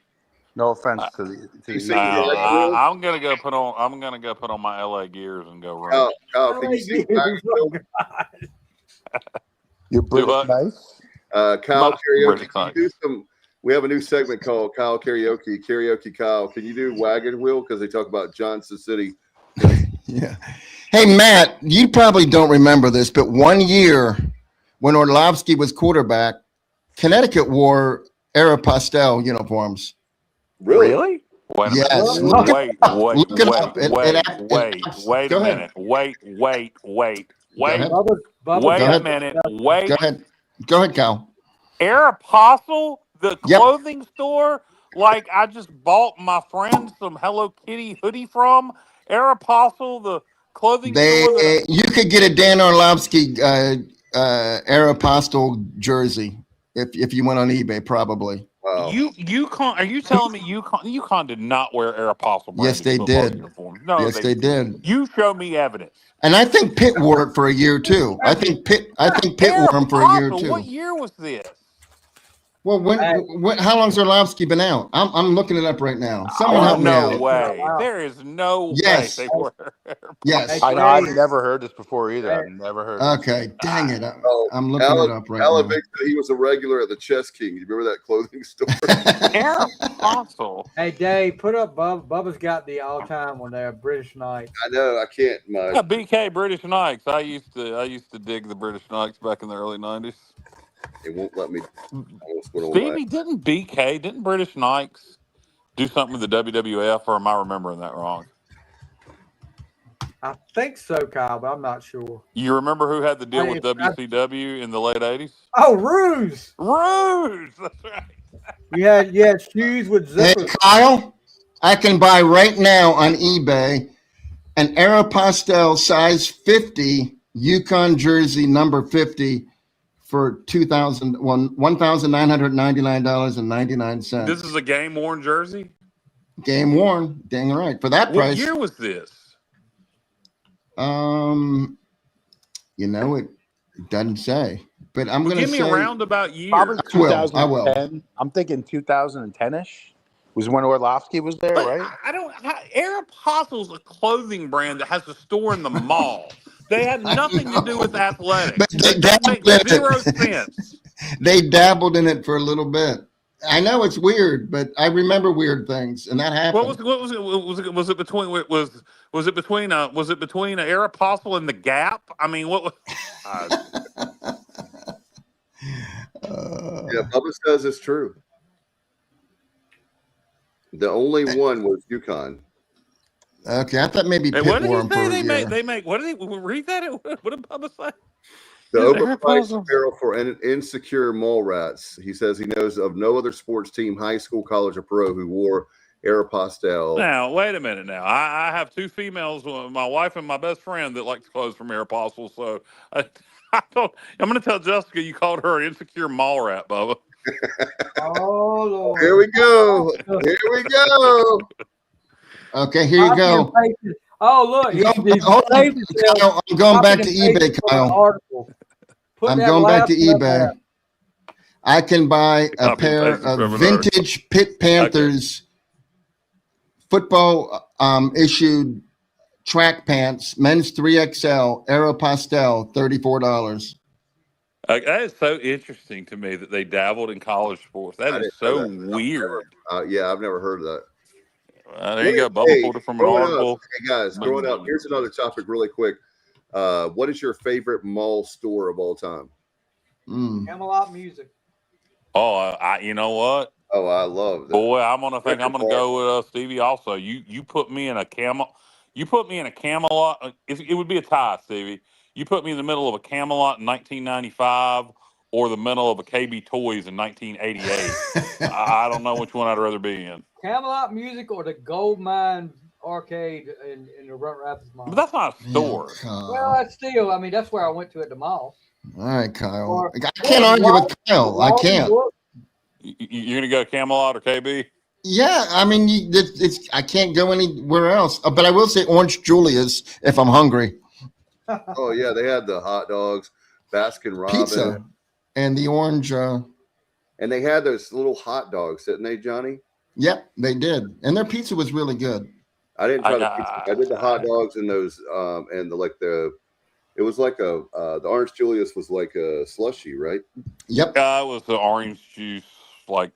No offense to the I'm gonna go put on my LA gears and go run. Kyle, can you sing Waggonville? You're British nice. Kyle karaoke. Can you do some? We have a new segment called Kyle Karaoke. Karaoke Kyle. Can you do Wagon Wheel? Because they talk about Johnson City. Yeah. Hey, Matt, you probably don't remember this, but one year when Orlovsky was quarterback, Connecticut wore Aeropostale uniforms. Really? Wait a yes. minute. Wait a minute. Go ahead, Kyle. Aeropostale, the clothing store, like I just bought my friend some Hello Kitty hoodie from. Aeropostale, the clothing store. You could get a Dan Orlovsky Aeropostale jersey if you went on eBay, probably. Wow. UConn, are you telling me UConn did not wear Aeropostale? Yes, they did. No, yes, they did. You show me evidence. And I think Pitt wore it for a year too. I think Pitt wore them for a year too. What year was this? Well, how long's Orlovsky been out? I'm looking it up right now. Someone help me No out. way. There is no way Yes. they were. Yes. I know. I've never heard this before either. I've never heard. Okay, dang it. I'm looking Alan, it up right Alan now. Vick said he was a regular at the Chess King. You remember that clothing store? Apostle. Hey, Dave, put up Bubba. Bubba's got the all-time one there, British Knights. I know. I can't. Yeah, BK British Knights. I used to dig the British Knights back in the early '90s. It won't let me. Stevie, didn't British Knights do something with the WWF, or am I remembering that wrong? I think so, Kyle, but I'm not sure. You remember who had the deal with WCW in the late '80s? Oh, Ruse. That's right. You had shoes with Hey, zippers. Kyle, I can buy right now on eBay an Aeropostale size 50 Yukon jersey number 50 for $1,999.99. This is a game worn jersey. Game worn, dang right. For that price. What year was this? It doesn't say, but I'm going to say. Give me a roundabout year. Probably I will. I'm thinking 2010-ish was when Orlovsky was there, right? Aeropostale's a clothing brand that has a store in the mall. They have nothing to do with athletics. That makes zero sense. They dabbled in it for a little bit. I know it's weird, but I remember weird things, and that happened. What was it? Was it between Aeropostale and the Gap? I mean, what was? Yeah, Bubba says it's true. The only one was UConn. Okay, I thought maybe Hey, what did he say? They make. What did he read that? What did Bubba say? The overpriced apparel for insecure mall rats. He says he knows of no other sports team, high school, college, or pro who wore Aeropostale. Now, wait a minute. Now, I have two females, my wife and my best friend, that likes clothes from Aeropostale. So I'm going to tell Jessica you called her an insecure mall rat, Bubba. Oh, Lord. Here we go. Here we go. Okay, here you go. Oh, look. I'm going back to eBay, Kyle. I'm going back to eBay. I can buy a pair of vintage Pitt Panthers football issued track pants, men's 3XL, Aeropostale, $34. That is so interesting to me that they dabbled in college sports. That is so weird. Yeah, I've never heard of that. There you go. Bubba pulled it from an article. Hey, guys, growing up, here's another topic really quick. What is your favorite mall store of all time? Camelot Music. Oh, you know what? Oh, I love that. Boy, I'm gonna go with Stevie. Also, you put me in a Camelot. It would be a tie, Stevie. You put me in the middle of a Camelot in 1995 or the middle of a KB Toys in 1988. I don't know which one I'd rather be in. Camelot Music or the Gold Mine Arcade in the Runt Rapids Mall. But that's not a store. Well, that's still. I mean, that's where I went to at the mall. All right, Kyle. I can't argue with Kyle. I can't. You're gonna go Camelot or KB? Yeah, I mean, I can't go anywhere else. But I will say Orange Julius if I'm hungry. Oh yeah, they had the hot dogs, Baskin Robbins, pizza, and the orange. And they had those little hot dogs, didn't they, Johnny? Yep, they did, and their pizza was really good. I didn't try the pizza. I did the hot dogs and those, and the Orange Julius was like a slushy, right? Yep. It was the orange juice, but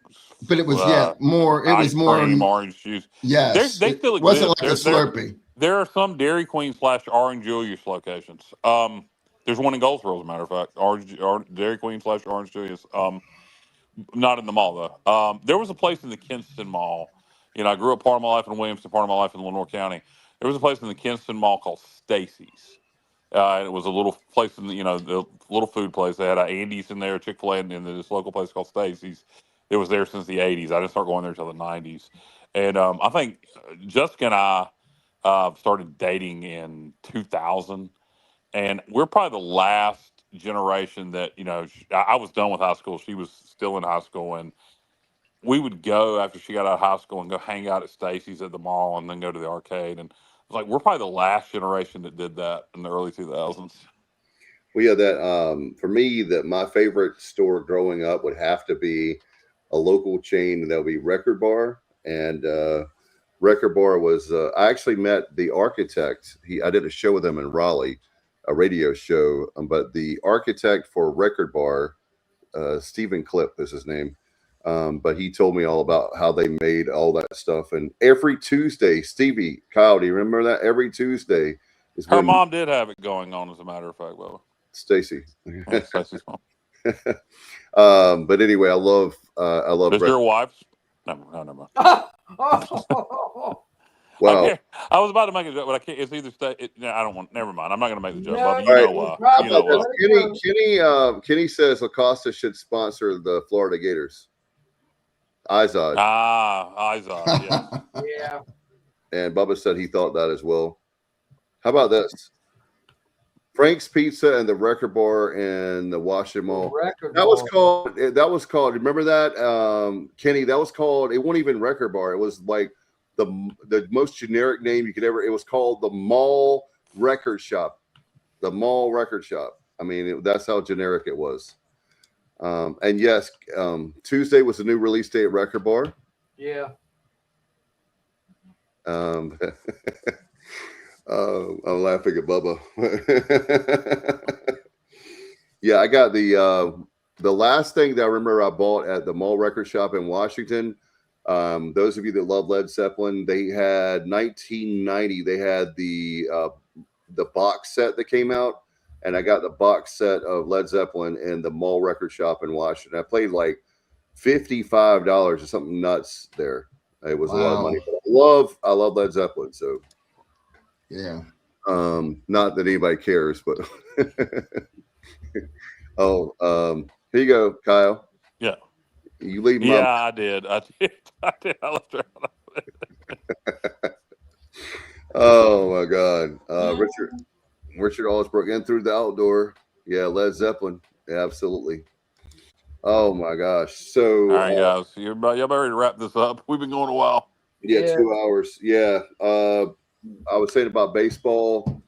it was more. It was more orange juice. Yes, they still exist. Wasn't like a Slurpee. There are some Dairy Queen / Orange Julius locations. There's one in Goldsboro, as a matter of fact. Dairy Queen / Orange Julius. Not in the mall though. There was a place in the Kinston Mall. I grew up part of my life in Williamston, part of my life in Lenore County. There was a place in the Kinston Mall called Stacy's. And it was a little place in the little food place. They had Andy's in there, Chick-fil-A, and this local place called Stacy's. It was there since the 80s. I didn't start going there until the 90s. And I think Jessica and I started dating in 2000. And we're probably the last generation that, I was done with high school. She was still in high school. And we would go after she got out of high school and go hang out at Stacy's at the mall and then go to the arcade. And we're probably the last generation that did that in the early 2000s. Well, yeah, that for me, that my favorite store growing up would have to be a local chain, and that'll be Record Bar. And Record Bar was I actually met the architect. I did a show with him in Raleigh, a radio show. But the architect for Record Bar, Stephen Clip is his name. But he told me all about how they made all that stuff. And every Tuesday, Stevie, Kyle, do you remember that? Every Tuesday is Her when mom did have it going on, as a matter of fact, Bubba. Stacy. Yeah, Stacy's mom. But anyway, I love Is Record. your wife's? No, never mind. Wow. I was about to make a joke, but I can't. It's either I don't want. Never mind. I'm not going to make the joke. No, Bubba. You All know right. why? You know why? Kenny says Acosta should sponsor the Florida Gators. Izod. Izod, yes. Yeah. And Bubba said he thought that as well. How about this? Frank's Pizza and the Record Bar in the Washington Mall. That was called. Remember that, Kenny? That was called. It wasn't even Record Bar. It was like the most generic name you could ever. It was called the Mall Record Shop. The Mall Record Shop. I mean, that's how generic it was. And yes, Tuesday was the new release day at Record Bar. Yeah. I'm laughing at Bubba. Yeah, I got the last thing that I remember I bought at the Mall Record Shop in Washington. Those of you that love Led Zeppelin, they had 1990. They had the box set that came out, and I got the box set of Led Zeppelin in the Mall Record Shop in Washington. I paid like $55 or something nuts there. It was a lot of money. But I love Led Zeppelin, so yeah. Not that anybody cares, but here you go, Kyle. Yeah. You leave my Yeah, I did. I left her out. Oh my God. Richard Allsbrook in through the outdoor. Yeah, Led Zeppelin. Yeah, absolutely. Oh my gosh. So all right, guys. Y'all ready to wrap this up? We've been going a while. Yeah, 2 hours. Yeah. I was saying about baseball.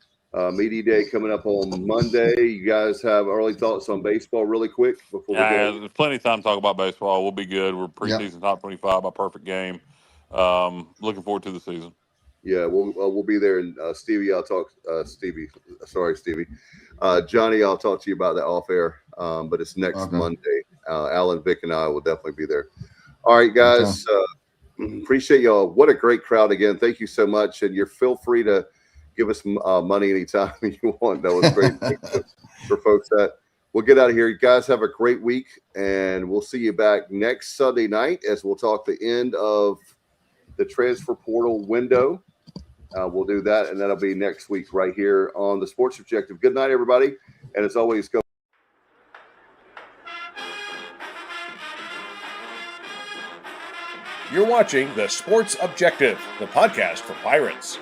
Media day coming up on Monday. You guys have early thoughts on baseball really quick before we go? There's plenty of time to talk about baseball. We'll be good. We're preseason top 25 by perfect game. Looking forward to the season. Yeah, we'll be there. And Stevie, I'll talk. Stevie. Johnny, I'll talk to you about that off air. But it's next Monday. Alan, Vic, and I will definitely be there. All right, guys. Appreciate y'all. What a great crowd again. Thank you so much. And you're feel free to give us money anytime you want. That was great for folks that we'll get out of here. You guys have a great week, and we'll see you back next Sunday night as we'll talk the end of the transfer portal window. We'll do that, and that'll be next week right here on the Sports Objective. Good night, everybody. And as always, go. You're watching The Sports Objective, the podcast for Pirates.